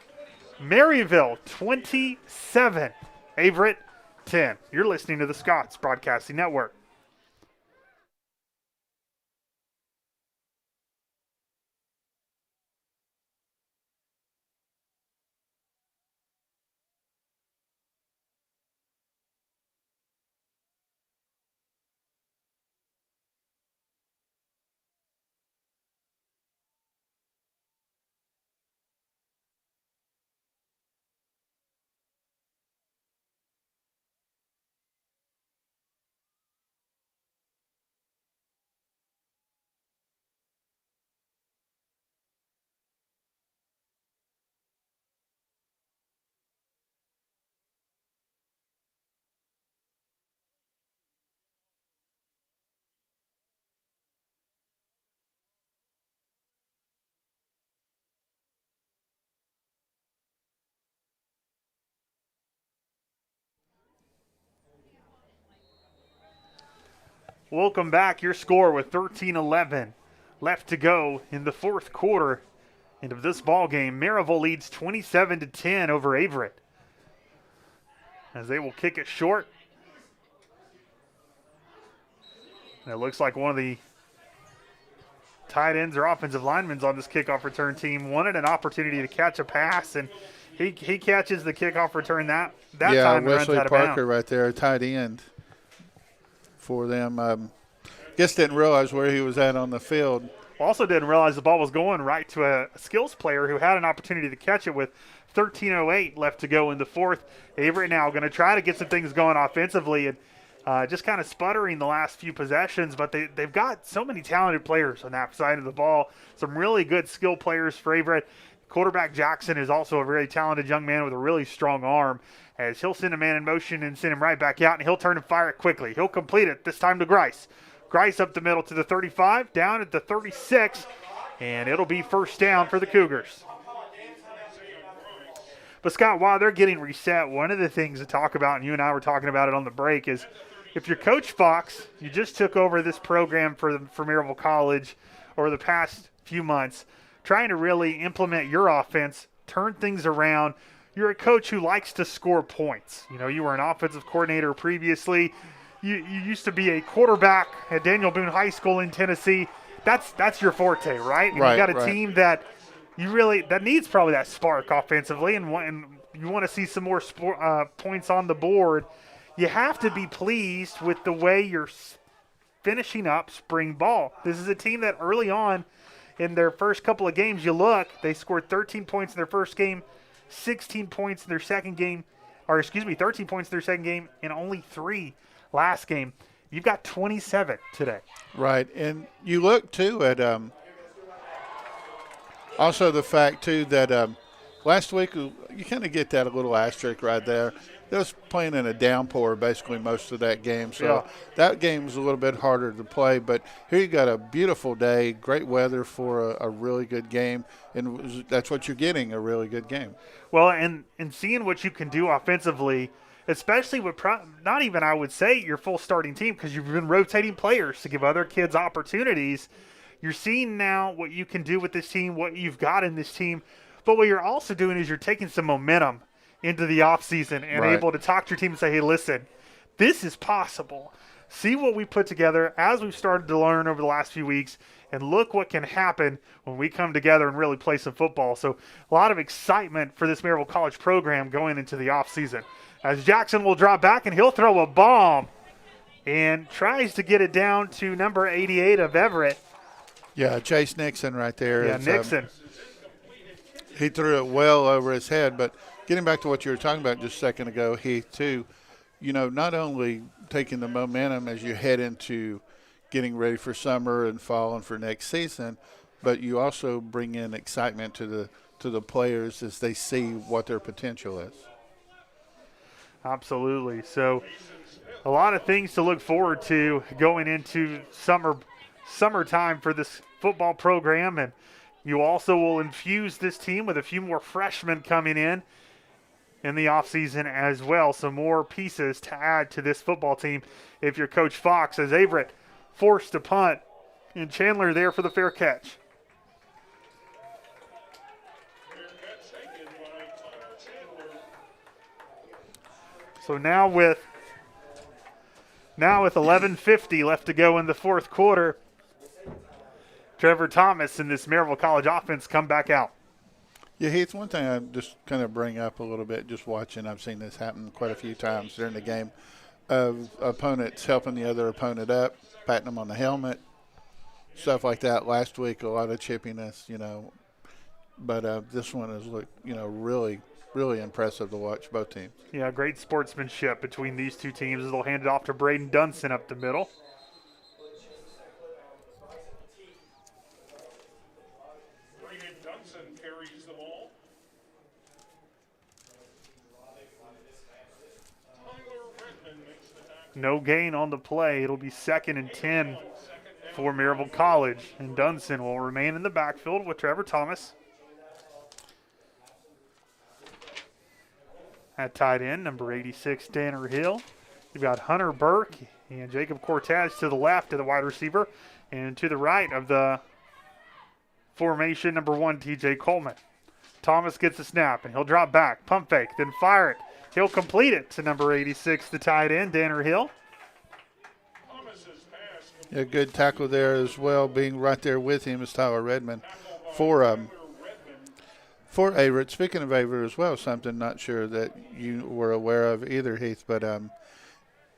Maryville 27, Averett 10. You're listening to the Scots Broadcasting Network. Welcome back. Your score with 13-11 left to go in the fourth quarter. And of this ball game, Maryville leads 27-10 over Averett. As they will kick it short. And it looks like one of the tight ends or offensive linemen on this kickoff return team wanted an opportunity to catch a pass, and he catches the kickoff return that time and runs Wesley out of Parker bounds. right there, tight end for them. Guess didn't realize where he was at on the field. Also didn't realize the ball was going right to a skills player who had an opportunity to catch it with 13:08 left to go in the fourth. Averett now going to try to get some things going offensively and just kind of sputtering the last few possessions, but they've got so many talented players on that side of the ball. Some really good skill players for Averett. Quarterback Jackson is also a very talented young man with a really strong arm, as he'll send a man in motion and send him right back out, and he'll turn and fire it quickly. He'll complete it, this time to Grice. Grice up the middle to the 35, down at the 36, and it'll be first down for the Cougars. But, Scott, while they're getting reset, one of the things to talk about, and you and I were talking about it on the break, is if you're Coach Fox, you just took over this program for Maryville College over the past few months, trying to really implement your offense, turn things around. You're a coach who likes to score points. You know, you were an offensive coordinator previously. You used to be a quarterback at Daniel Boone High School in Tennessee. That's your forte, right? And right, you got a team that that needs probably that spark offensively, and you want to see some more points on the board. You have to be pleased with the way you're finishing up spring ball. This is a team that early on in their first couple of games, they scored 13 points in their first game, 16 points in their second game, 13 points in their second game, and only 3 last game. You've got 27 today. Right, and you look, too, at also the fact, too, that last week you kind of get that a little asterisk right there. They was playing in a downpour basically most of that game, so that game was a little bit harder to play. But here you got a beautiful day, great weather for a really good game, and that's what you're getting, a really good game. Well, and seeing what you can do offensively, especially with not even, I would say, your full starting team, because you've been rotating players to give other kids opportunities. You're seeing now what you can do with this team, what you've got in this team. But what you're also doing is you're taking some momentum into the offseason and able to talk to your team and say, hey, listen, this is possible. see what we put together as we've started to learn over the last few weeks, and look what can happen when we come together and really play some football. So a lot of excitement for this Maryville College program going into the offseason. As Jackson will drop back, and he'll throw a bomb and tries to get it down to number 88 of Averett. Yeah, Chase Nixon right there. Yeah, Nixon. He threw it well over his head, but getting back to what you were talking about just a second ago, Heath, too, you know, not only taking the momentum as you head into getting ready for summer and fall and for next season, but you also bring in excitement to the players as they see what their potential is. Absolutely. So a lot of things to look forward to going into summertime for this football program, and you also will infuse this team with a few more freshmen coming in the offseason as well. So more pieces to add to this football team if you're Coach Fox, as Averett forced to punt, and Chandler there for the fair catch. So now with 11:50 left to go in the fourth quarter, Trevor Thomas and this Maryville College offense come back out. Yeah, Heath, one thing I just kind of bring up a little bit just watching, I've seen this happen quite a few times during the game, of opponents helping the other opponent up, patting them on the helmet, stuff like that. Last week, a lot of chippiness, you know, but this one has looked, you know, really impressive to watch both teams. Yeah, great sportsmanship between these two teams as they'll hand it off to Braden Dunson up the middle. Braden Dunson carries the ball. No gain on the play. It'll be 2nd and 10 for Maryville College, and Dunson will remain in the backfield with Trevor Thomas. At tight end, number 86, Tanner Hill. You've got Hunter Burke and Jacob Cortez to the left of the wide receiver, and to the right of the formation, number 1, TJ Coleman. Thomas gets the snap, and he'll drop back, pump fake, then fire it. He'll complete it to number 86, the tight end, Tanner Hill. A good tackle there as well, being right there with him is Tyler Redmond for Averett. Speaking of Averett as well, something not sure that you were aware of either, Heath, but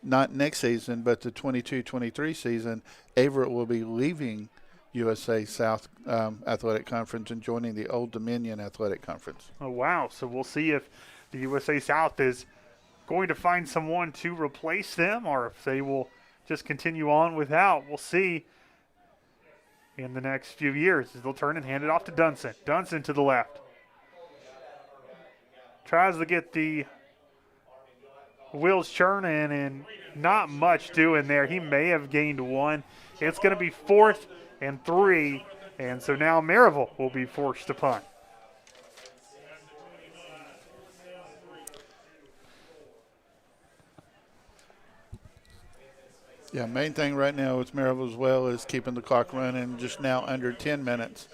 not next season, but the 22-23 season, Averett will be leaving USA South Athletic Conference and joining the Old Dominion Athletic Conference. Oh, wow. So we'll see if the USA South is going to find someone to replace them or if they will just continue on without. We'll see in the next few years as they'll turn and hand it off to Dunson. Dunson to the left. Tries to get the wheels churning and not much doing there. He may have gained 1. It's going to be 4th and 3, and so now Maryville will be forced to punt. Yeah, main thing right now with Maryville as well is keeping the clock running, just now under 10 minutes.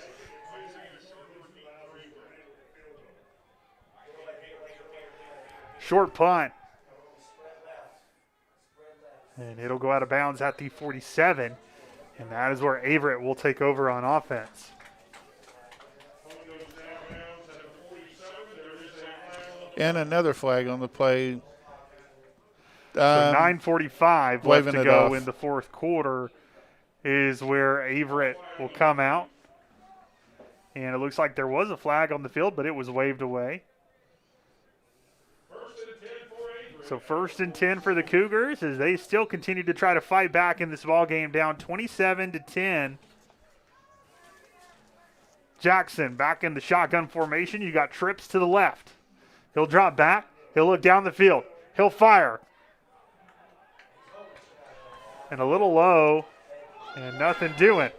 Short punt. And it'll go out of bounds at the 47. And that is where Averett will take over on offense. And another flag on the play. So 9:45 left to go off in the fourth quarter is where Averett will come out. And it looks like there was a flag on the field, but it was waved away. So 1st and 10 for the Cougars as they still continue to try to fight back in this ball game, down 27-10. Jackson back in the shotgun formation. You got Trips to the left. He'll drop back. He'll look down the field. He'll fire. And a little low, and nothing doing.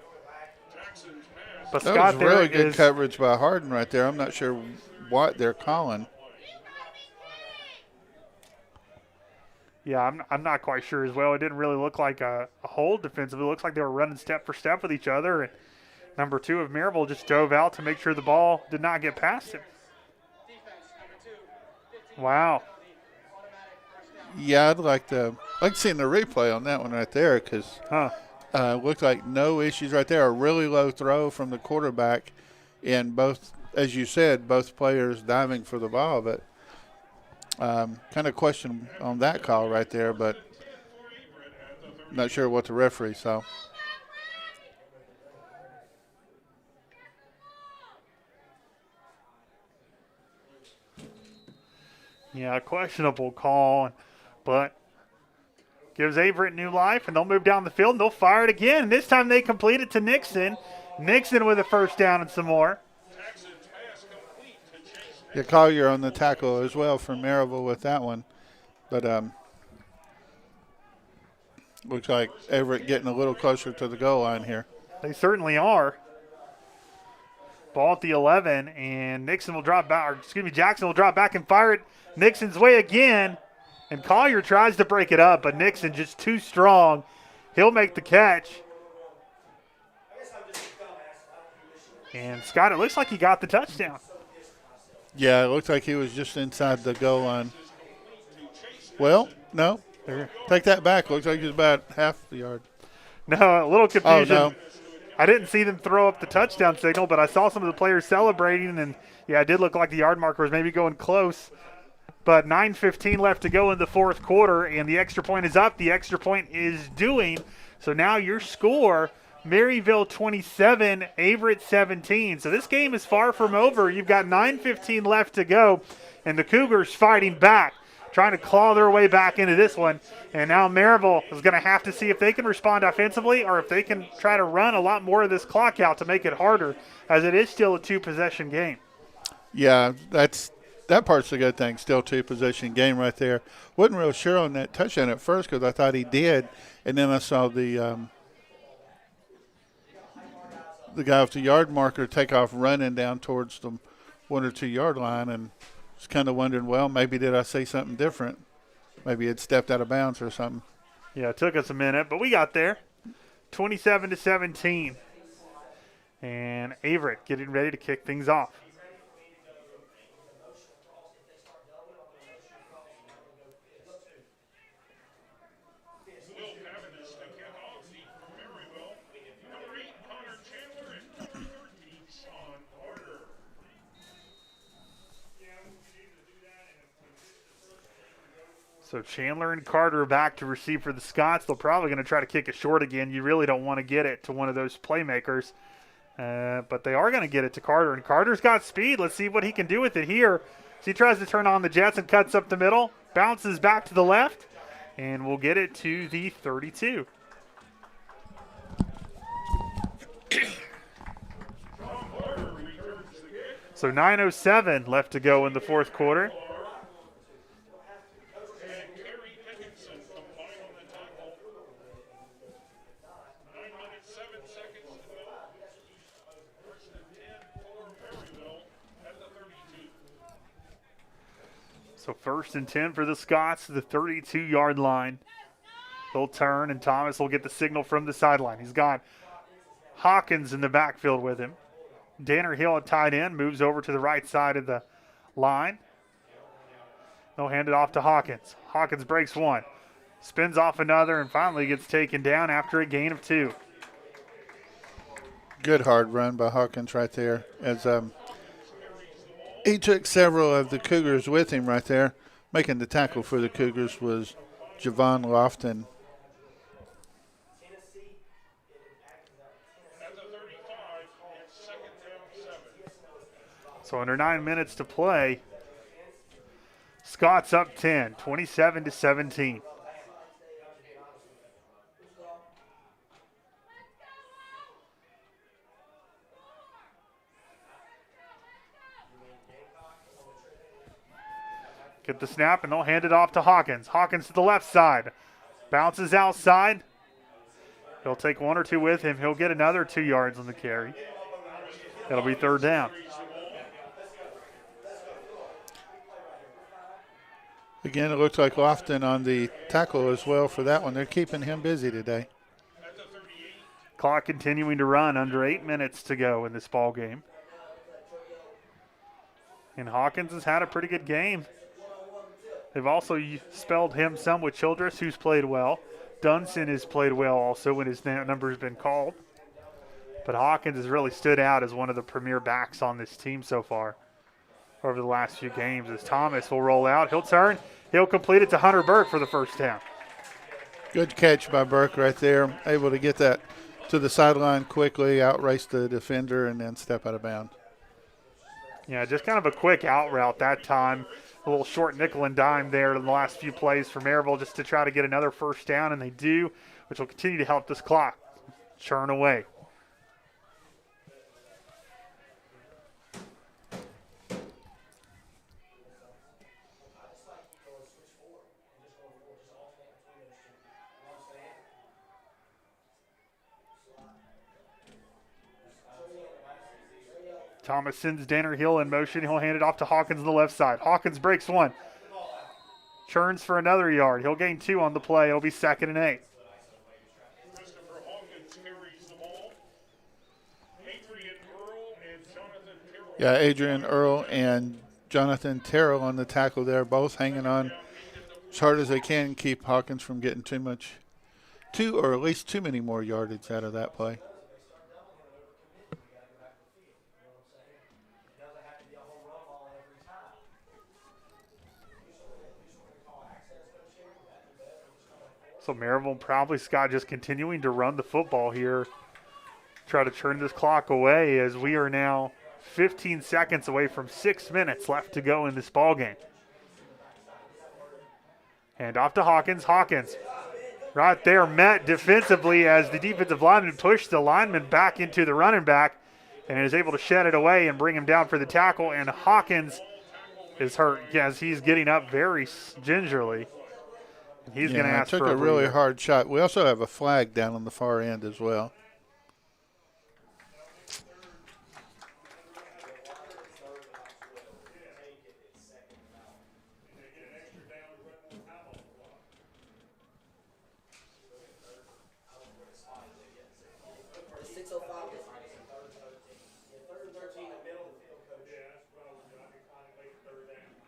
But That Scott was really there good coverage by Harden right there. I'm not sure what they're calling. Yeah, I'm not quite sure as well. It didn't really look like a hold defensively. It looks like they were running step for step with each other. And number 2 of Maryville just dove out to make sure the ball did not get past him. Wow. Yeah, I'd like to like seeing the replay on that one right there because looked like no issues right there. A really low throw from the quarterback, and both, as you said, both players diving for the ball. But kind of question on that call right there, but not sure what the referee saw. Yeah, questionable call, but gives Averett new life, and they'll move down the field, and they'll fire it again. And this time they complete it to Nixon. Nixon with a first down and some more. Yeah, Collier on the tackle as well for Maryville with that one. But looks like Averett getting a little closer to the goal line here. They certainly are. Ball at the 11, and Nixon will drop back, or excuse me, Jackson will drop back and fire it Nixon's way again. And Collier tries to break it up, but Nixon just too strong. He'll make the catch. And Scott, it looks like he got the touchdown. Yeah, it looks like he was just inside the goal line. Well, no. Take that back. Looks like he's about half the yard. No, a little confusion. Oh, no. I didn't see them throw up the touchdown signal, but I saw some of the players celebrating, and, yeah, it did look like the yard marker was maybe going close. But 9:15 left to go in the fourth quarter, and the extra point is up. The extra point is doing. So now your score, Maryville 27, Averett 17. So this game is far from over. You've got 9:15 left to go, and the Cougars fighting back, trying to claw their way back into this one. And now Maryville is going to have to see if they can respond offensively or if they can try to run a lot more of this clock out to make it harder, as it is still a two-possession game. Yeah, that part's a good thing. Still two-possession game right there. Wasn't real sure on that touchdown at first because I thought he did, and then I saw the guy with the yard marker take off running down towards the 1 or 2 yard line, and was kind of wondering, well, maybe did I say something different? Maybe it stepped out of bounds or something. Yeah, it took us a minute, but we got there. 27-17. And Averett getting ready to kick things off. So Chandler and Carter back to receive for the Scots. They're probably going to try to kick it short again. You really don't want to get it to one of those playmakers. But they are going to get it to Carter. And Carter's got speed. Let's see what he can do with it here. So he tries to turn on the Jets and cuts up the middle. Bounces back to the left. And we'll get it to the 32. So 9:07 left to go in the fourth quarter. So 1st and 10 for the Scots, the 32-yard line. They'll turn, and Thomas will get the signal from the sideline. He's got Hawkins in the backfield with him. Danner Hill at tight end, moves over to the right side of the line. They'll hand it off to Hawkins. Hawkins breaks one, spins off another, and finally gets taken down after a gain of 2. Good hard run by Hawkins right there. As he took several of the Cougars with him right there. Making the tackle for the Cougars was Javon Lofton. So under 9 minutes to play, Scott's up 10, 27-17. Get the snap, and they'll hand it off to Hawkins. Hawkins to the left side. Bounces outside. He'll take 1 or 2 with him. He'll get another 2 yards on the carry. That'll be 3rd down. Again, it looks like Lofton on the tackle as well for that one. They're keeping him busy today. Clock continuing to run, under 8 minutes to go in this ball game. And Hawkins has had a pretty good game. They've also spelled him some with Childress, who's played well. Dunson has played well also when his number has been called. But Hawkins has really stood out as one of the premier backs on this team so far over the last few games. As Thomas will roll out, he'll turn, he'll complete it to Hunter Burke for the first down. Good catch by Burke right there. Able to get that to the sideline quickly, outrace the defender, and then step out of bounds. Yeah, just kind of a quick out route that time. A little short nickel and dime there in the last few plays for Maryville just to try to get another first down, and they do, which will continue to help this clock churn away. Thomas sends Danner Hill in motion. He'll hand it off to Hawkins on the left side. Hawkins breaks one. Churns for another yard. He'll gain 2 on the play. It'll be 2nd and 8. Christopher Hawkins carries the ball. Adrian Earl and Jonathan Terrell. Yeah, Adrian Earl and Jonathan Terrell on the tackle there, both hanging on as hard as they can, keep Hawkins from getting two or at least too many more yardage out of that play. So Maryville probably, Scott, just continuing to run the football here. Try to turn this clock away as we are now 15 seconds away from 6 minutes left to go in this ball game. And off to Hawkins. Hawkins right there met defensively as the defensive lineman pushed the lineman back into the running back and is able to shed it away and bring him down for the tackle. And Hawkins is hurt as he's getting up very gingerly. He's going to ask for a took a really hard shot. We also have a flag down on the far end as well.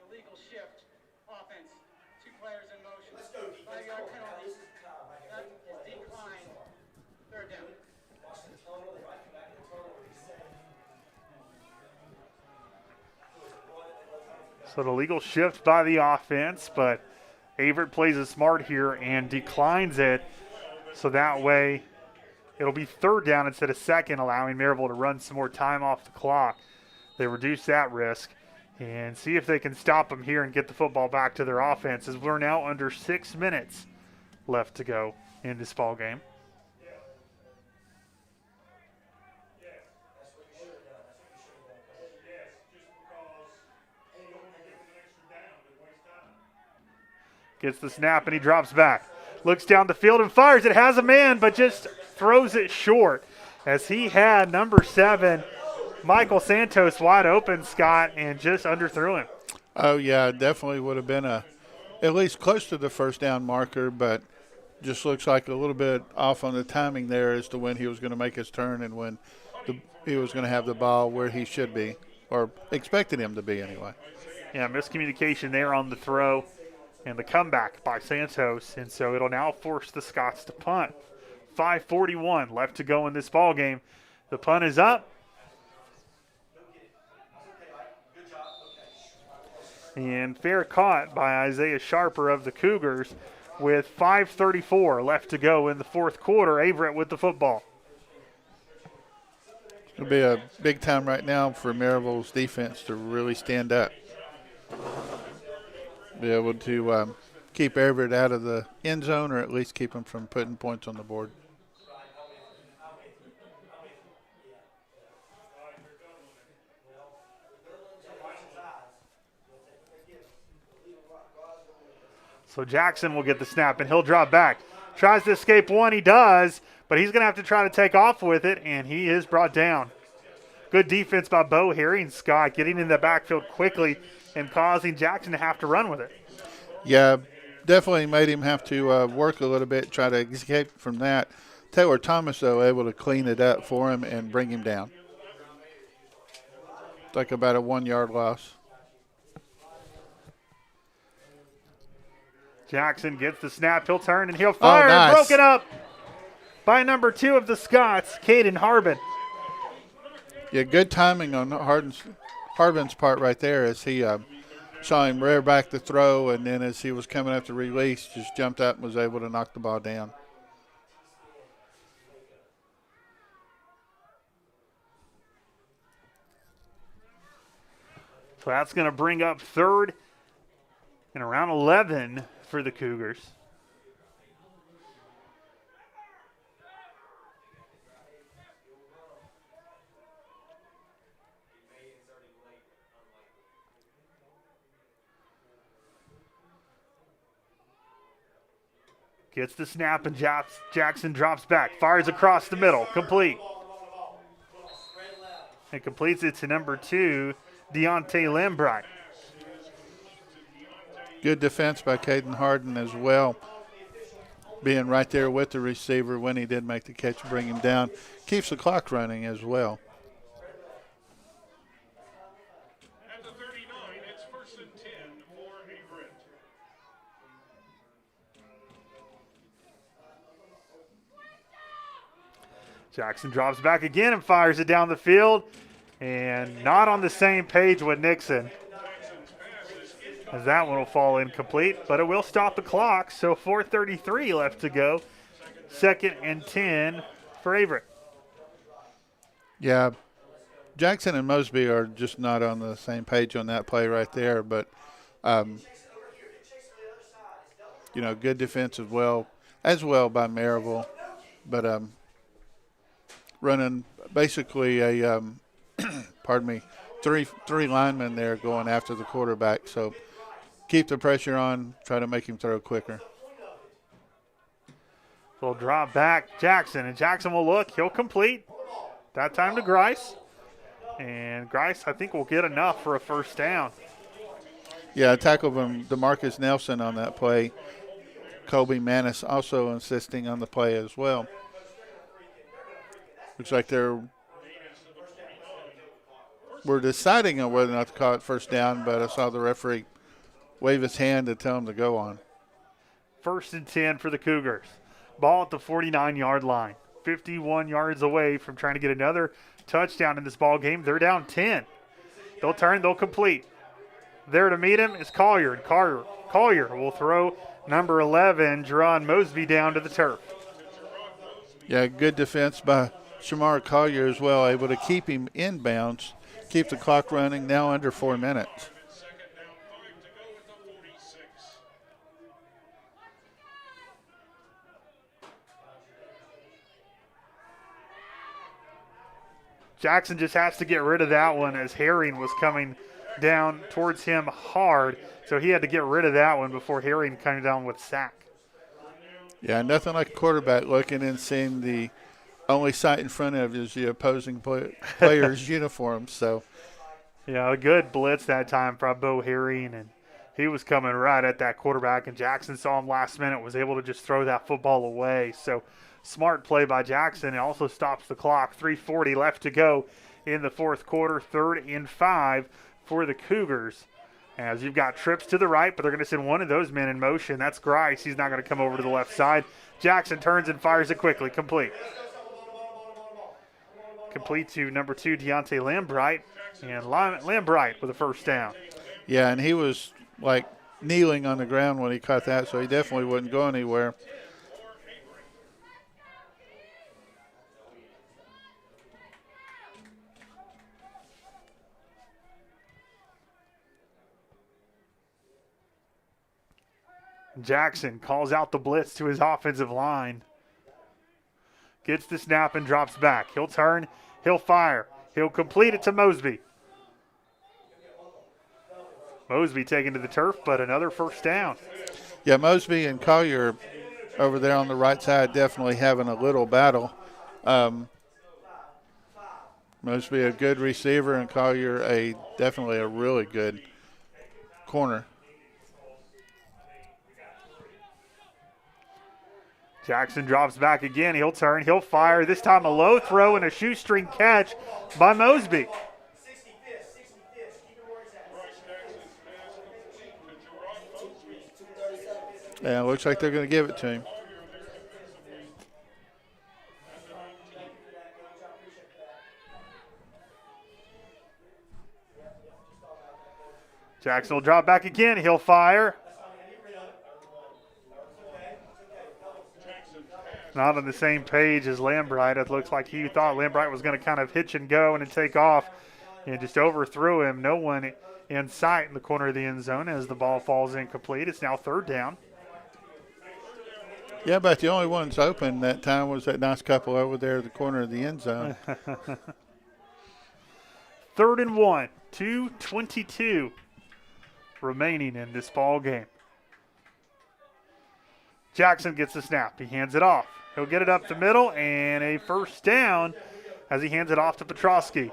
Illegal shift. Offense. 2 players in motion. 5-yard penalty. That is declined. 3rd down. So the legal shift by the offense, but Averett plays it smart here and declines it. So that way it'll be 3rd down instead of 2nd, allowing Maryville to run some more time off the clock. They reduce that risk and see if they can stop them here and get the football back to their offense, as we're now under 6 minutes left to go in this ball game. Gets the snap and he drops back. Looks down the field and fires. It has a man, but just throws it short as he had number 7, Michael Santos, wide open, Scott, and just underthrew him. Oh, yeah, definitely would have been at least close to the first down marker, but just looks like a little bit off on the timing there as to when he was going to make his turn and when he was going to have the ball where he should be, or expected him to be anyway. Yeah, miscommunication there on the throw and the comeback by Santos, and so it'll now force the Scots to punt. 5:41 left to go in this ball game. The punt is up. And fair caught by Isaiah Sharper of the Cougars with 5:34 left to go in the 4th quarter. Averett with the football. It'll be a big time right now for Maryville's defense to really stand up. Be able to keep Averett out of the end zone, or at least keep him from putting points on the board. So Jackson will get the snap, and he'll drop back. Tries to escape one, he does, but he's going to have to try to take off with it, and he is brought down. Good defense by Bo Herring, Scott, getting in the backfield quickly and causing Jackson to have to run with it. Yeah, definitely made him have to work a little bit, try to escape from that. Taylor Thomas, though, able to clean it up for him and bring him down. It's like about a 1-yard loss. Jackson gets the snap. He'll turn and he'll fire. Oh, nice. Broken up by number 2 of the Scots, Caden Harbin. Yeah, good timing on Harbin's part right there as he saw him rear back the throw, and then as he was coming up to release, just jumped up and was able to knock the ball down. So that's going to bring up 3rd and around 11 for the Cougars. Gets the snap and Jackson drops back. Fires across the middle. Complete. And completes it to number 2, Deontay Lambright. Good defense by Caden Hardin as well. Being right there with the receiver when he did make the catch, bring him down. Keeps the clock running as well. At the 39, it's 1st and 10 for Averett. Jackson drops back again and fires it down the field. And not on the same page with Nixon, as that one will fall incomplete, but it will stop the clock. So 4:33 left to go. 2nd and 10 for Averett. Yeah, Jackson and Mosby are just not on the same page on that play right there. But, good defense as well by Maryville. But running basically a three linemen there going after the quarterback. So keep the pressure on, try to make him throw quicker. They'll drop back Jackson, and Jackson will look. He'll complete. That time to Grice. And Grice, I think, will get enough for a 1st down. Yeah, I tackled him, DeMarcus Nelson on that play. Colby Manis also insisting on the play as well. Looks like we're deciding on whether or not to call it 1st down, but I saw the referee wave his hand to tell him to go on. 1st and 10 for the Cougars. Ball at the 49-yard line. 51 yards away from trying to get another touchdown in this ball game. They're down 10. They'll turn, they'll complete. There to meet him is Collier. And Collier will throw number 11, Jerron Mosby, down to the turf. Yeah, good defense by Shamar Collier as well, able to keep him in bounds, keep the clock running, now under 4 minutes. Jackson just has to get rid of that one as Herring was coming down towards him hard. So he had to get rid of that one before Herring came down with sack. Yeah, nothing like a quarterback looking and seeing the only sight in front of is the opposing player's uniform. So, yeah, a good blitz that time from Bo Herring, and he was coming right at that quarterback, and Jackson saw him last minute, was able to just throw that football away. So smart play by Jackson. It also stops the clock. 3:40 left to go in the 4th quarter. 3rd and 5 for the Cougars. As you've got trips to the right, but they're going to send one of those men in motion. That's Grice. He's not going to come over to the left side. Jackson turns and fires it quickly. Complete. Complete to number 2, Deontay Lambright. And Lambright with a 1st down. Yeah, and he was like kneeling on the ground when he caught that, so he definitely wouldn't go anywhere. Jackson calls out the blitz to his offensive line. Gets the snap and drops back. He'll turn, he'll fire. He'll complete it to Mosby. Mosby taken to the turf, but another 1st down. Yeah, Mosby and Collier over there on the right side definitely having a little battle. Mosby a good receiver and Collier definitely a really good corner. Jackson drops back again. He'll turn, he'll fire. This time a low throw and a shoestring catch by Mosby. Yeah, looks like they're going to give it to him. Jackson will drop back again. He'll fire. Not on the same page as Lambright. It looks like he thought Lambright was going to kind of hitch and go and then take off and just overthrew him. No one in sight in the corner of the end zone as the ball falls incomplete. It's now 3rd down. Yeah, but the only ones open that time was that nice couple over there at the corner of the end zone. 3rd and 1, 2:22 remaining in this ball game. Jackson gets the snap. He hands it off. He'll get it up the middle and a 1st down as he hands it off to Petrosky.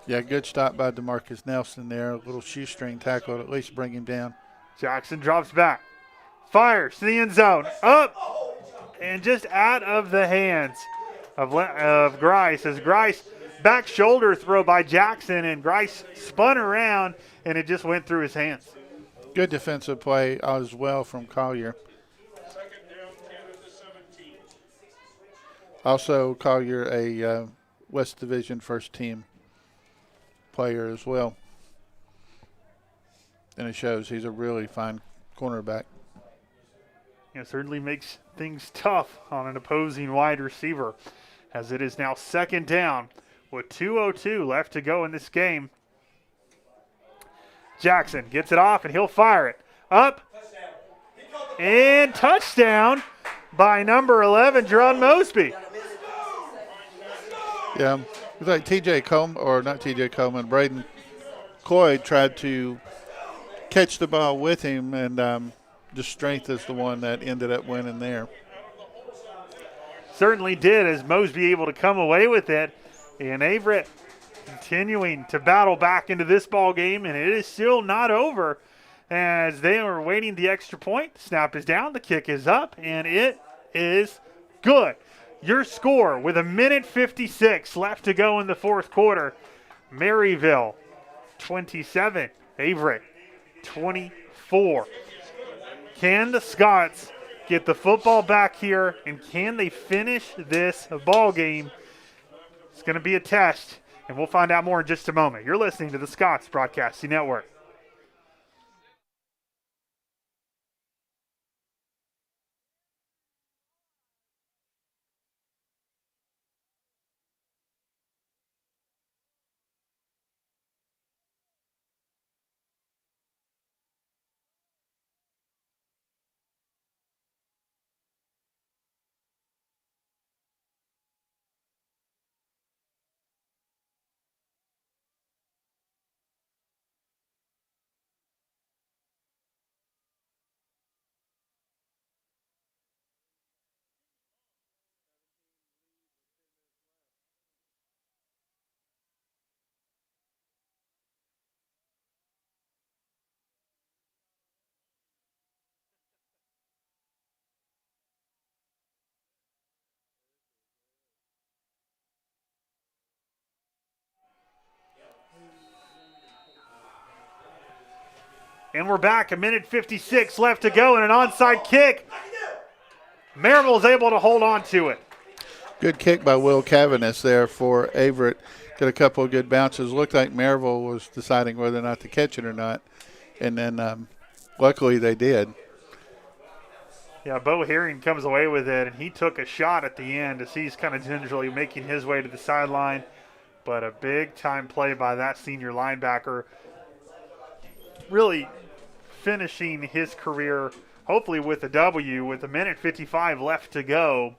Yeah, good stop by DeMarcus Nelson there. A little shoestring tackle to at least bring him down. Jackson drops back. Fires to the end zone. Up and just out of the hands of Grice. As Grice back shoulder throw by Jackson, and Grice spun around and it just went through his hands. Good defensive play as well from Collier. Also, Collier, a West Division first team player as well. And it shows he's a really fine cornerback. It certainly makes things tough on an opposing wide receiver, as it is now 2nd down with 2:02 left to go in this game. Jackson gets it off and he'll fire it. Up and touchdown by number 11, Jerron Mosby. Yeah, it's like TJ Coleman, or not TJ Coleman, Braden Cloyd tried to catch the ball with him, and just strength is the one that ended up winning there. Certainly did, as Mosby able to come away with it. And Averett continuing to battle back into this ball game, and it is still not over as they are waiting the extra point. Snap is down, the kick is up, and it is good. Your score with 1:56 left to go in the 4th quarter. Maryville 27, Averett 24. Can the Scots get the football back here, and can they finish this ball game? It's going to be a test, and we'll find out more in just a moment. You're listening to the Scots Broadcasting Network. And we're back, 1:56 left to go, and an onside kick. Maryville is able to hold on to it. Good kick by Will Cavanis there for Averett. Got a couple of good bounces. Looked like Maryville was deciding whether or not to catch it or not. And then luckily they did. Yeah, Bo Herring comes away with it, and he took a shot at the end as he's kind of gingerly making his way to the sideline. But a big-time play by that senior linebacker, really finishing his career hopefully with a W with 1:55 left to go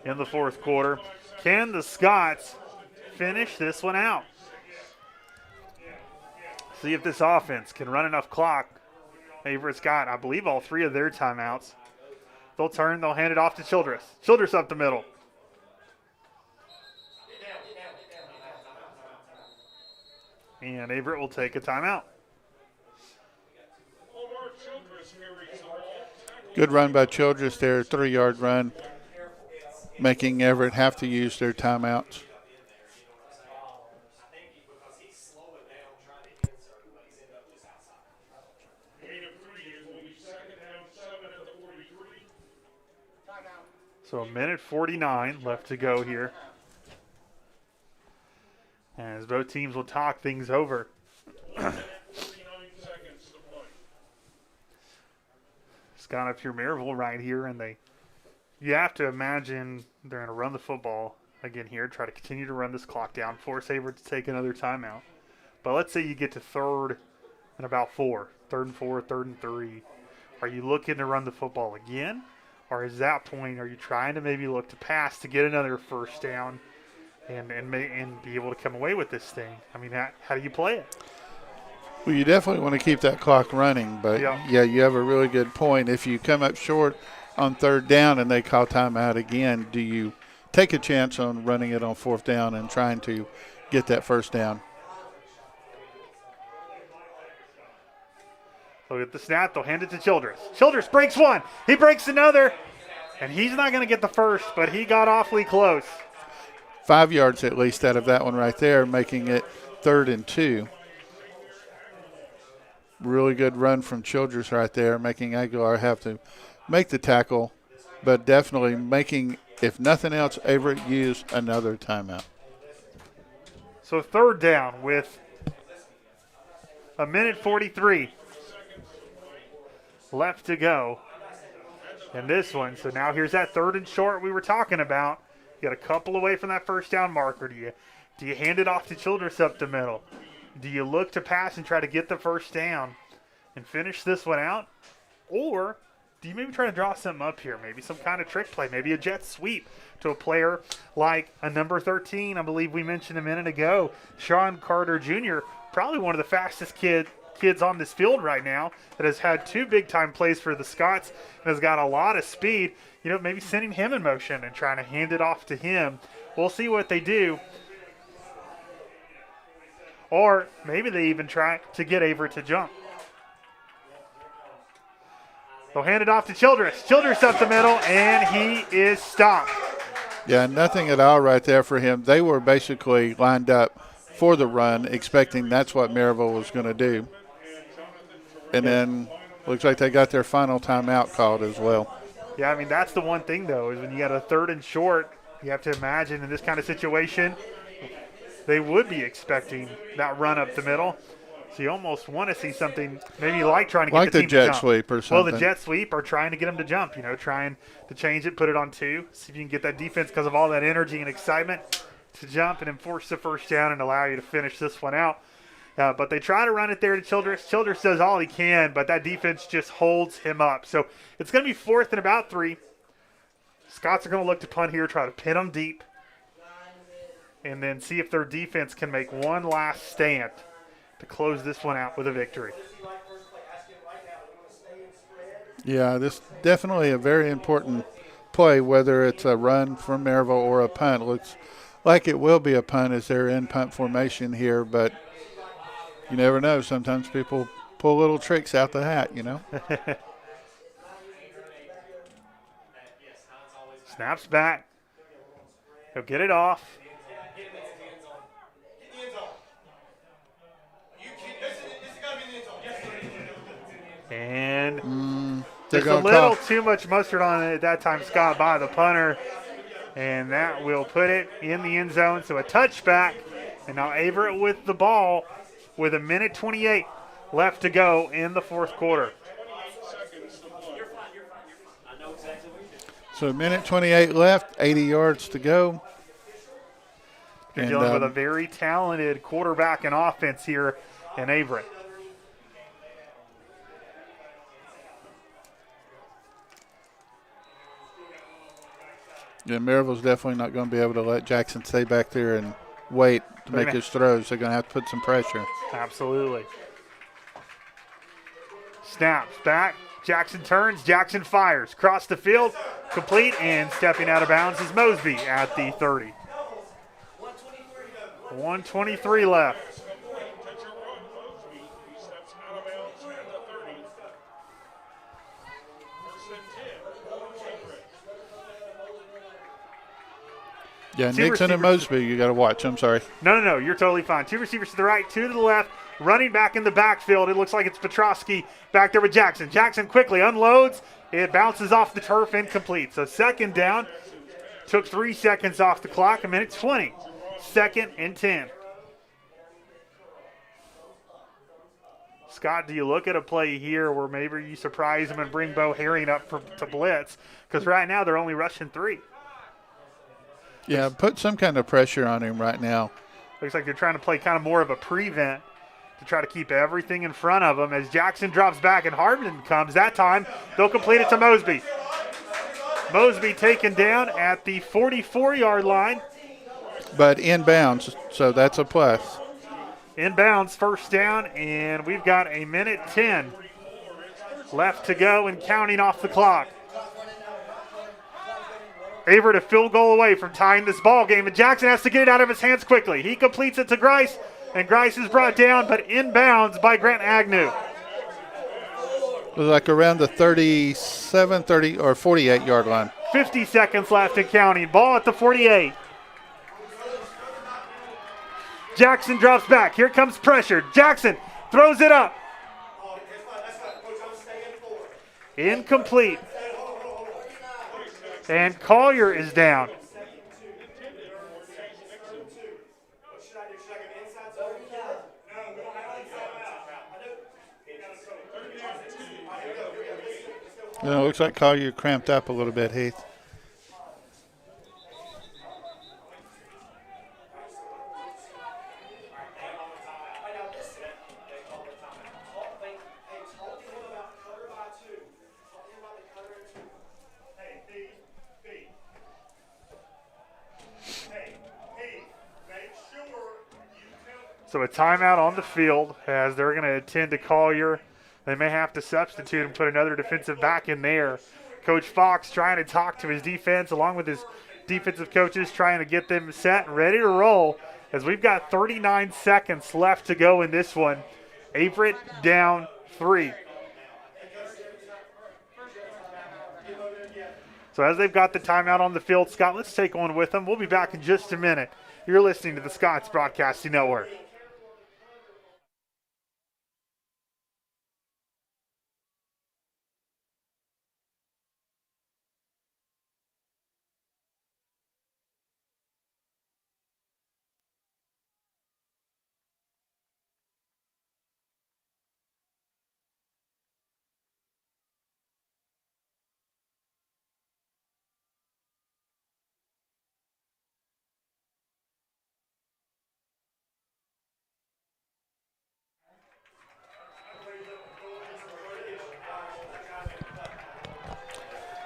in the 4th quarter. Can the Scots finish this one out? See if this offense can run enough clock. Averett's got, I believe, all 3 of their timeouts. They'll turn, they'll hand it off to Childress. Childress up the middle. And Averett will take a timeout. Good run by Childress there, 3-yard run, making Averett have to use their timeouts. So a minute 49 left to go here. As both teams will talk things over. Scott up here, Maryville right here, and you have to imagine they're going to run the football again here, try to continue to run this clock down, force Averett to take another timeout. But let's say you get to third and about 4, 3rd and 4, 3rd and 3. Are you looking to run the football again? Or is that point, are you trying to maybe look to pass to get another first down and be able to come away with this thing? I mean, how do you play it? Well, you definitely want to keep that clock running, but yeah, you have a really good point. If you come up short on 3rd down and they call timeout again, do you take a chance on running it on 4th down and trying to get that first down? Look at the snap. They'll hand it to Childress. Childress breaks one. He breaks another. And he's not going to get the first, but he got awfully close. 5 yards at least out of that one right there, making it 3rd and 2. Really good run from Childress right there, making Aguilar have to make the tackle, but definitely making, if nothing else, Averett use another timeout. So 3rd down with a minute 43 left to go in this one. So now here's that 3rd and short we were talking about. You got a couple away from that first down marker. Do you hand it off to Childress up the middle? Do you look to pass and try to get the first down and finish this one out? Or do you maybe try to draw something up here? Maybe some kind of trick play, maybe a jet sweep to a player like a number 13, I believe we mentioned a minute ago, Sean Carter Jr., probably one of the fastest kids on this field right now, that has had 2 big-time plays for the Scots and has got a lot of speed. You know, maybe sending him in motion and trying to hand it off to him. We'll see what they do. Or maybe they even try to get Averett to jump. They'll hand it off to Childress. Childress up the middle, and he is stopped. Yeah, nothing at all right there for him. They were basically lined up for the run, expecting that's what Maryville was going to do. And then looks like they got their final timeout called as well. Yeah, I mean, that's the one thing, though, is when you got a 3rd and short, you have to imagine in this kind of situation, they would be expecting that run up the middle. So you almost want to see something maybe like trying to get the team to jump. Like the jet sweep or something. Well, the jet sweep or trying to get them to jump, trying to change it, put it on 2, see if you can get that defense because of all that energy and excitement to jump and enforce the first down and allow you to finish this one out. But they try to run it there to Childress. Childress does all he can, but that defense just holds him up. So it's going to be 4th and about 3. Scots are going to look to punt here, try to pin them deep, and then see if their defense can make one last stand to close this one out with a victory. Yeah, this definitely a very important play, whether it's a run from Maryville or a punt. Looks like it will be a punt as they're in punt formation here, but you never know. Sometimes people pull little tricks out the hat, Snaps back. He'll get it off. And there's a little too much mustard on it at that time, Scott, by the punter. And that will put it in the end zone. So a touchback. And now Averett with the ball with a minute 28 left to go in the 4th quarter. So a minute 28 left, 80 yards to go. You're dealing with a very talented quarterback and offense here in Averett. Yeah, Maryville's definitely not going to be able to let Jackson stay back there and wait to make his throws. They're going to have to put some pressure. Absolutely. Snaps back. Jackson turns. Jackson fires. Cross the field. Complete. And stepping out of bounds is Mosby at the 30. 1:23 left. Yeah, Two Nixon and receivers. Mosby, you got to watch. I'm sorry. No, you're totally fine. Two receivers to the right, two to the left. Running back in the backfield, it looks like it's Petrosky back there with Jackson. Jackson quickly unloads. It bounces off the turf, incomplete. So second down, took 3 seconds off the clock, a minute 20. 2nd and 10. Scott, do you look at a play here where maybe you surprise them and bring Bo Herring up to blitz? Because right now they're only rushing 3. Yeah, put some kind of pressure on him right now. Looks like they're trying to play kind of more of a prevent to try to keep everything in front of them. As Jackson drops back and Hardman comes, that time they'll complete it to Mosby. Mosby taken down at the 44-yard line. But inbounds, so that's a plus. Inbounds, first down, and we've got a minute 10 left to go and counting off the clock. Averett a field goal away from tying this ball game, and Jackson has to get it out of his hands quickly. He completes it to Grice, and Grice is brought down, but inbounds by Grant Agnew. It was like around the 37, 30, or 48-yard line. 50 seconds left and counting. Ball at the 48. Jackson drops back. Here comes pressure. Jackson throws it up. Incomplete. And Collier is down. It looks like Collier cramped up a little bit, Heath. So a timeout on the field as they're going to attend to Collier. They may have to substitute and put another defensive back in there. Coach Fox trying to talk to his defense along with his defensive coaches, trying to get them set and ready to roll as we've got 39 seconds left to go in this one. Averett down 3. So as they've got the timeout on the field, Scott, let's take one with them. We'll be back in just a minute. You're listening to the Scots Broadcasting Network.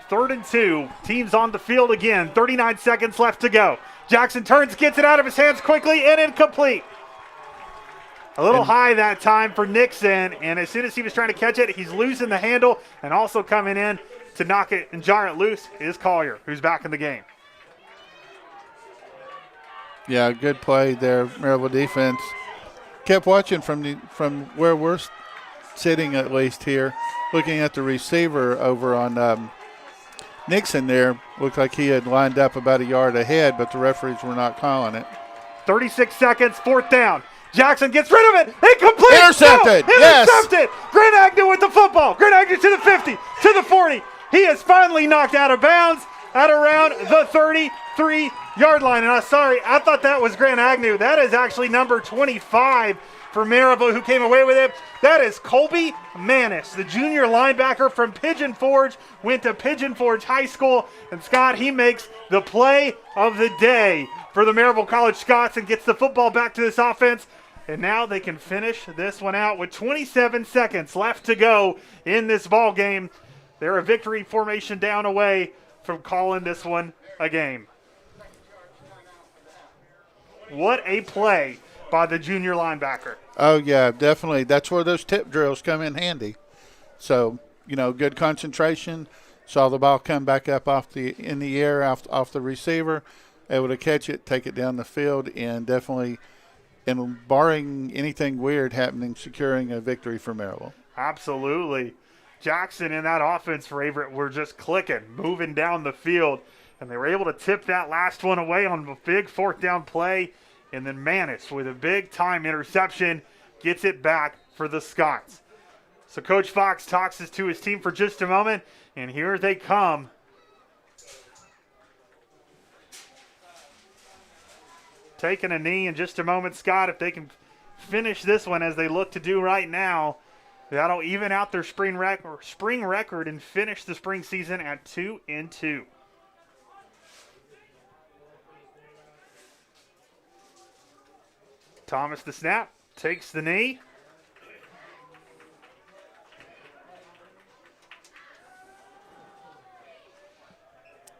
Third and 2. Teams on the field again. 39 seconds left to go. Jackson turns, gets it out of his hands quickly, and incomplete. A little high that time for Nixon, and as soon as he was trying to catch it, he's losing the handle, and also coming in to knock it and jar it loose is Collier, who's back in the game. Yeah, good play there, Maryville defense. Kept watching from where we're sitting, at least here, looking at the receiver over on Nixon there. Looked like he had lined up about a yard ahead, but the referees were not calling it. 36 seconds, 4th down. Jackson gets rid of it. Incomplete. Intercepted. No, intercepted. Yes. Grant Agnew with the football. Grant Agnew to the 50, to the 40. He is finally knocked out of bounds at around the 33-yard line. And I'm sorry, I thought that was Grant Agnew. That is actually number 25 for Maryville who came away with it. That is Colby Manis, the junior linebacker from Pigeon Forge, went to Pigeon Forge High School. And Scott, he makes the play of the day for the Maryville College Scots and gets the football back to this offense. And now they can finish this one out with 27 seconds left to go in this ball game. They're a victory formation down away from calling this one a game. What a play by the junior linebacker. Oh, yeah, definitely. That's where those tip drills come in handy. So, good concentration. Saw the ball come back up in the air off the receiver, able to catch it, take it down the field, and definitely, and barring anything weird happening, securing a victory for Maryville. Absolutely. Jackson and that offense for Averett were just clicking, moving down the field, and they were able to tip that last one away on a big fourth down play, and then Manis with a big-time interception gets it back for the Scots. So Coach Fox talks to his team for just a moment, and here they come. Taking a knee in just a moment, Scott. If they can finish this one as they look to do right now, that'll even out their spring record and finish the spring season at 2-2. Thomas the snap, takes the knee.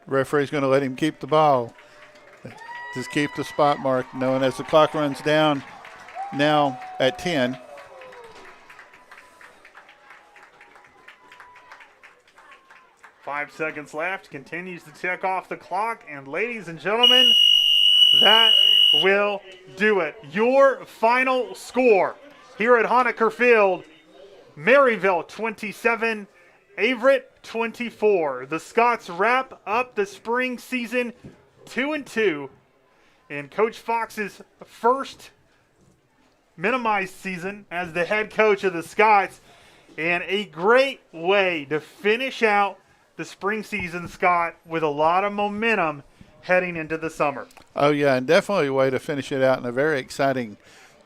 Referee's going to let him keep the ball. Just keep the spot mark, knowing as the clock runs down now at 10. Five seconds left, continues to tick off the clock, and ladies and gentlemen, that will do it. Your final score here at Honaker Field, Maryville 27, Averett 24. The Scots wrap up the spring season 2-2 in Coach Fox's first minimized season as the head coach of the Scots, and a great way to finish out the spring season, Scott, with a lot of momentum heading into the summer. Oh, yeah, and definitely a way to finish it out in a very exciting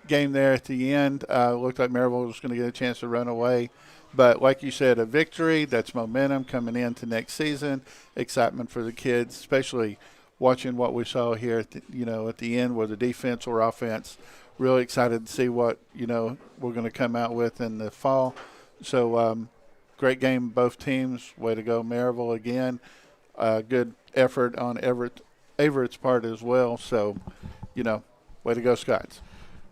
game there at the end. Looked like Maryville was going to get a chance to run away. But like you said, a victory, that's momentum coming into next season, excitement for the kids, especially watching what we saw here at the end, whether defense or offense. Really excited to see what, we're going to come out with in the fall. So great game, both teams. Way to go, Maryville again. Good effort on Averett's part as well. So, way to go, Scots.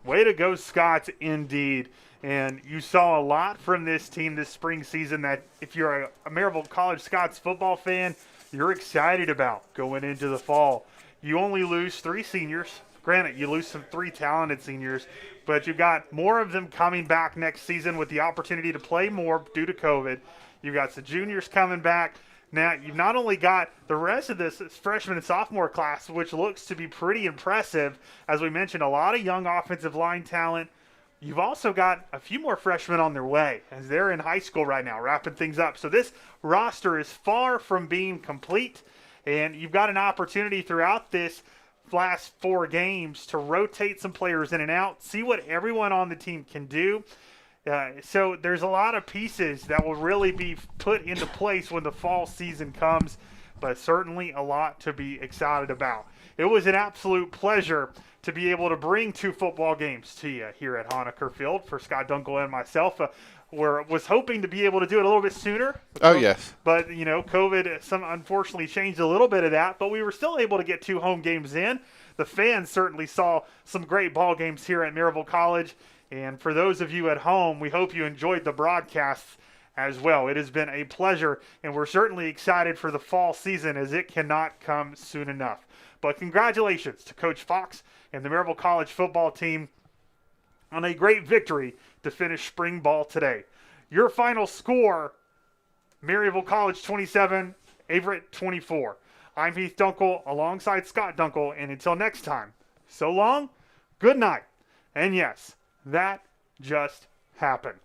Way to go, Scots, indeed. And you saw a lot from this team this spring season that if you're a Maryville College Scots football fan, you're excited about going into the fall. You only lose 3 seniors. Granted, you lose some 3 talented seniors, but you got more of them coming back next season with the opportunity to play more due to COVID. You got the juniors coming back. Now, you've not only got the rest of this freshman and sophomore class, which looks to be pretty impressive. As we mentioned, a lot of young offensive line talent. You've also got a few more freshmen on their way as they're in high school right now, wrapping things up. So this roster is far from being complete, and you've got an opportunity throughout this last 4 games to rotate some players in and out, see what everyone on the team can do. So there's a lot of pieces that will really be put into place when the fall season comes, but certainly a lot to be excited about. It was an absolute pleasure to be able to bring 2 football games to you here at Honaker Field for Scott Dunkel and myself. Was hoping to be able to do it a little bit sooner. Oh, yes. But, COVID unfortunately changed a little bit of that, but we were still able to get 2 home games in. The fans certainly saw some great ball games here at Maryville College. And for those of you at home, we hope you enjoyed the broadcasts as well. It has been a pleasure, and we're certainly excited for the fall season as it cannot come soon enough. But congratulations to Coach Fox and the Maryville College football team on a great victory to finish spring ball today. Your final score, Maryville College 27, Averett 24. I'm Heath Dunkel alongside Scott Dunkel, and until next time, so long, good night, and yes, that just happened.